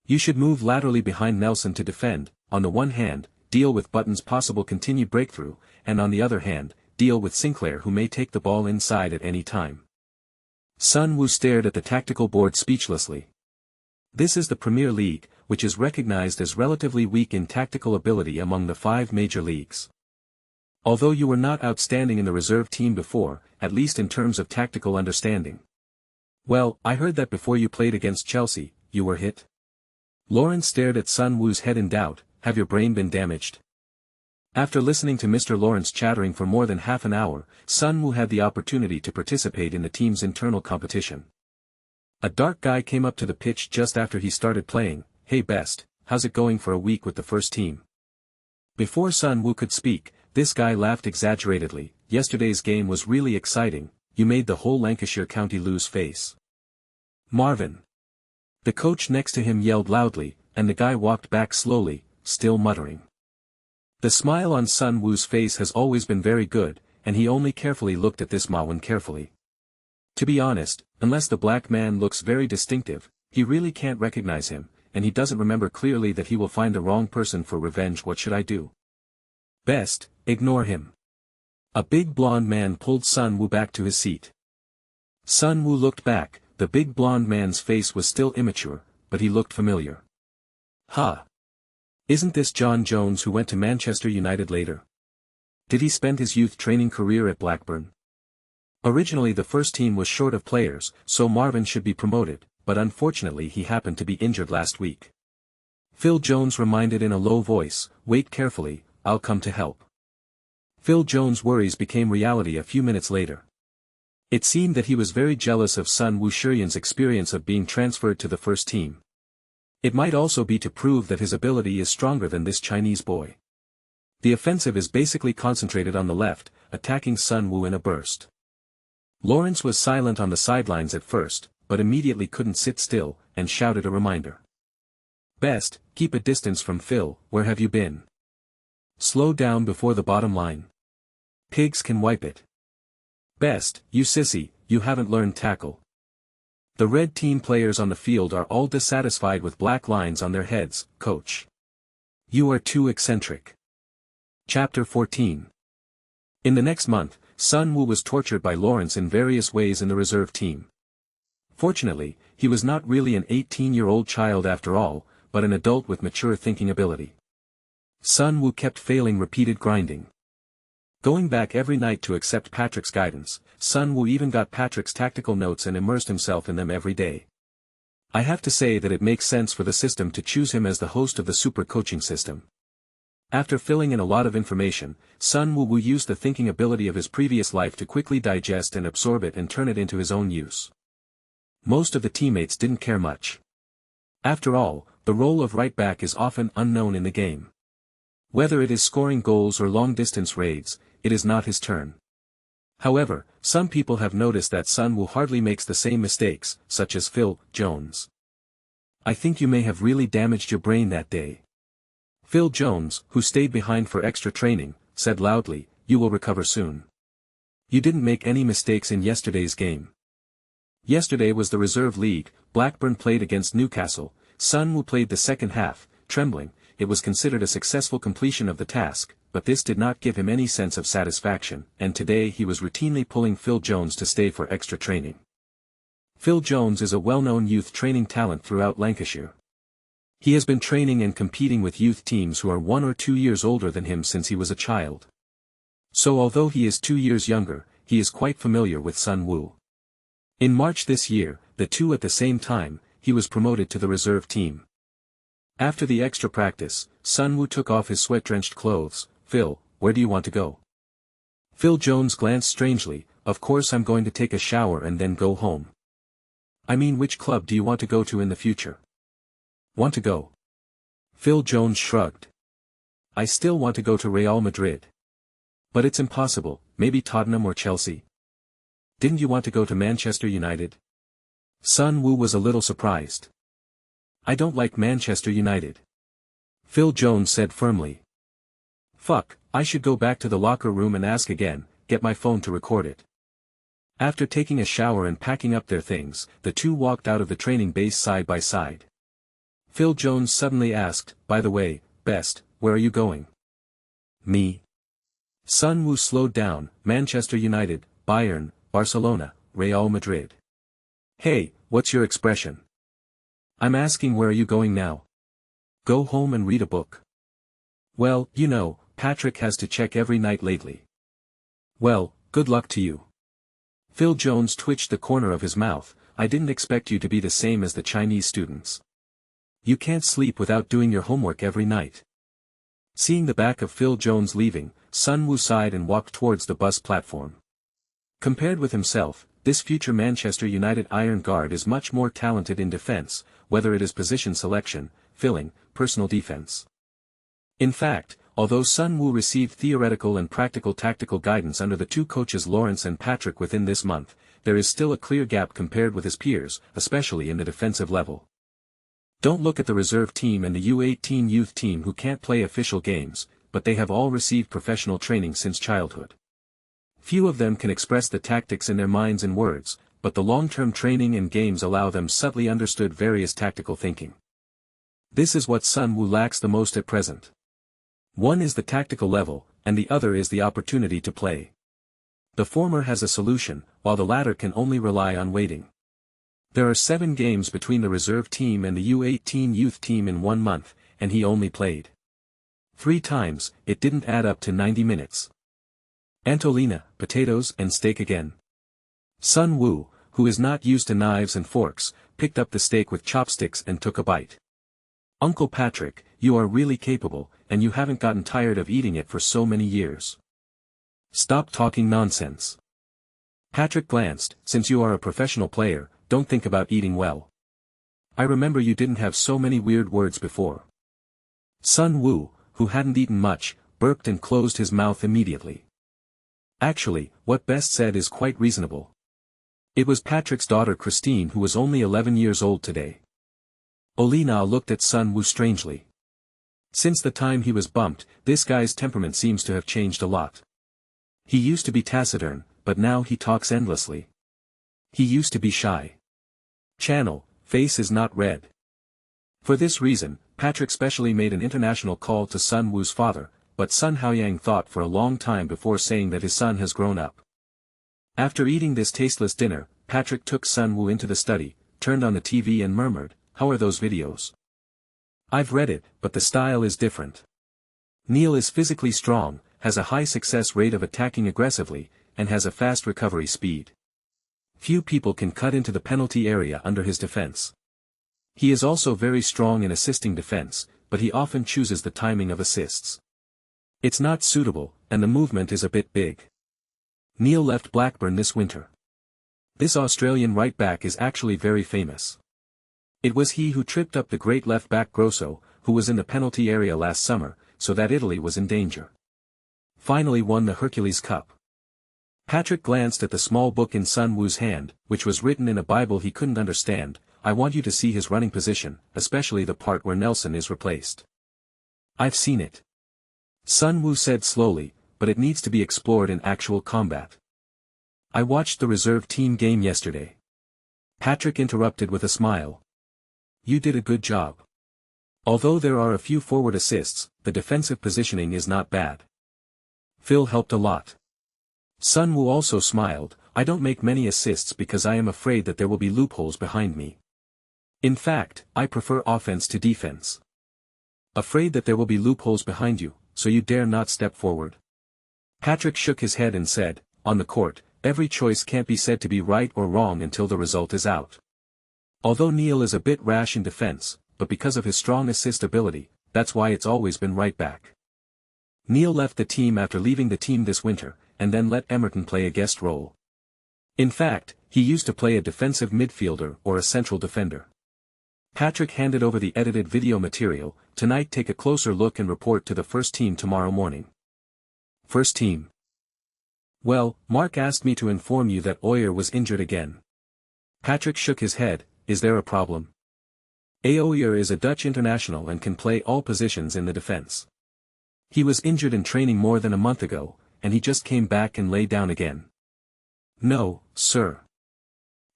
You should move laterally behind Nelson to defend, on the one hand, deal with Button's possible continued breakthrough, and on the other hand, deal with Sinclair who may take the ball inside at any time. Sun Wu stared at the tactical board speechlessly. This is the Premier League, which is recognized as relatively weak in tactical ability among the 5 major leagues. Although you were not outstanding in the reserve team before, at least in terms of tactical understanding. Well, I heard that before you played against Chelsea, you were hit. Lawrence stared at Sun Wu's head in doubt. Have your brain been damaged? After listening to Mr. Lawrence chattering for more than half an hour, Sun Wu had the opportunity to participate in the team's internal competition. A dark guy came up to the pitch just after he started playing. Hey Best, how's it going for a week with the first team? Before Sun Wu could speak, this guy laughed exaggeratedly. Yesterday's game was really exciting. You made the whole Lancashire County lose face. Marvin. The coach next to him yelled loudly, and the guy walked back slowly, still muttering. The smile on Sun Wu's face has always been very good, and he only carefully looked at this Marvin carefully. To be honest, unless the black man looks very distinctive, he really can't recognize him, and he doesn't remember clearly that he will find the wrong person for revenge. What should I do? Best, ignore him. A big blonde man pulled Sun Wu back to his seat. Sun Wu looked back. The big blonde man's face was still immature, but he looked familiar. Ha! Isn't this John Jones who went to Manchester United later? Did he spend his youth training career at Blackburn? Originally the first team was short of players, so Marvin should be promoted, but unfortunately he happened to be injured last week. Phil Jones reminded in a low voice, wait carefully, I'll come to help. Phil Jones' worries became reality a few minutes later. It seemed that he was very jealous of Sun Wu Shiryan's experience of being transferred to the first team. It might also be to prove that his ability is stronger than this Chinese boy. The offensive is basically concentrated on the left, attacking Sun Wu in a burst. Lawrence was silent on the sidelines at first, but immediately couldn't sit still, and shouted a reminder. Best, keep a distance from Phil. Where have you been? Slow down before the bottom line. Pigs can wipe it. Best, you sissy, you haven't learned tackle. The red team players on the field are all dissatisfied with black lines on their heads, coach. You are too eccentric. Chapter 14. In the next month, Sun Wu was tortured by Lawrence in various ways in the reserve team. Fortunately, he was not really an 18-year-old child after all, but an adult with mature thinking ability. Sun Wu kept failing repeated grinding. Going back every night to accept Patrick's guidance, Sun Wu even got Patrick's tactical notes and immersed himself in them every day. I have to say that it makes sense for the system to choose him as the host of the super coaching system. After filling in a lot of information, Sun Wu used the thinking ability of his previous life to quickly digest and absorb it and turn it into his own use. Most of the teammates didn't care much. After all, the role of right back is often unknown in the game. Whether it is scoring goals or long-distance raids, it is not his turn. However, some people have noticed that Sun Wu hardly makes the same mistakes, such as Phil Jones. I think you may have really damaged your brain that day. Phil Jones, who stayed behind for extra training, said loudly, "You will recover soon. You didn't make any mistakes in yesterday's game." Yesterday was the Reserve League. Blackburn played against Newcastle. Sun Wu played the second half, trembling. It was considered a successful completion of the task, but this did not give him any sense of satisfaction, and today he was routinely pulling Phil Jones to stay for extra training. Phil Jones is a well-known youth training talent throughout Lancashire. He has been training and competing with youth teams who are 1 or 2 years older than him since he was a child. So although he is 2 years younger, he is quite familiar with Sun Wu. In March this year, the two at the same time, he was promoted to the reserve team. After the extra practice, Sun Wu took off his sweat-drenched clothes. "Phil, where do you want to go?" Phil Jones glanced strangely. "Of course I'm going to take a shower and then go home." "I mean, which club do you want to go to in the future?" "Want to go?" Phil Jones shrugged. "I still want to go to Real Madrid. But it's impossible, maybe Tottenham or Chelsea." "Didn't you want to go to Manchester United?" Sun Wu was a little surprised. "I don't like Manchester United," Phil Jones said firmly. "Fuck, I should go back to the locker room and ask again, get my phone to record it." After taking a shower and packing up their things, the two walked out of the training base side by side. Phil Jones suddenly asked, "By the way, Best, where are you going?" "Me?" Sun Wu slowed down. "Manchester United, Bayern, Barcelona, Real Madrid." "Hey, what's your expression?" "I'm asking where are you going now?" "Go home and read a book." "Well, you know, Patrick has to check every night lately." "Well, good luck to you." Phil Jones twitched the corner of his mouth. "I didn't expect you to be the same as the Chinese students. You can't sleep without doing your homework every night." Seeing the back of Phil Jones leaving, Sun Wu sighed and walked towards the bus platform. Compared with himself, this future Manchester United Iron Guard is much more talented in defense, whether it is position selection, filling, personal defense. In fact, although Sun Wu received theoretical and practical tactical guidance under the two coaches Lawrence and Patrick within this month, there is still a clear gap compared with his peers, especially in the defensive level. Don't look at the reserve team and the U18 youth team who can't play official games, but they have all received professional training since childhood. Few of them can express the tactics in their minds in words, but the long-term training and games allow them subtly understood various tactical thinking. This is what Sun Wu lacks the most at present. One is the tactical level, and the other is the opportunity to play. The former has a solution, while the latter can only rely on waiting. There are 7 games between the reserve team and the U18 youth team in 1 month, and he only played 3 times. It didn't add up to 90 minutes. Antolina, potatoes and steak again. Sun Wu, who is not used to knives and forks, picked up the steak with chopsticks and took a bite. "Uncle Patrick, you are really capable, and you haven't gotten tired of eating it for so many years. Stop talking nonsense." Patrick glanced. "Since you are a professional player, don't think about eating well. I remember you didn't have so many weird words before." Sun Wu, who hadn't eaten much, burped and closed his mouth immediately. Actually, what Best said is quite reasonable. It was Patrick's daughter Christine who was only 11 years old today. Olina looked at Sun Wu strangely. Since the time he was bumped, this guy's temperament seems to have changed a lot. He used to be taciturn, but now he talks endlessly. He used to be shy. Channel, face is not red. For this reason, Patrick specially made an international call to Sun Wu's father, but Sun Haoyang thought for a long time before saying that his son has grown up. After eating this tasteless dinner, Patrick took Sun Wu into the study, turned on the TV and murmured, "How are those videos?" I've read it, but the style is different. Neil is physically strong, has a high success rate of attacking aggressively, and has a fast recovery speed. Few people can cut into the penalty area under his defense. He is also very strong in assisting defense, but he often chooses the timing of assists. It's not suitable, and the movement is a bit big. Neil left Blackburn this winter. This Australian right-back is actually very famous. It was he who tripped up the great left-back Grosso, who was in the penalty area last summer, so that Italy was in danger. Finally won the Hercules Cup. Patrick glanced at the small book in Sun Wu's hand, which was written in a Bible he couldn't understand. I want you to see his running position, especially the part where Nelson is replaced. I've seen it. Sun Wu said slowly, but it needs to be explored in actual combat. I watched the reserve team game yesterday. Patrick interrupted with a smile. You did a good job. Although there are a few forward assists, the defensive positioning is not bad. Phil helped a lot. Sun Wu also smiled. I don't make many assists because I am afraid that there will be loopholes behind me. In fact, I prefer offense to defense. Afraid that there will be loopholes behind you, so you dare not step forward. Patrick shook his head and said, on the court, every choice can't be said to be right or wrong until the result is out. Although Neil is a bit rash in defense, but because of his strong assist ability, that's why it's always been right back. Neil left the team after leaving the team this winter, and then let Emerton play a guest role. In fact, he used to play a defensive midfielder or a central defender. Patrick handed over the edited video material. Tonight take a closer look and report to the first team tomorrow morning. First team. Well, Mark asked me to inform you that Oyer was injured again. Patrick shook his head. Is there a problem? Oyer is a Dutch international and can play all positions in the defense. He was injured in training more than a month ago, and he just came back and lay down again. No, sir.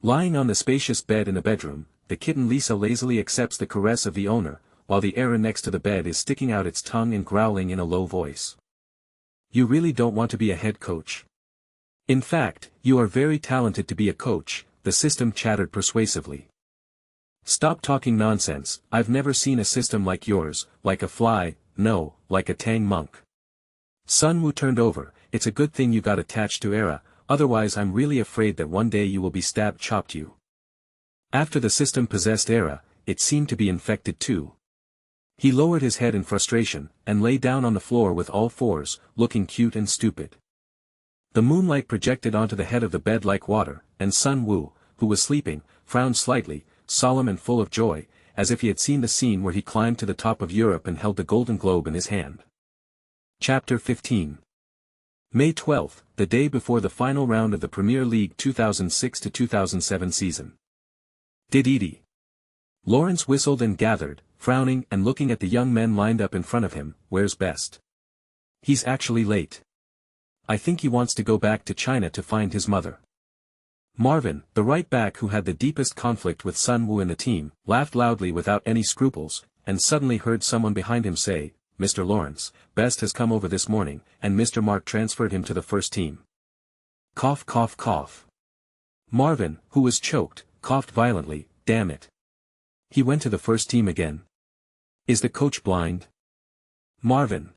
Lying on the spacious bed in the bedroom, the kitten Lisa lazily accepts the caress of the owner, while the Era next to the bed is sticking out its tongue and growling in a low voice. You really don't want to be a head coach. In fact, you are very talented to be a coach, the system chattered persuasively. Stop talking nonsense. I've never seen a system like yours, like a fly, no, like a Tang monk. Sun Wu turned over. It's a good thing you got attached to Era, otherwise I'm really afraid that one day you will be chopped you. After the system possessed Era, it seemed to be infected too. He lowered his head in frustration, and lay down on the floor with all fours, looking cute and stupid. The moonlight projected onto the head of the bed like water, and Sun Wu, who was sleeping, frowned slightly, solemn and full of joy, as if he had seen the scene where he climbed to the top of Europe and held the Golden Globe in his hand. Chapter 15. May 12, the day before the final round of the Premier League 2006-2007 season. Did Edie? Lawrence whistled and gathered, frowning and looking at the young men lined up in front of him. Where's Best? He's actually late. I think he wants to go back to China to find his mother. Marvin, the right back who had the deepest conflict with Sun Wu in the team, laughed loudly without any scruples, and suddenly heard someone behind him say, Mr. Lawrence, Best has come over this morning, and Mr. Mark transferred him to the first team. Cough cough cough. Marvin, who was choked, coughed violently. Damn it. He went to the first team again. Is the coach blind? Marvin.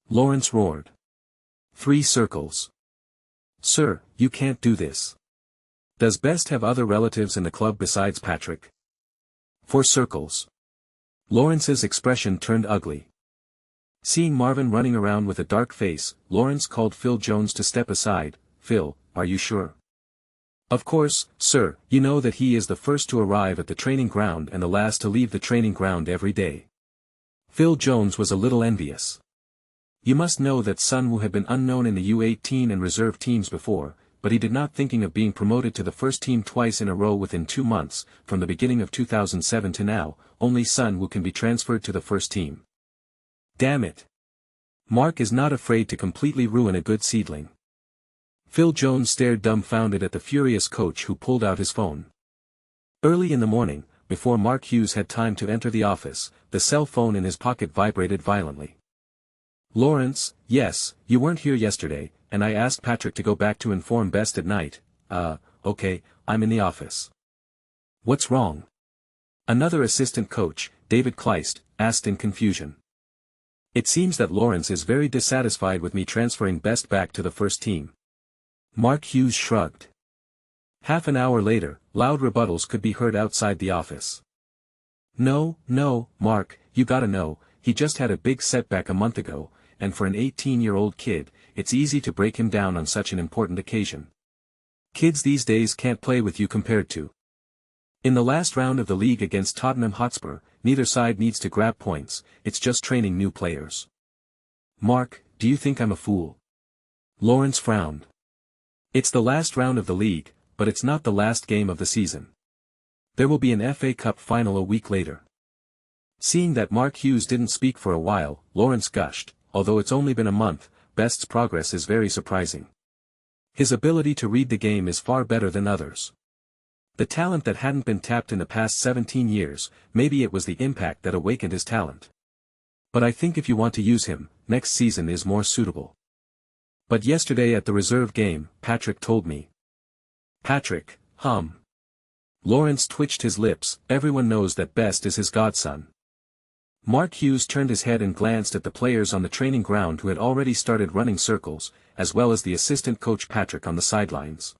Lawrence roared. 3 circles. Sir, you can't do this. Does Best have other relatives in the club besides Patrick? 4 circles. Lawrence's expression turned ugly. Seeing Marvin running around with a dark face, Lawrence called Phil Jones to step aside. Phil, are you sure? Of course, sir. You know that he is the first to arrive at the training ground and the last to leave the training ground every day. Phil Jones was a little envious. You must know that Sun Wu had been unknown in the U18 and reserve teams before, but he did not thinking of being promoted to the first team twice in a row within 2 months, from the beginning of 2007 to now. Only Sun Wu can be transferred to the first team. Damn it. Mark is not afraid to completely ruin a good seedling. Phil Jones stared dumbfounded at the furious coach who pulled out his phone. Early in the morning, before Mark Hughes had time to enter the office, the cell phone in his pocket vibrated violently. Lawrence, yes, you weren't here yesterday, and I asked Patrick to go back to inform Best at night. Okay, I'm in the office. What's wrong? Another assistant coach, David Kleist asked in confusion. It seems that Lawrence is very dissatisfied with me transferring Best back to the first team. Mark Hughes shrugged. Half an hour later, loud rebuttals could be heard outside the office. No, Mark, you gotta know, he just had a big setback a month ago, and for an 18-year-old kid, it's easy to break him down on such an important occasion. Kids these days can't play with you compared to. In the last round of the league against Tottenham Hotspur, neither side needs to grab points, it's just training new players. Mark, do you think I'm a fool? Lawrence frowned. It's the last round of the league, but it's not the last game of the season. There will be an FA Cup final a week later. Seeing that Mark Hughes didn't speak for a while, Lawrence gushed, although it's only been a month, Best's progress is very surprising. His ability to read the game is far better than others. The talent that hadn't been tapped in the past 17 years, maybe it was the impact that awakened his talent. But I think if you want to use him, next season is more suitable. But yesterday at the reserve game, Patrick told me. Patrick, Lawrence twitched his lips, everyone knows that Best is his godson. Mark Hughes turned his head and glanced at the players on the training ground who had already started running circles, as well as the assistant coach Patrick on the sidelines.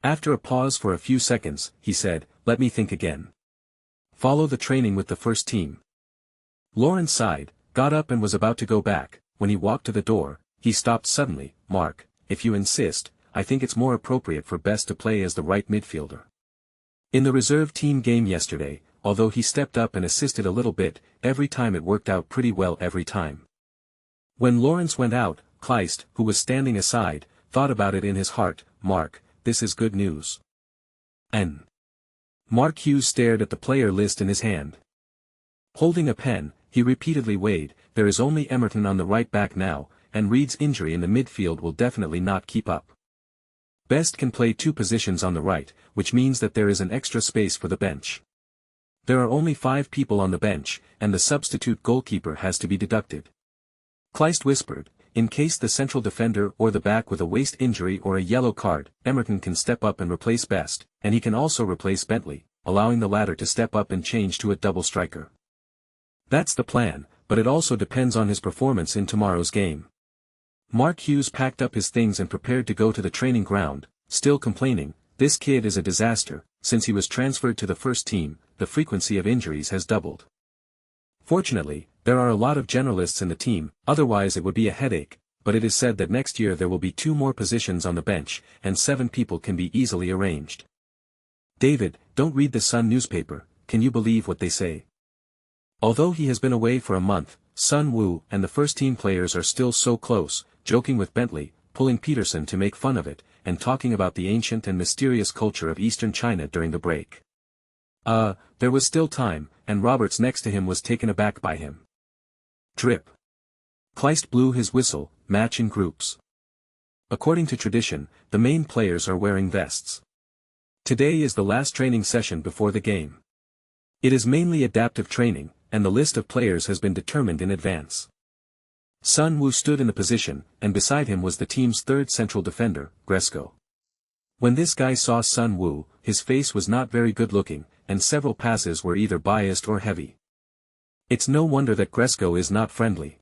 After a pause for a few seconds, he said, "Let me think again. Follow the training with the first team." Lawrence sighed, got up and was about to go back. When he walked to the door, he stopped suddenly. "Mark, if you insist, I think it's more appropriate for Best to play as the right midfielder." In the reserve team game yesterday, although he stepped up and assisted a little bit, every time it worked out pretty well every time. When Lawrence went out, Kleist, who was standing aside, thought about it in his heart. "Mark, this is good news." And Mark Hughes stared at the player list in his hand. Holding a pen, he repeatedly weighed, "There is only Emerton on the right back now, and Reed's injury in the midfield will definitely not keep up. Best can play two positions on the right, which means that there is an extra space for the bench. There are only 5 people on the bench, and the substitute goalkeeper has to be deducted." Kleist whispered, "In case the central defender or the back with a waist injury or a yellow card, Emerton can step up and replace Best, and he can also replace Bentley, allowing the latter to step up and change to a double striker. That's the plan, but it also depends on his performance in tomorrow's game." Mark Hughes packed up his things and prepared to go to the training ground, still complaining, "This kid is a disaster. Since he was transferred to the first team, the frequency of injuries has doubled. Fortunately, there are a lot of generalists in the team, otherwise it would be a headache, but it is said that next year there will be 2 more positions on the bench, and 7 people can be easily arranged. David, don't read the Sun newspaper, can you believe what they say? Although he has been away for a month, Sun Wu and the first team players are still so close, joking with Bentley, pulling Peterson to make fun of it, and talking about the ancient and mysterious culture of Eastern China during the break. There was still time, and Roberts next to him was taken aback by him. Drip. Kleist blew his whistle, match in groups. According to tradition, the main players are wearing vests. Today is the last training session before the game. It is mainly adaptive training, and the list of players has been determined in advance. Sun Wu stood in the position, and beside him was the team's third central defender, Gresco. When this guy saw Sun Wu, his face was not very good looking, and several passes were either biased or heavy. It's no wonder that Gresco is not friendly.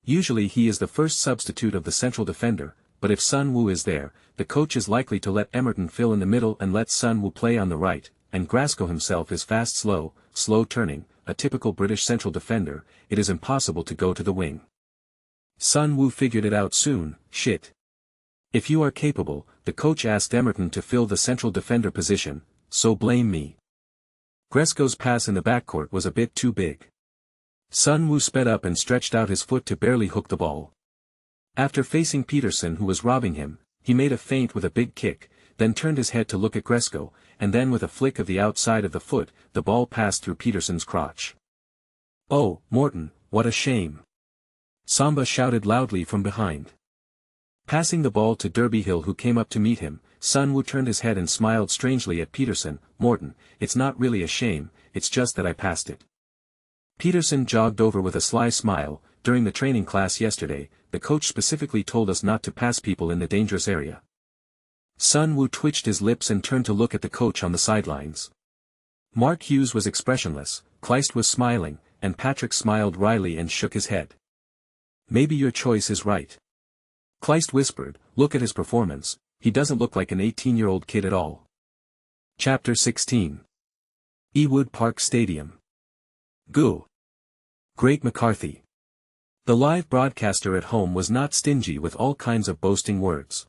Usually he is the first substitute of the central defender, but if Sun Wu is there, the coach is likely to let Emerton fill in the middle and let Sun Wu play on the right, and Gresco himself is fast slow turning, a typical British central defender. It is impossible to go to the wing. Sun Wu figured it out soon. "Shit. If you are capable," the coach asked Emerton to fill the central defender position, "so blame me." Gresco's pass in the backcourt was a bit too big. Sun Wu sped up and stretched out his foot to barely hook the ball. After facing Peterson who was robbing him, he made a feint with a big kick, then turned his head to look at Gresco, and then with a flick of the outside of the foot, the ball passed through Peterson's crotch. "Oh, Morton, what a shame!" Samba shouted loudly from behind. Passing the ball to Derbyhill who came up to meet him, Sun Wu turned his head and smiled strangely at Peterson. "Morton, it's not really a shame, it's just that I passed it." Peterson jogged over with a sly smile. "During the training class yesterday, the coach specifically told us not to pass people in the dangerous area." Sun Wu twitched his lips and turned to look at the coach on the sidelines. Mark Hughes was expressionless. Kleist was smiling, and Patrick smiled wryly and shook his head. Maybe your choice is right. Kleist whispered, look at his performance, he doesn't look like an 18-year-old kid at all. Chapter 16. Ewood Park Stadium. Goo. Great McCarthy. The live broadcaster at home was not stingy with all kinds of boasting words.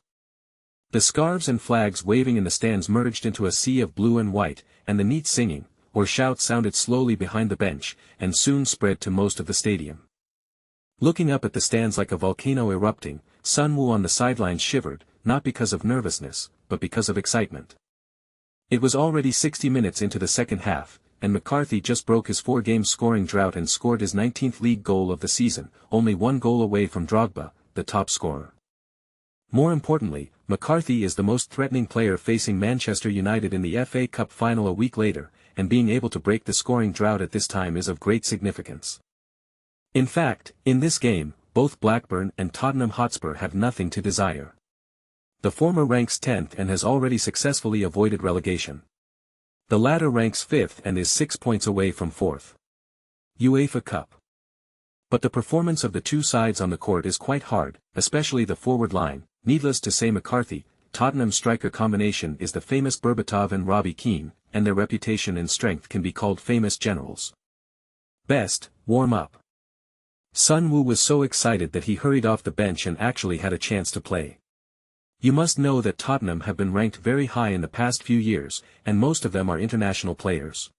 The scarves and flags waving in the stands merged into a sea of blue and white, and the neat singing, or shout sounded slowly behind the bench, and soon spread to most of the stadium. Looking up at the stands like a volcano erupting, Sun Woo on the sidelines shivered, not because of nervousness, but because of excitement. It was already 60 minutes into the second half, and McCarthy just broke his 4-game scoring drought and scored his 19th league goal of the season, only 1 goal away from Drogba, the top scorer. More importantly, McCarthy is the most threatening player facing Manchester United in the FA Cup final a week later, and being able to break the scoring drought at this time is of great significance. In fact, in this game, both Blackburn and Tottenham Hotspur have nothing to desire. The former ranks 10th and has already successfully avoided relegation. The latter ranks 5th and is 6 points away from 4th. UEFA Cup. But the performance of the two sides on the court is quite hard, especially the forward line. Needless to say McCarthy, Tottenham striker combination is the famous Berbatov and Robbie Keane, and their reputation and strength can be called famous generals. Best, warm up. Sun Woo was so excited that he hurried off the bench and actually had a chance to play. You must know that Tottenham have been ranked very high in the past few years, and most of them are international players.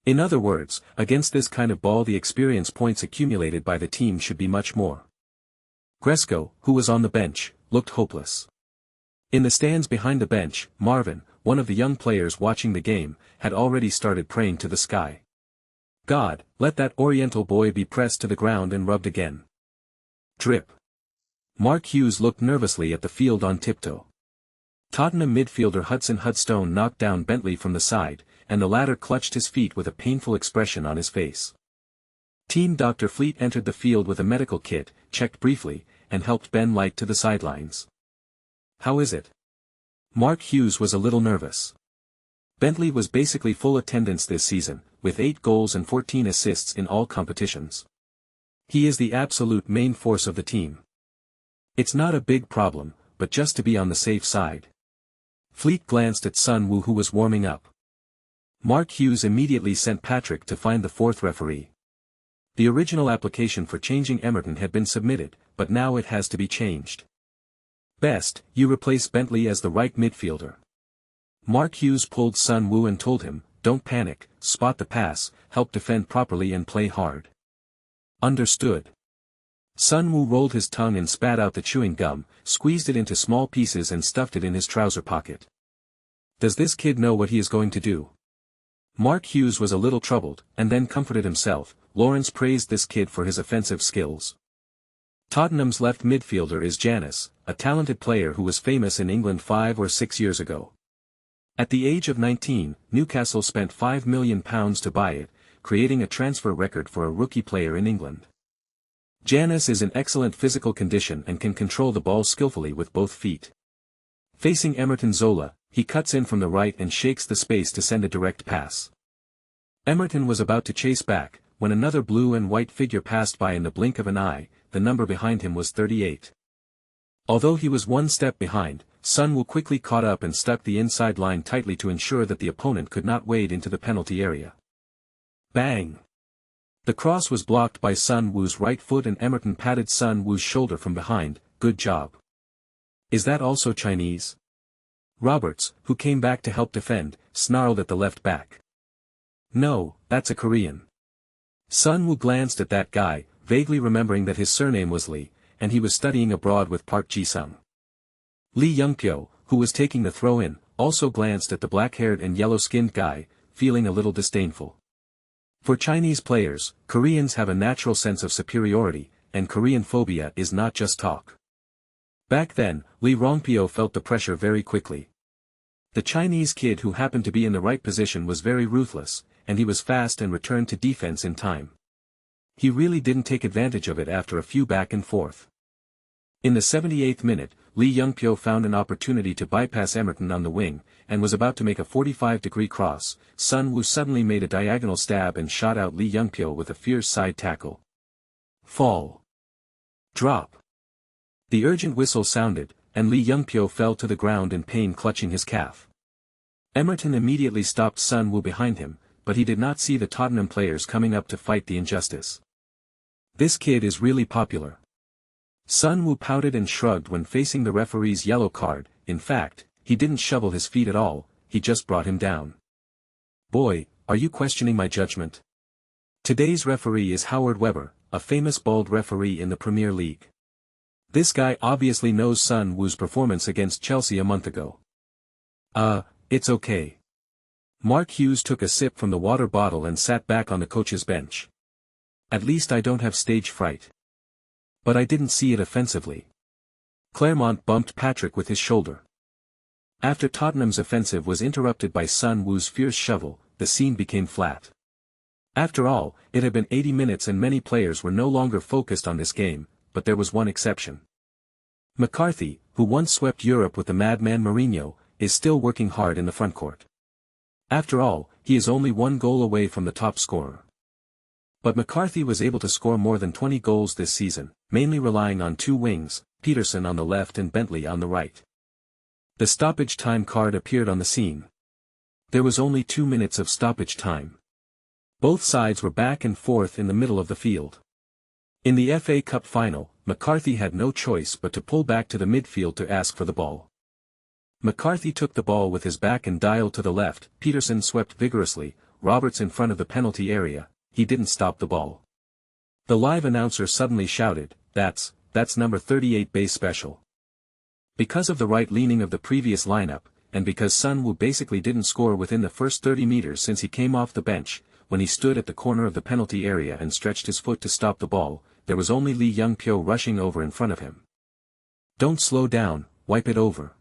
In other words, against this kind of ball the experience points accumulated by the team should be much more. Gresco, who was on the bench, looked hopeless. In the stands behind the bench, Marvin, one of the young players watching the game, had already started praying to the sky. God, let that Oriental boy be pressed to the ground and rubbed again. Drip. Mark Hughes looked nervously at the field on tiptoe. Tottenham midfielder Hudson Hudstone knocked down Bentley from the side, and the latter clutched his feet with a painful expression on his face. Team Dr. Fleet entered the field with a medical kit, checked briefly, and helped Ben Light to the sidelines. How is it? Mark Hughes was a little nervous. Bentley was basically full attendance this season, with 8 goals and 14 assists in all competitions. He is the absolute main force of the team. It's not a big problem, but just to be on the safe side. Fleet glanced at Sun Woo who was warming up. Mark Hughes immediately sent Patrick to find the 4th referee. The original application for changing Emerton had been submitted, but now it has to be changed. Best, you replace Bentley as the right midfielder. Mark Hughes pulled Sun Woo and told him, don't panic, spot the pass, help defend properly and play hard. Understood. Sun Woo rolled his tongue and spat out the chewing gum, squeezed it into small pieces and stuffed it in his trouser pocket. Does this kid know what he is going to do? Mark Hughes was a little troubled, and then comforted himself. Lawrence praised this kid for his offensive skills. Tottenham's left midfielder is Janus, a talented player who was famous in England 5 or 6 years ago. At the age of 19, Newcastle spent £5 million to buy it, creating a transfer record for a rookie player in England. Janus is in excellent physical condition and can control the ball skillfully with both feet. Facing Emerton Zola, he cuts in from the right and shakes the space to send a direct pass. Emerton was about to chase back, when another blue and white figure passed by in the blink of an eye. The number behind him was 38. Although he was one step behind, Sun Woo quickly caught up and stuck the inside line tightly to ensure that the opponent could not wade into the penalty area. Bang! The cross was blocked by Sun Woo's right foot and Emerton patted Sun Woo's shoulder from behind. Good job. Is that also Chinese? Roberts, who came back to help defend, snarled at the left back. No, that's a Korean. Sun Woo glanced at that guy, vaguely remembering that his surname was Lee, and he was studying abroad with Park Ji-sung. Lee Youngpyo, who was taking the throw-in, also glanced at the black-haired and yellow-skinned guy, feeling a little disdainful. For Chinese players, Koreans have a natural sense of superiority, and Korean phobia is not just talk. Back then, Lee Rongpyo felt the pressure very quickly. The Chinese kid who happened to be in the right position was very ruthless, and he was fast and returned to defense in time. He really didn't take advantage of it after a few back and forth. In the 78th minute, Lee Youngpyo found an opportunity to bypass Emerton on the wing, and was about to make a 45-degree cross. Sun Woo suddenly made a diagonal stab and shot out Lee Youngpyo with a fierce side tackle. Fall. Drop. The urgent whistle sounded, and Lee Youngpyo fell to the ground in pain, clutching his calf. Emerton immediately stopped Sun Woo behind him, but he did not see the Tottenham players coming up to fight the injustice. This kid is really popular. Sun Woo pouted and shrugged when facing the referee's yellow card. In fact, he didn't shovel his feet at all, he just brought him down. Boy, are you questioning my judgment? Today's referee is Howard Webber, a famous bald referee in the Premier League. This guy obviously knows Sun Woo's performance against Chelsea a month ago. It's okay. Mark Hughes took a sip from the water bottle and sat back on the coach's bench. At least I don't have stage fright. But I didn't see it offensively. Claremont bumped Patrick with his shoulder. After Tottenham's offensive was interrupted by Sun Woo's fierce shovel, the scene became flat. After all, it had been 80 minutes and many players were no longer focused on this game, but there was one exception. McCarthy, who once swept Europe with the madman Mourinho, is still working hard in the frontcourt. After all, he is only one goal away from the top scorer. But McCarthy was able to score more than 20 goals this season, mainly relying on two wings, Peterson on the left and Bentley on the right. The stoppage time card appeared on the scene. There was only 2 minutes of stoppage time. Both sides were back and forth in the middle of the field. In the FA Cup final, McCarthy had no choice but to pull back to the midfield to ask for the ball. McCarthy took the ball with his back and dialed to the left. Peterson swept vigorously, Roberts in front of the penalty area. He didn't stop the ball. The live announcer suddenly shouted, that's number 38 base special. Because of the right leaning of the previous lineup, and because Sun Woo basically didn't score within the first 30 meters since he came off the bench, when he stood at the corner of the penalty area and stretched his foot to stop the ball, there was only Lee Youngpyo rushing over in front of him. Don't slow down, wipe it over.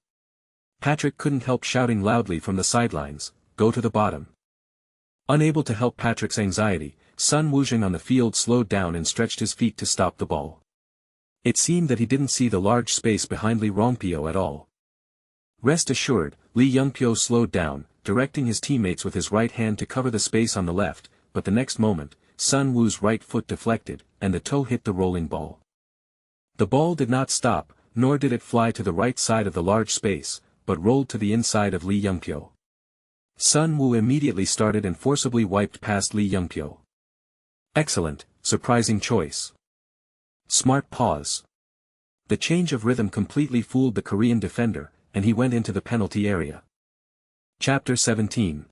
Patrick couldn't help shouting loudly from the sidelines, go to the bottom. Unable to help Patrick's anxiety, Sun Woo on the field slowed down and stretched his feet to stop the ball. It seemed that he didn't see the large space behind Lee Youngpyo at all. Rest assured, Lee Youngpyo slowed down, directing his teammates with his right hand to cover the space on the left, but the next moment, Sun Woo's right foot deflected, and the toe hit the rolling ball. The ball did not stop, nor did it fly to the right side of the large space, but rolled to the inside of Lee Youngpyo. Sun Woo immediately started and forcibly wiped past Lee Youngpyo. Excellent, surprising choice. Smart pause. The change of rhythm completely fooled the Korean defender, and he went into the penalty area. Chapter 17.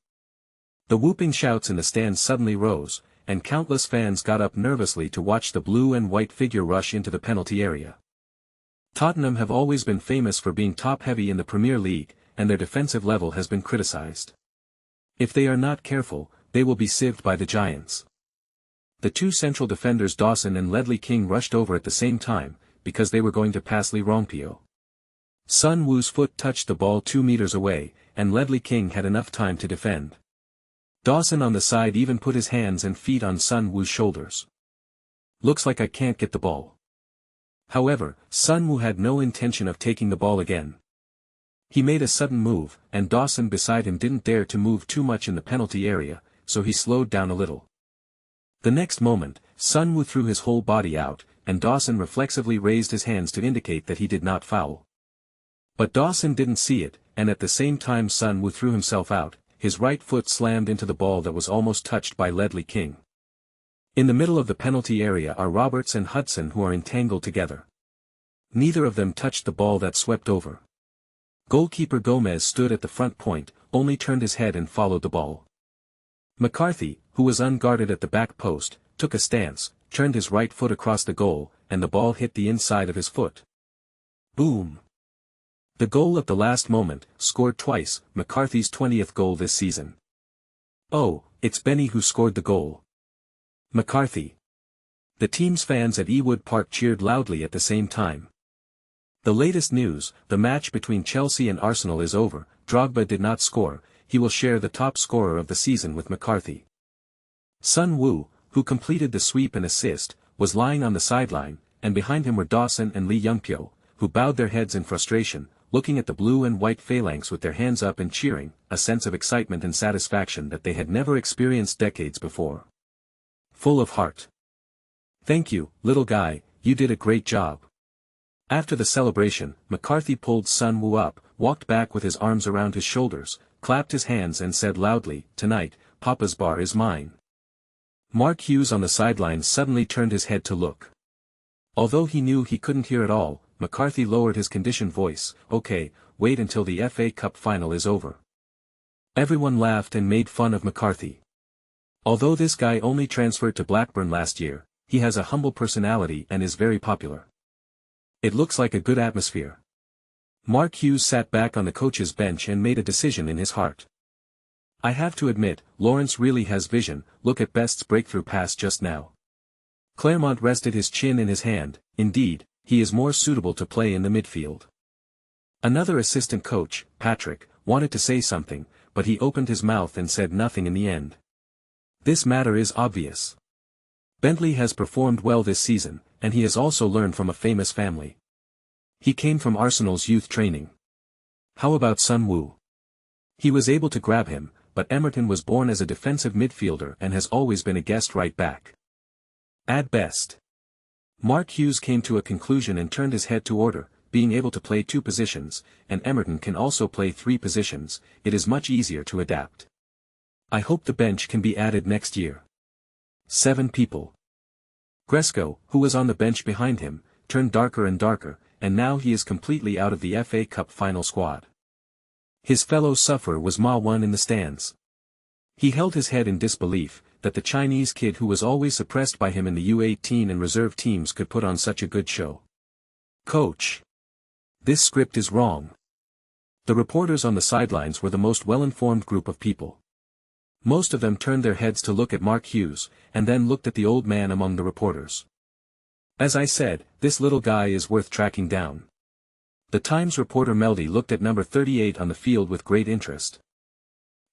The whooping shouts in the stands suddenly rose, and countless fans got up nervously to watch the blue and white figure rush into the penalty area. Tottenham have always been famous for being top-heavy in the Premier League, and their defensive level has been criticized. If they are not careful, they will be sieved by the Giants. The two central defenders Dawson and Ledley King rushed over at the same time, because they were going to pass Lee Youngpyo. Sun Woo's foot touched the ball 2 meters away, and Ledley King had enough time to defend. Dawson on the side even put his hands and feet on Sun Woo's shoulders. Looks like I can't get the ball. However, Sun Woo had no intention of taking the ball again. He made a sudden move, and Dawson beside him didn't dare to move too much in the penalty area, so he slowed down a little. The next moment, Sun Woo threw his whole body out, and Dawson reflexively raised his hands to indicate that he did not foul. But Dawson didn't see it, and at the same time Sun Woo threw himself out, his right foot slammed into the ball that was almost touched by Ledley King. In the middle of the penalty area are Roberts and Hudson, who are entangled together. Neither of them touched the ball that swept over. Goalkeeper Gomez stood at the front point, only turned his head and followed the ball. McCarthy, who was unguarded at the back post, took a stance, turned his right foot across the goal, and the ball hit the inside of his foot. Boom! The goal at the last moment, scored twice, McCarthy's 20th goal this season. Oh, it's Benny who scored the goal. McCarthy. The team's fans at Ewood Park cheered loudly at the same time. The latest news, the match between Chelsea and Arsenal is over. Drogba did not score, he will share the top scorer of the season with McCarthy. Sun Woo, who completed the sweep and assist, was lying on the sideline, and behind him were Dawson and Lee Youngpyo, who bowed their heads in frustration, looking at the blue and white phalanx with their hands up and cheering, a sense of excitement and satisfaction that they had never experienced decades before. Full of heart. "Thank you, little guy, you did a great job." After the celebration, McCarthy pulled Sun Woo up, walked back with his arms around his shoulders, clapped his hands and said loudly, "Tonight, Papa's bar is mine." Mark Hughes on the sidelines suddenly turned his head to look. Although he knew he couldn't hear at all, McCarthy lowered his conditioned voice, "Okay, wait until the FA Cup final is over." Everyone laughed and made fun of McCarthy. Although this guy only transferred to Blackburn last year, he has a humble personality and is very popular. It looks like a good atmosphere. Mark Hughes sat back on the coach's bench and made a decision in his heart. "I have to admit, Lawrence really has vision, look at Best's breakthrough pass just now." Claremont rested his chin in his hand, "Indeed, he is more suitable to play in the midfield." Another assistant coach, Patrick, wanted to say something, but he opened his mouth and said nothing in the end. This matter is obvious. Bentley has performed well this season, and he has also learned from a famous family. He came from Arsenal's youth training. How about Sun Woo? He was able to grab him, but Emerton was born as a defensive midfielder and has always been a guest right back. Add Best. Mark Hughes came to a conclusion and turned his head to order, being able to play 2 positions, and Emerton can also play 3 positions, it is much easier to adapt. I hope the bench can be added next year. 7 people. Gresco, who was on the bench behind him, turned darker and darker, and now he is completely out of the FA Cup final squad. His fellow sufferer was Ma Wen in the stands. He held his head in disbelief, that the Chinese kid who was always suppressed by him in the U18 and reserve teams could put on such a good show. "Coach. This script is wrong." The reporters on the sidelines were the most well-informed group of people. Most of them turned their heads to look at Mark Hughes, and then looked at the old man among the reporters. "As I said, this little guy is worth tracking down." The Times reporter Meldy looked at number 38 on the field with great interest.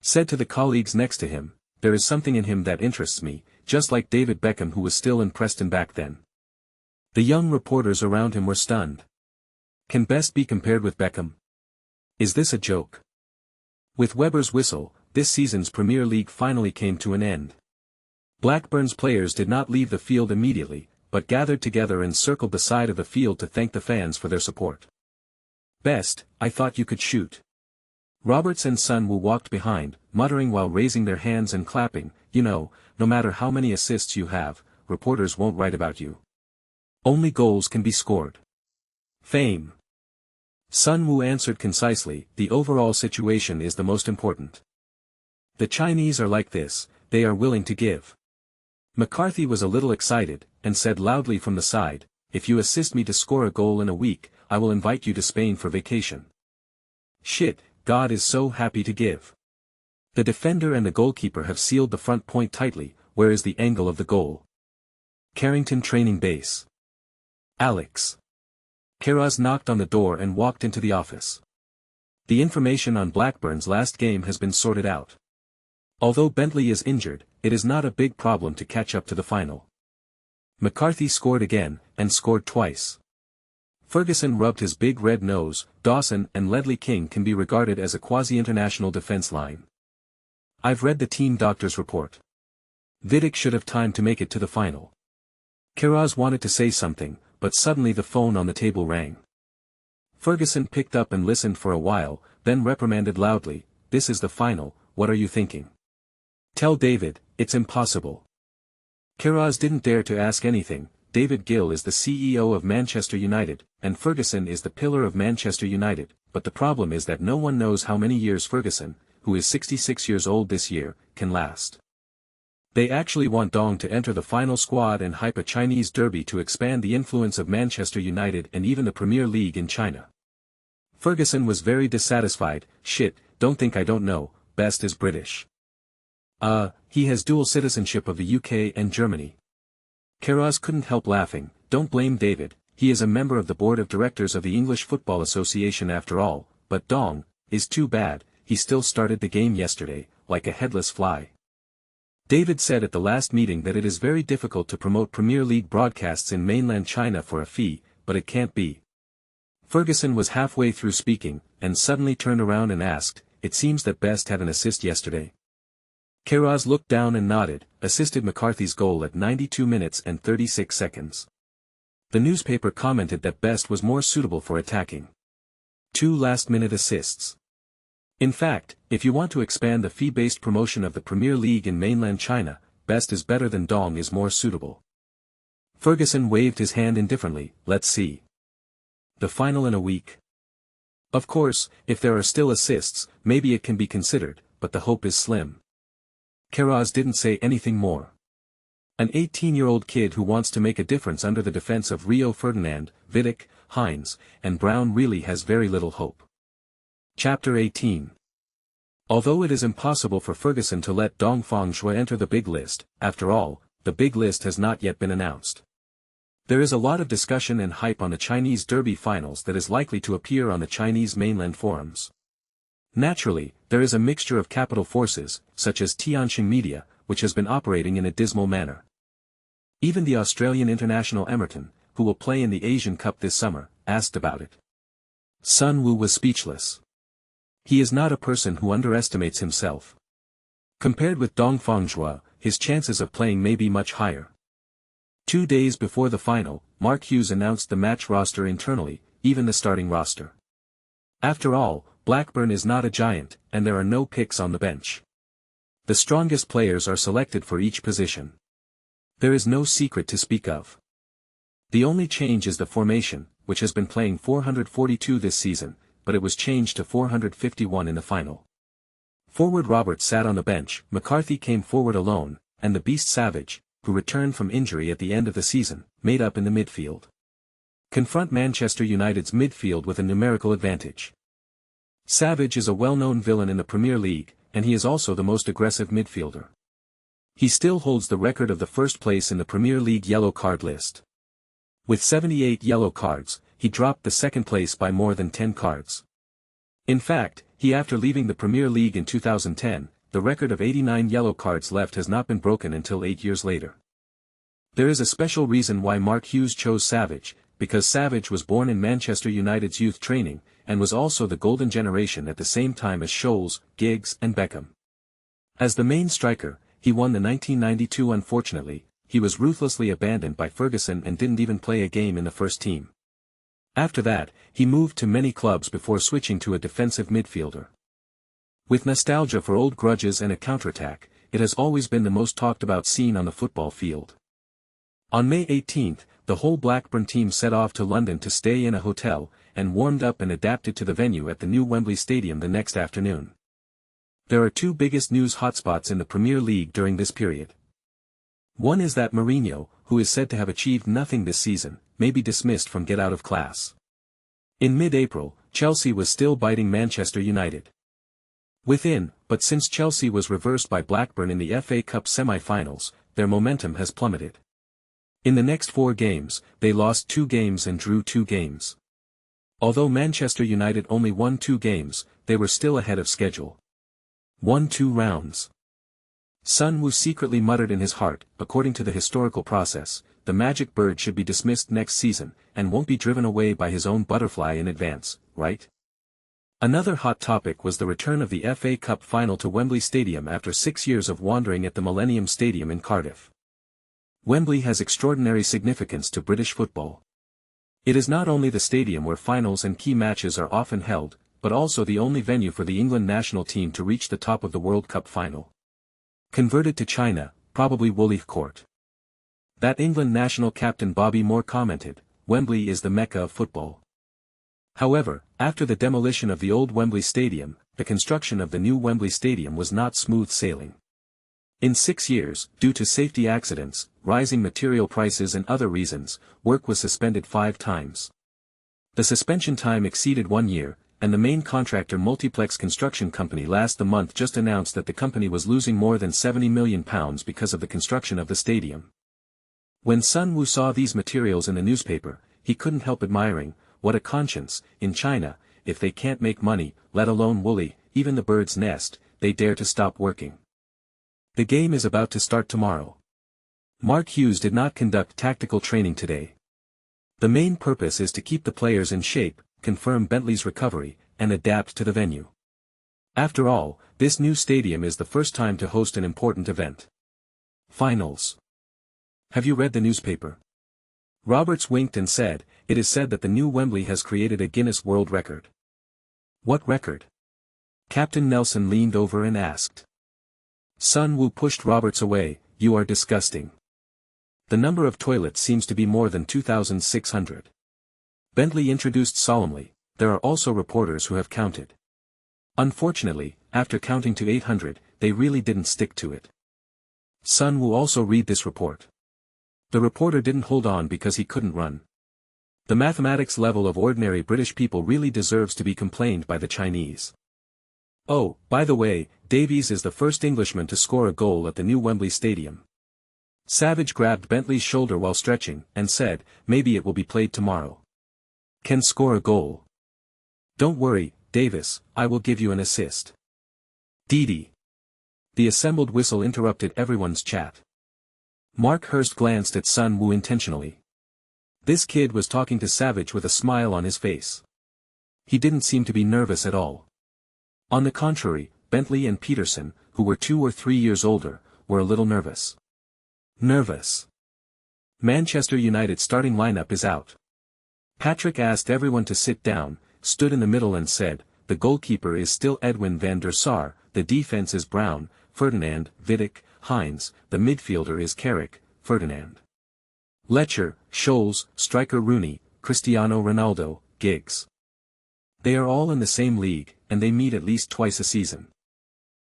Said to the colleagues next to him, "There is something in him that interests me, just like David Beckham who was still in Preston back then." The young reporters around him were stunned. Can Best be compared with Beckham? Is this a joke? With Webber's whistle, this season's Premier League finally came to an end. Blackburn's players did not leave the field immediately, but gathered together and circled the side of the field to thank the fans for their support. "Best, I thought you could shoot." Roberts and Sun Woo walked behind, muttering while raising their hands and clapping, "You know, no matter how many assists you have, reporters won't write about you. Only goals can be scored." Fame. Sun Woo answered concisely, "The overall situation is the most important. The Chinese are like this, they are willing to give." McCarthy was a little excited, and said loudly from the side, "If you assist me to score a goal in a week, I will invite you to Spain for vacation." Shit, God is so happy to give. The defender and the goalkeeper have sealed the front point tightly, where is the angle of the goal? Carrington Training Base. Alex. Keras knocked on the door and walked into the office. The information on Blackburn's last game has been sorted out. Although Bentley is injured, it is not a big problem to catch up to the final. McCarthy scored again, and scored twice. Ferguson rubbed his big red nose. Dawson and Ledley King can be regarded as a quasi-international defense line. I've read the team doctor's report. Vidic should have time to make it to the final. Keras wanted to say something, but suddenly the phone on the table rang. Ferguson picked up and listened for a while, then reprimanded loudly, "This is the final, what are you thinking? Tell David, it's impossible." Keras didn't dare to ask anything. David Gill is the CEO of Manchester United, and Ferguson is the pillar of Manchester United, but the problem is that no one knows how many years Ferguson, who is 66 years old this year, can last. They actually want Dong to enter the final squad and hype a Chinese derby to expand the influence of Manchester United and even the Premier League in China. Ferguson was very dissatisfied. "Shit, don't think I don't know, Best is British. He has dual citizenship of the UK and Germany." Keras couldn't help laughing. "Don't blame David, he is a member of the board of directors of the English Football Association after all, but Dong, is too bad, he still started the game yesterday, like a headless fly." David said at the last meeting that it is very difficult to promote Premier League broadcasts in mainland China for a fee, but it can't be. Ferguson was halfway through speaking, and suddenly turned around and asked, "It seems that Best had an assist yesterday." Queiroz looked down and nodded, assisted McCarthy's goal at 92 minutes and 36 seconds. The newspaper commented that Best was more suitable for attacking. 2 last-minute assists. In fact, if you want to expand the fee-based promotion of the Premier League in mainland China, Best is better than Dong is more suitable. Ferguson waved his hand indifferently. "Let's see. The final in a week. Of course, if there are still assists, maybe it can be considered, but the hope is slim." Queiroz didn't say anything more. An 18-year-old kid who wants to make a difference under the defense of Rio Ferdinand, Vidic, Hines, and Brown really has very little hope. Chapter 18. Although it is impossible for Ferguson to let Dong Feng-shui enter the big list, after all, the big list has not yet been announced. There is a lot of discussion and hype on the Chinese Derby finals that is likely to appear on the Chinese mainland forums. Naturally, there is a mixture of capital forces, such as Tianxing Media, which has been operating in a dismal manner. Even the Australian international Emerton, who will play in the Asian Cup this summer, asked about it. Sun Wu was speechless. He is not a person who underestimates himself. Compared with Dong Feng-shui, his chances of playing may be much higher. 2 days before the final, Mark Hughes announced the match roster internally, even the starting roster. After all, Blackburn is not a giant, and there are no picks on the bench. The strongest players are selected for each position. There is no secret to speak of. The only change is the formation, which has been playing 442 this season, but it was changed to 451 in the final. Forward Roberts sat on the bench, McCarthy came forward alone, and the Beast Savage, who returned from injury at the end of the season, made up in the midfield. Confront Manchester United's midfield with a numerical advantage. Savage is a well-known villain in the Premier League, and he is also the most aggressive midfielder. He still holds the record of the first place in the Premier League yellow card list. With 78 yellow cards, he dropped the second place by more than 10 cards. In fact, after leaving the Premier League in 2010, the record of 89 yellow cards left has not been broken until 8 years later. There is a special reason why Mark Hughes chose Savage, because Savage was born in Manchester United's youth training, and was also the golden generation at the same time as Scholes, Giggs and Beckham. As the main striker, he won the 1992. Unfortunately, he was ruthlessly abandoned by Ferguson and didn't even play a game in the first team. After that, he moved to many clubs before switching to a defensive midfielder. With nostalgia for old grudges and a counterattack, it has always been the most talked about scene on the football field. On May 18, the whole Blackburn team set off to London to stay in a hotel, and warmed up and adapted to the venue at the new Wembley Stadium the next afternoon. There are 2 biggest news hotspots in the Premier League during this period. One is that Mourinho, who is said to have achieved nothing this season, may be dismissed from Get Out of Class. In mid-April, Chelsea was still biting Manchester United. But since Chelsea was reversed by Blackburn in the FA Cup semi-finals, their momentum has plummeted. In the next 4 games, they lost 2 games and drew 2 games. Although Manchester United only won 2 games, they were still ahead of schedule. Won 2 rounds. Sun Wu secretly muttered in his heart, according to the historical process, the magic bird should be dismissed next season, and won't be driven away by his own butterfly in advance, right? Another hot topic was the return of the FA Cup final to Wembley Stadium after 6 years of wandering at the Millennium Stadium in Cardiff. Wembley has extraordinary significance to British football. It is not only the stadium where finals and key matches are often held, but also the only venue for the England national team to reach the top of the World Cup final. Converted to China, probably Woolwich Court. That England national captain Bobby Moore commented, "Wembley is the Mecca of football." However, after the demolition of the old Wembley Stadium, the construction of the new Wembley Stadium was not smooth sailing. In 6 years, due to safety accidents, rising material prices and other reasons, work was suspended 5 times. The suspension time exceeded 1 year, and the main contractor Multiplex Construction Company last month just announced that the company was losing more than £70 million because of the construction of the stadium. When Sun Wu saw these materials in the newspaper, he couldn't help admiring, what a conscience, in China, if they can't make money, let alone woolly, even the bird's nest, they dare to stop working. The game is about to start tomorrow. Mark Hughes did not conduct tactical training today. The main purpose is to keep the players in shape, confirm Bentley's recovery, and adapt to the venue. After all, this new stadium is the first time to host an important event. Finals. Have you read the newspaper? Roberts winked and said, "It is said that the new Wembley has created a Guinness World Record." "What record?" Captain Nelson leaned over and asked. Sun Wu pushed Roberts away. "You are disgusting. The number of toilets seems to be more than 2,600. Bentley introduced solemnly, "There are also reporters who have counted. Unfortunately, after counting to 800, they really didn't stick to it." Sun Wu also read this report. The reporter didn't hold on because he couldn't run. The mathematics level of ordinary British people really deserves to be complained by the Chinese. "Oh, by the way, Davies is the first Englishman to score a goal at the new Wembley Stadium." Savage grabbed Bentley's shoulder while stretching, and said, "Maybe it will be played tomorrow. Can score a goal. Don't worry, Davis, I will give you an assist." "Didi." The assembled whistle interrupted everyone's chat. Mark Hurst glanced at Sun Wu intentionally. This kid was talking to Savage with a smile on his face. He didn't seem to be nervous at all. On the contrary, Bentley and Peterson, who were 2 or 3 years older, were a little nervous. Nervous. Manchester United starting lineup is out. Patrick asked everyone to sit down, stood in the middle and said, "The goalkeeper is still Edwin van der Sar, the defense is Brown, Ferdinand, Vidic, Hines, the midfielder is Carrick, Ferdinand. Letcher, Scholes, striker Rooney, Cristiano Ronaldo, Giggs. They are all in the same league, and they meet at least twice a season.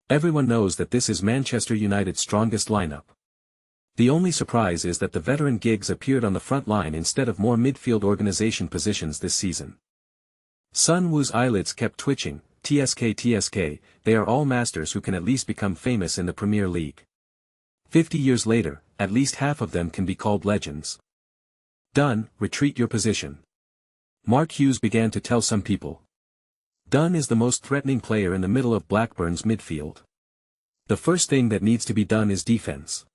Everyone knows that this is Manchester United's strongest lineup. The only surprise is that the veteran Giggs appeared on the front line instead of more midfield organization positions this season." Sun Wu's eyelids kept twitching. TSK, they are all masters who can at least become famous in the Premier League. 50 years later, at least half of them can be called legends. "Dunn, retreat your position." Mark Hughes began to tell some people. Dunn is the most threatening player in the middle of Blackburn's midfield. The first thing that needs to be done is defense.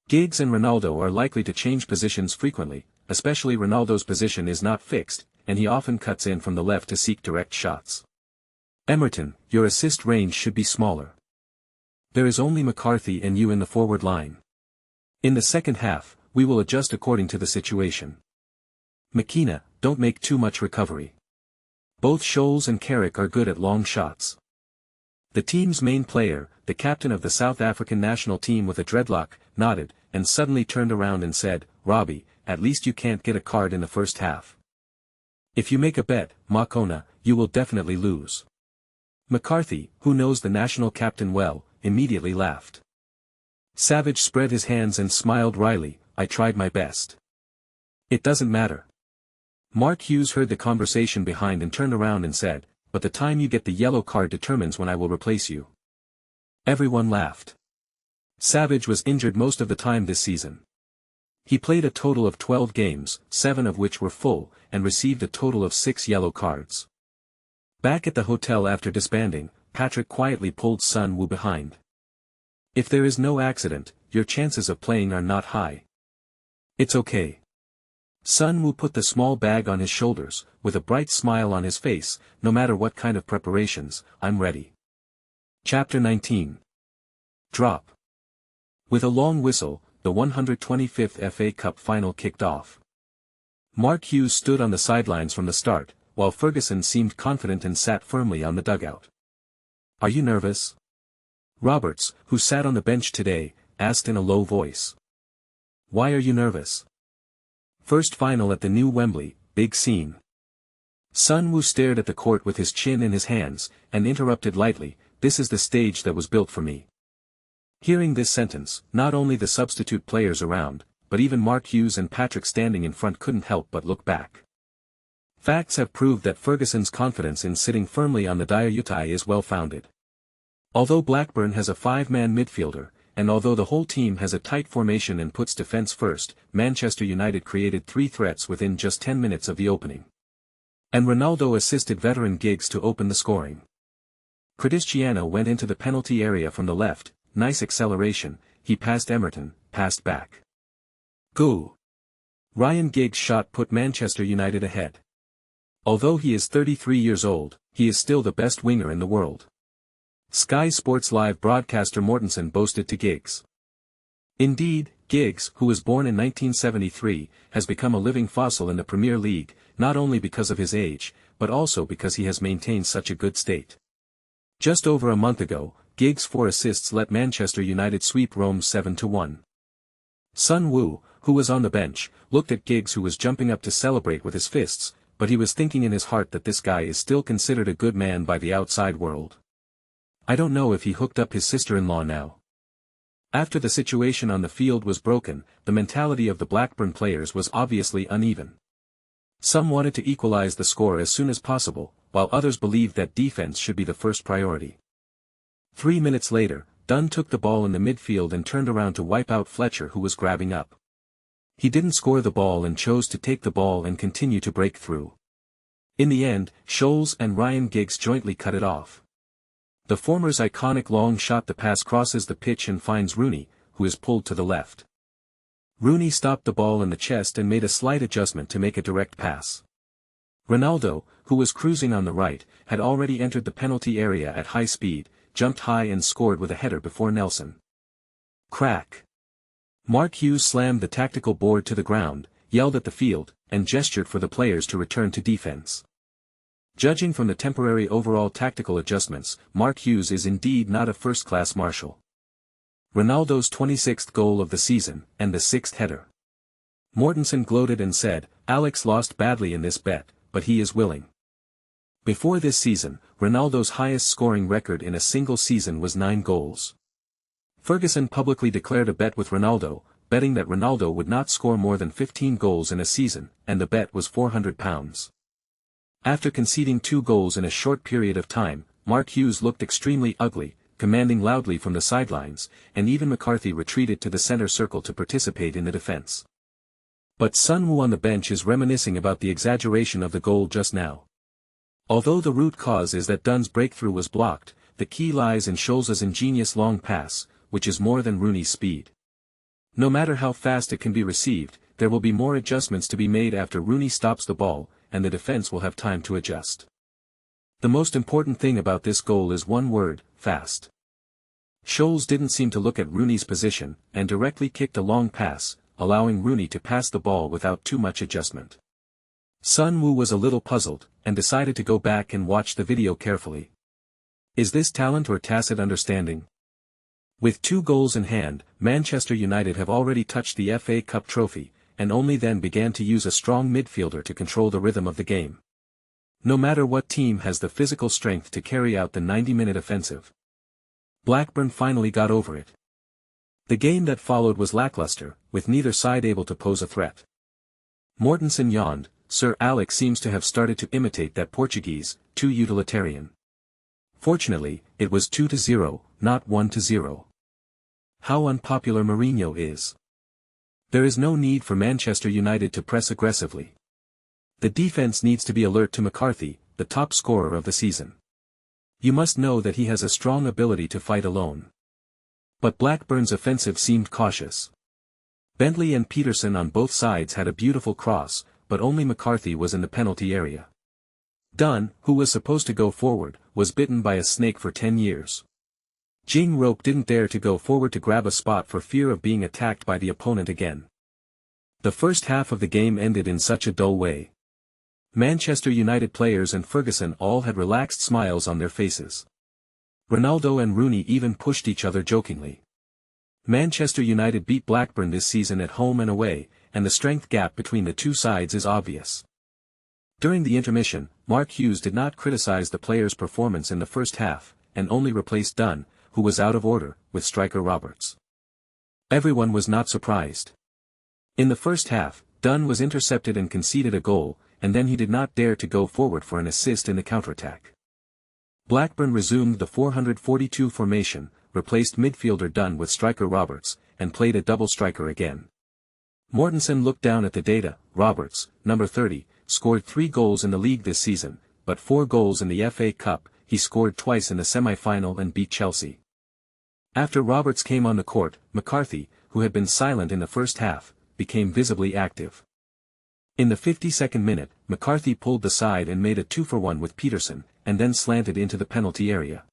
Giggs and Ronaldo are likely to change positions frequently, especially Ronaldo's position is not fixed, and he often cuts in from the left to seek direct shots. Emerton, your assist range should be smaller. There is only McCarthy and you in the forward line. In the second half, we will adjust according to the situation. McKenna, don't make too much recovery. Both Scholes and Carrick are good at long shots. The team's main player, the captain of the South African national team with a dreadlock, nodded, and suddenly turned around and said, "Robbie, at least you can't get a card in the first half. If you make a bet, Makona, you will definitely lose." McCarthy, who knows the national captain well, immediately laughed. Savage spread his hands and smiled wryly, "I tried my best." "It doesn't matter." Mark Hughes heard the conversation behind and turned around and said, "But the time you get the yellow card determines when I will replace you." Everyone laughed. Savage was injured most of the time this season. He played a total of 12 games, 7 of which were full, and received a total of 6 yellow cards. Back at the hotel after disbanding, Patrick quietly pulled Sun Wu behind. "If there is no accident, your chances of playing are not high. It's okay." Sun Wu put the small bag on his shoulders, with a bright smile on his face. "No matter what kind of preparations, I'm ready." Chapter 19. Drop. With a long whistle, the 125th FA Cup final kicked off. Mark Hughes stood on the sidelines from the start, while Ferguson seemed confident and sat firmly on the dugout. "Are you nervous?" Roberts, who sat on the bench today, asked in a low voice. "Why are you nervous?" "First final at the new Wembley, big scene." Sun Wu stared at the court with his chin in his hands, and interrupted lightly, "This is the stage that was built for me." Hearing this sentence, not only the substitute players around, but even Mark Hughes and Patrick standing in front couldn't help but look back. Facts have proved that Ferguson's confidence in sitting firmly on the Diaryutai is well-founded. Although Blackburn has a 5-man midfielder, and although the whole team has a tight formation and puts defence first, Manchester United created 3 threats within just 10 minutes of the opening. And Ronaldo assisted veteran Giggs to open the scoring. Cristiano went into the penalty area from the left, nice acceleration, he passed Emerton, passed back. Go! Ryan Giggs' shot put Manchester United ahead. Although he is 33 years old, he is still the best winger in the world. Sky Sports Live broadcaster Mortensen boasted to Giggs. Indeed, Giggs, who was born in 1973, has become a living fossil in the Premier League, not only because of his age, but also because he has maintained such a good state. Just over a month ago, Giggs' 4 assists let Manchester United sweep Rome 7-1. Sun Woo, who was on the bench, looked at Giggs, who was jumping up to celebrate with his fists, but he was thinking in his heart that this guy is still considered a good man by the outside world. I don't know if he hooked up his sister-in-law now. After the situation on the field was broken, the mentality of the Blackburn players was obviously uneven. Some wanted to equalize the score as soon as possible, while others believed that defense should be the first priority. 3 minutes later, Dunn took the ball in the midfield and turned around to wipe out Fletcher, who was grabbing up. He didn't score the ball and chose to take the ball and continue to break through. In the end, Scholes and Ryan Giggs jointly cut it off. The former's iconic long shot, the pass crosses the pitch and finds Rooney, who is pulled to the left. Rooney stopped the ball in the chest and made a slight adjustment to make a direct pass. Ronaldo, who was cruising on the right, had already entered the penalty area at high speed, jumped high and scored with a header before Nelson. Crack! Mark Hughes slammed the tactical board to the ground, yelled at the field, and gestured for the players to return to defense. Judging from the temporary overall tactical adjustments, Mark Hughes is indeed not a first-class marshal. Ronaldo's 26th goal of the season, and the 6th header. Mortensen gloated and said, "Alex lost badly in this bet, but he is willing." Before this season, Ronaldo's highest scoring record in a single season was 9 goals. Ferguson publicly declared a bet with Ronaldo, betting that Ronaldo would not score more than 15 goals in a season, and the bet was £400. After conceding 2 goals in a short period of time, Mark Hughes looked extremely ugly, commanding loudly from the sidelines, and even McCarthy retreated to the center circle to participate in the defense. But Sun Woo on the bench is reminiscing about the exaggeration of the goal just now. Although the root cause is that Dunn's breakthrough was blocked, the key lies in Scholes' ingenious long pass, which is more than Rooney's speed. No matter how fast it can be received, there will be more adjustments to be made after Rooney stops the ball, and the defense will have time to adjust. The most important thing about this goal is one word: fast. Scholes didn't seem to look at Rooney's position, and directly kicked a long pass, allowing Rooney to pass the ball without too much adjustment. Sun Woo was a little puzzled, and decided to go back and watch the video carefully. Is this talent or tacit understanding? With 2 goals in hand, Manchester United have already touched the FA Cup trophy, and only then began to use a strong midfielder to control the rhythm of the game. No matter what team has the physical strength to carry out the 90-minute offensive. Blackburn finally got over it. The game that followed was lackluster, with neither side able to pose a threat. Mortensen yawned. Sir Alex seems to have started to imitate that Portuguese, too utilitarian. Fortunately, it was 2-0, not 1-0. How unpopular Mourinho is. There is no need for Manchester United to press aggressively. The defense needs to be alert to McCarthy, the top scorer of the season. You must know that he has a strong ability to fight alone. But Blackburn's offensive seemed cautious. Bentley and Peterson on both sides had a beautiful cross, but only McCarthy was in the penalty area. Dunn, who was supposed to go forward, was bitten by a snake for 10 years. Jing Rope didn't dare to go forward to grab a spot for fear of being attacked by the opponent again. The first half of the game ended in such a dull way. Manchester United players and Ferguson all had relaxed smiles on their faces. Ronaldo and Rooney even pushed each other jokingly. Manchester United beat Blackburn this season at home and away, and the strength gap between the two sides is obvious. During the intermission, Mark Hughes did not criticize the players' performance in the first half, and only replaced Dunn, who was out of order, with striker Roberts. Everyone was not surprised. In the first half, Dunn was intercepted and conceded a goal, and then he did not dare to go forward for an assist in the counterattack. Blackburn resumed the 442 formation, replaced midfielder Dunn with striker Roberts, and played a double striker again. Mortensen looked down at the data. Roberts, number 30, scored 3 goals in the league this season, but 4 goals in the FA Cup. He scored twice in the semi-final and beat Chelsea. After Roberts came on the court, McCarthy, who had been silent in the first half, became visibly active. In the 52nd minute, McCarthy pulled the side and made a 2-for-1 with Peterson, and then slanted into the penalty area.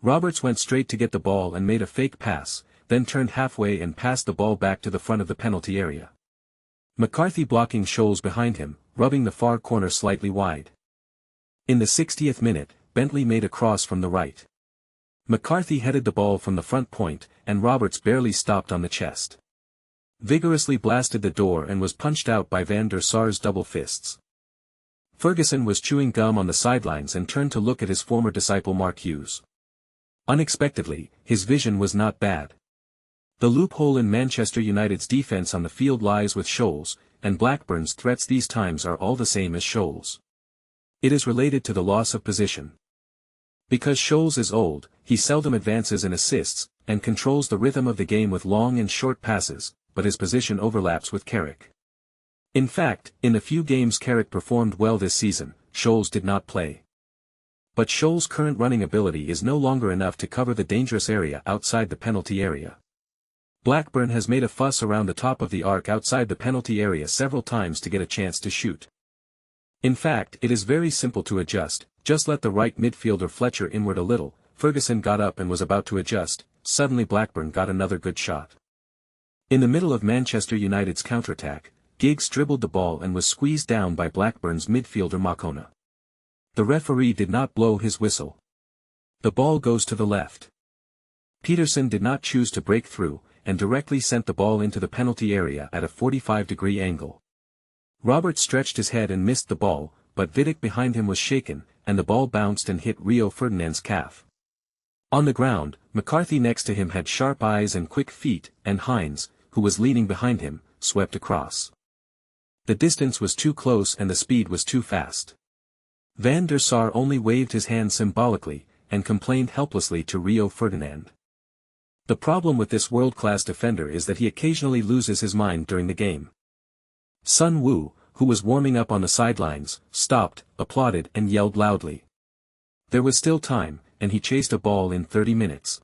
Roberts went straight to get the ball and made a fake pass, then turned halfway and passed the ball back to the front of the penalty area. McCarthy blocking Scholes behind him, rubbing the far corner slightly wide. In the 60th minute, Bentley made a cross from the right. McCarthy headed the ball from the front point, and Roberts barely stopped on the chest. Vigorously blasted the door and was punched out by Van der Sar's double fists. Ferguson was chewing gum on the sidelines and turned to look at his former disciple Mark Hughes. Unexpectedly, his vision was not bad. The loophole in Manchester United's defence on the field lies with Scholes, and Blackburn's threats these times are all the same as Scholes. It is related to the loss of position. Because Scholes is old, he seldom advances and assists, and controls the rhythm of the game with long and short passes, but his position overlaps with Carrick. In fact, in the few games Carrick performed well this season, Scholes did not play. But Scholes' current running ability is no longer enough to cover the dangerous area outside the penalty area. Blackburn has made a fuss around the top of the arc outside the penalty area several times to get a chance to shoot. In fact, it is very simple to adjust, just let the right midfielder Fletcher inward a little. Ferguson got up and was about to adjust, suddenly Blackburn got another good shot. In the middle of Manchester United's counterattack, Giggs dribbled the ball and was squeezed down by Blackburn's midfielder Makona. The referee did not blow his whistle. The ball goes to the left. Peterson did not choose to break through, and directly sent the ball into the penalty area at a 45-degree angle. Roberts stretched his head and missed the ball, but Vidic behind him was shaken, and the ball bounced and hit Rio Ferdinand's calf. On the ground, McCarthy next to him had sharp eyes and quick feet, and Hines, who was leaning behind him, swept across. The distance was too close and the speed was too fast. Van der Sar only waved his hand symbolically, and complained helplessly to Rio Ferdinand. The problem with this world-class defender is that he occasionally loses his mind during the game. Sun Wu, who was warming up on the sidelines, stopped, applauded and yelled loudly. There was still time, and he chased a ball in 30 minutes.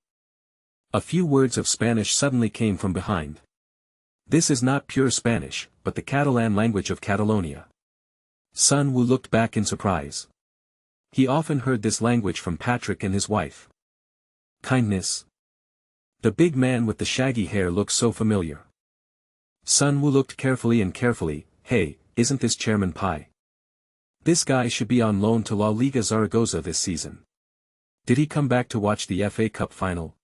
A few words of Spanish suddenly came from behind. This is not pure Spanish, but the Catalan language of Catalonia. Sun Wu looked back in surprise. He often heard this language from Patrick and his wife. Kindness. The big man with the shaggy hair looked so familiar. Sun Wu looked carefully, hey, isn't this Chairman Pai? This guy should be on loan to La Liga Zaragoza this season. Did he come back to watch the FA Cup final?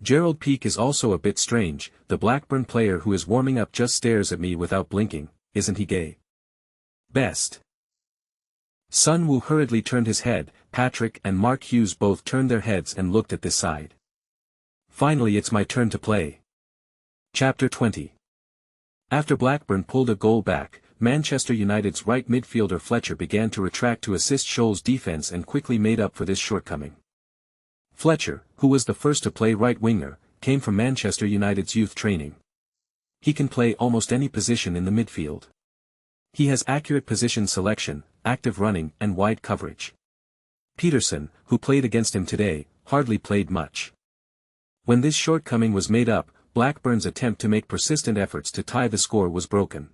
Gerald Peake is also a bit strange, the Blackburn player who is warming up just stares at me without blinking, isn't he gay? Best. Sun Wu hurriedly turned his head, Patrick and Mark Hughes both turned their heads and looked at this side. Finally it's my turn to play. Chapter 20. After Blackburn pulled a goal back, Manchester United's right midfielder Fletcher began to retract to assist Scholes' defence and quickly made up for this shortcoming. Fletcher, who was the first to play right winger, came from Manchester United's youth training. He can play almost any position in the midfield. He has accurate position selection, active running and wide coverage. Peterson, who played against him today, hardly played much. When this shortcoming was made up, Blackburn's attempt to make persistent efforts to tie the score was broken.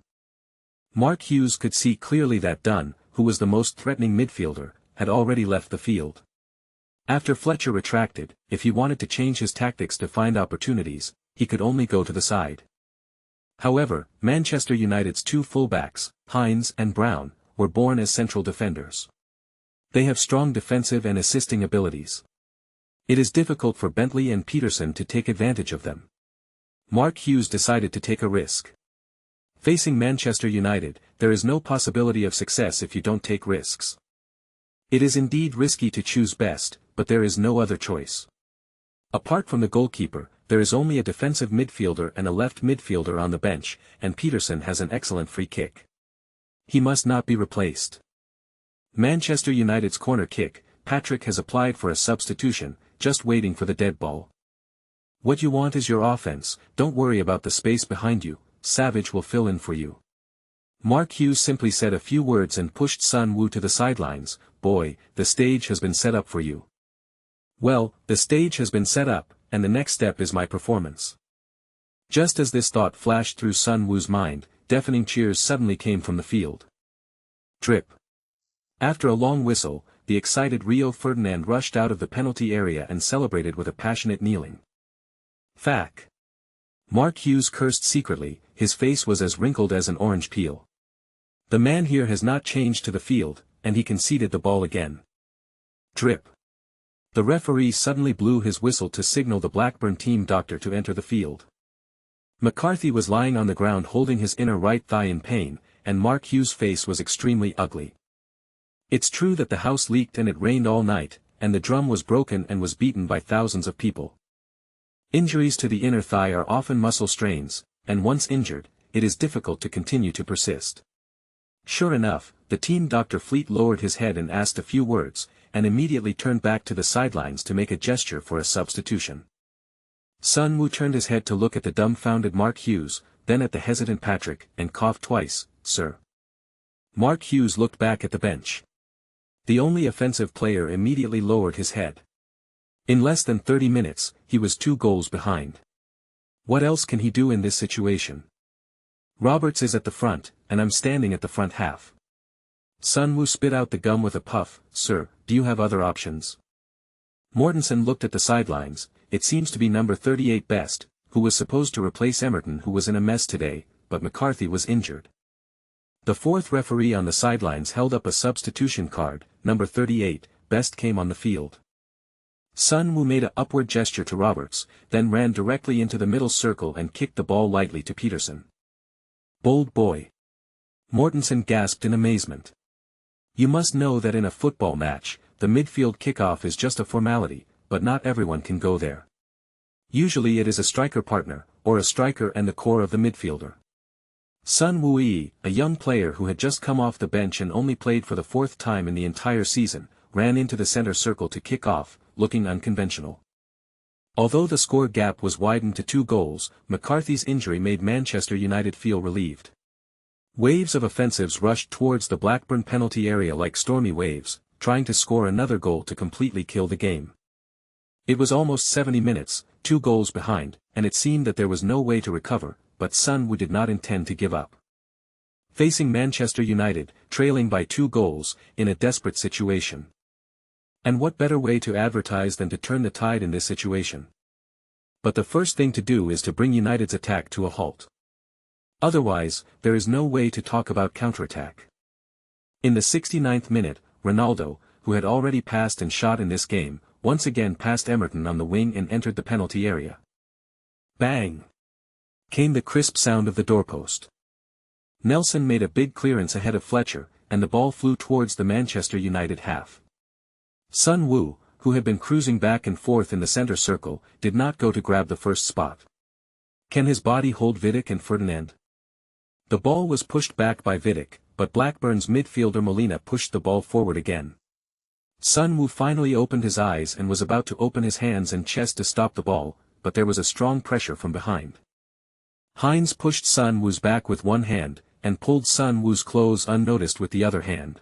Mark Hughes could see clearly that Dunn, who was the most threatening midfielder, had already left the field. After Fletcher retracted, if he wanted to change his tactics to find opportunities, he could only go to the side. However, Manchester United's two fullbacks, Hines and Brown, were born as central defenders. They have strong defensive and assisting abilities. It is difficult for Bentley and Peterson to take advantage of them. Mark Hughes decided to take a risk. Facing Manchester United, there is no possibility of success if you don't take risks. It is indeed risky to choose best, but there is no other choice. Apart from the goalkeeper, there is only a defensive midfielder and a left midfielder on the bench, and Peterson has an excellent free kick. He must not be replaced. Manchester United's corner kick, Patrick has applied for a substitution, just waiting for the dead ball. What you want is your offense, don't worry about the space behind you, Savage will fill in for you. Mark Hughes simply said a few words and pushed Sun Wu to the sidelines. Boy, the stage has been set up for you. Well, the stage has been set up, and the next step is my performance. Just as this thought flashed through Sun Wu's mind, deafening cheers suddenly came from the field. Drip. After a long whistle, the excited Rio Ferdinand rushed out of the penalty area and celebrated with a passionate kneeling. Fack. Mark Hughes cursed secretly, his face was as wrinkled as an orange peel. The man here has not changed to the field, and he conceded the ball again. Drip. The referee suddenly blew his whistle to signal the Blackburn team doctor to enter the field. McCarthy was lying on the ground holding his inner right thigh in pain, and Mark Hughes' face was extremely ugly. It's true that the house leaked and it rained all night, and the drum was broken and was beaten by thousands of people. Injuries to the inner thigh are often muscle strains, and once injured, it is difficult to continue to persist. Sure enough, the team doctor Fleet lowered his head and asked a few words, and immediately turned back to the sidelines to make a gesture for a substitution. Sun Woo turned his head to look at the dumbfounded Mark Hughes, then at the hesitant Patrick, and coughed twice, "Sir." Mark Hughes looked back at the bench. The only offensive player immediately lowered his head. In less than 30 minutes, he was 2 goals behind. What else can he do in this situation? Roberts is at the front, and I'm standing at the front half. Sun Woo spit out the gum with a puff. "Sir, do you have other options?" Mortensen looked at the sidelines. It seems to be number 38 Best, who was supposed to replace Emerton, who was in a mess today, but McCarthy was injured. The fourth referee on the sidelines held up a substitution card. Number 38, Best came on the field. Sun Woo made an upward gesture to Roberts, then ran directly into the middle circle and kicked the ball lightly to Peterson. "Bold boy." Mortensen gasped in amazement. You must know that in a football match, the midfield kickoff is just a formality, but not everyone can go there. Usually it is a striker partner, or a striker and the core of the midfielder. Sun Woo-yi, a young player who had just come off the bench and only played for the 4th time in the entire season, ran into the center circle to kick off, looking unconventional. Although the score gap was widened to 2 goals, McCarthy's injury made Manchester United feel relieved. Waves of offensives rushed towards the Blackburn penalty area like stormy waves, trying to score another goal to completely kill the game. It was almost 70 minutes, 2 goals behind, and it seemed that there was no way to recover, but Sun Woo did not intend to give up. Facing Manchester United, trailing by 2 goals, in a desperate situation. And what better way to advertise than to turn the tide in this situation? But the first thing to do is to bring United's attack to a halt. Otherwise, there is no way to talk about counterattack. In the 69th minute, Ronaldo, who had already passed and shot in this game, once again passed Emerton on the wing and entered the penalty area. Bang! Came the crisp sound of the doorpost. Nelson made a big clearance ahead of Fletcher, and the ball flew towards the Manchester United half. Sun Woo, who had been cruising back and forth in the center circle, did not go to grab the first spot. Can his body hold Vidic and Ferdinand? The ball was pushed back by Vidic, but Blackburn's midfielder Molina pushed the ball forward again. Sun Woo finally opened his eyes and was about to open his hands and chest to stop the ball, but there was a strong pressure from behind. Hines pushed Sun Woo's back with one hand, and pulled Sun Woo's clothes unnoticed with the other hand.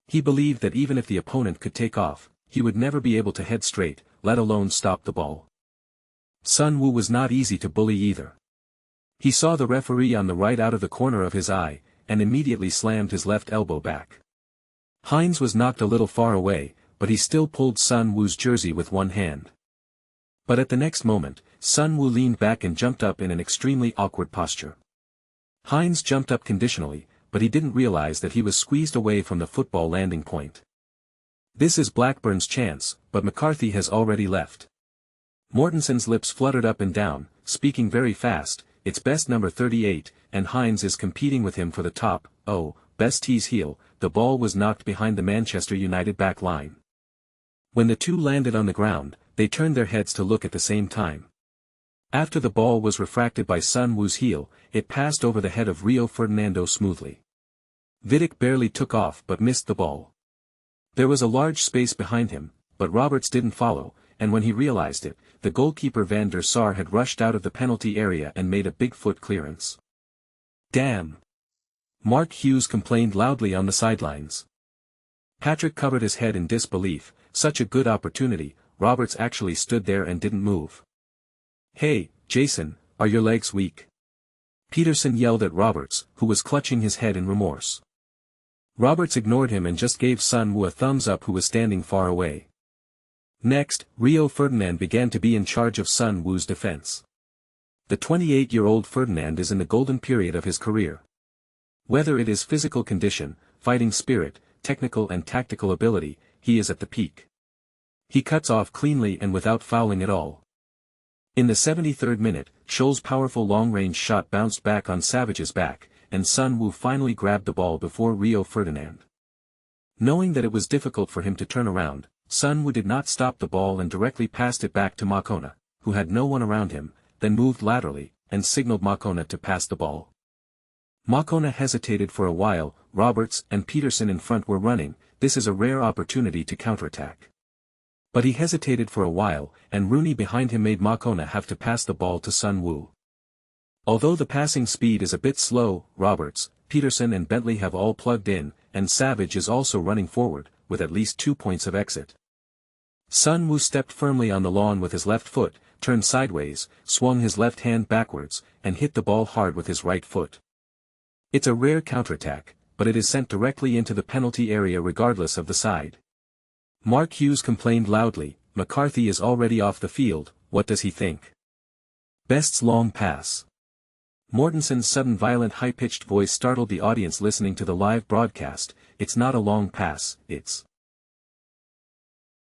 He believed that even if the opponent could take off, he would never be able to head straight, let alone stop the ball. Sun Woo was not easy to bully either. He saw the referee on the right out of the corner of his eye, and immediately slammed his left elbow back. Hines was knocked a little far away, but he still pulled Sun Woo's jersey with one hand. But at the next moment, Sun Woo leaned back and jumped up in an extremely awkward posture. Hines jumped up conditionally, but he didn't realize that he was squeezed away from the football landing point. This is Blackburn's chance, but McCarthy has already left. Mortensen's lips fluttered up and down, speaking very fast. It's Best number 38, and Hines is competing with him for the top. Oh, Best tees heel. The ball was knocked behind the Manchester United back line. When the two landed on the ground, they turned their heads to look at the same time. After the ball was refracted by Sun Woo's heel, it passed over the head of Rio Ferdinando smoothly. Vidic barely took off but missed the ball. There was a large space behind him, but Roberts didn't follow, and when he realized it, the goalkeeper Van der Sar had rushed out of the penalty area and made a big foot clearance. Damn! Mark Hughes complained loudly on the sidelines. Patrick covered his head in disbelief. Such a good opportunity. Roberts actually stood there and didn't move. Hey, Jason, are your legs weak? Peterson yelled at Roberts, who was clutching his head in remorse. Roberts ignored him and just gave Sun Wu a thumbs up, who was standing far away. Next, Rio Ferdinand began to be in charge of Sun Wu's defense. The 28-year-old Ferdinand is in the golden period of his career. Whether it is physical condition, fighting spirit, technical and tactical ability, he is at the peak. He cuts off cleanly and without fouling at all. In the 73rd minute, Scholl's powerful long-range shot bounced back on Savage's back, and Sun Wu finally grabbed the ball before Rio Ferdinand. Knowing that it was difficult for him to turn around, Sun Wu did not stop the ball and directly passed it back to Makona, who had no one around him, then moved laterally, and signaled Makona to pass the ball. Makona hesitated for a while. Roberts and Peterson in front were running. This is a rare opportunity to counterattack. But he hesitated for a while, and Rooney behind him made Makona have to pass the ball to Sun Wu. Although the passing speed is a bit slow, Roberts, Peterson and Bentley have all plugged in, and Savage is also running forward, with at least 2 points of exit. Sun Wu stepped firmly on the lawn with his left foot, turned sideways, swung his left hand backwards, and hit the ball hard with his right foot. It's a rare counterattack, but it is sent directly into the penalty area regardless of the side. Mark Hughes complained loudly, "McCarthy is already off the field, what does he think?" Best's long pass. Mortenson's sudden violent high-pitched voice startled the audience listening to the live broadcast. "It's not a long pass, it's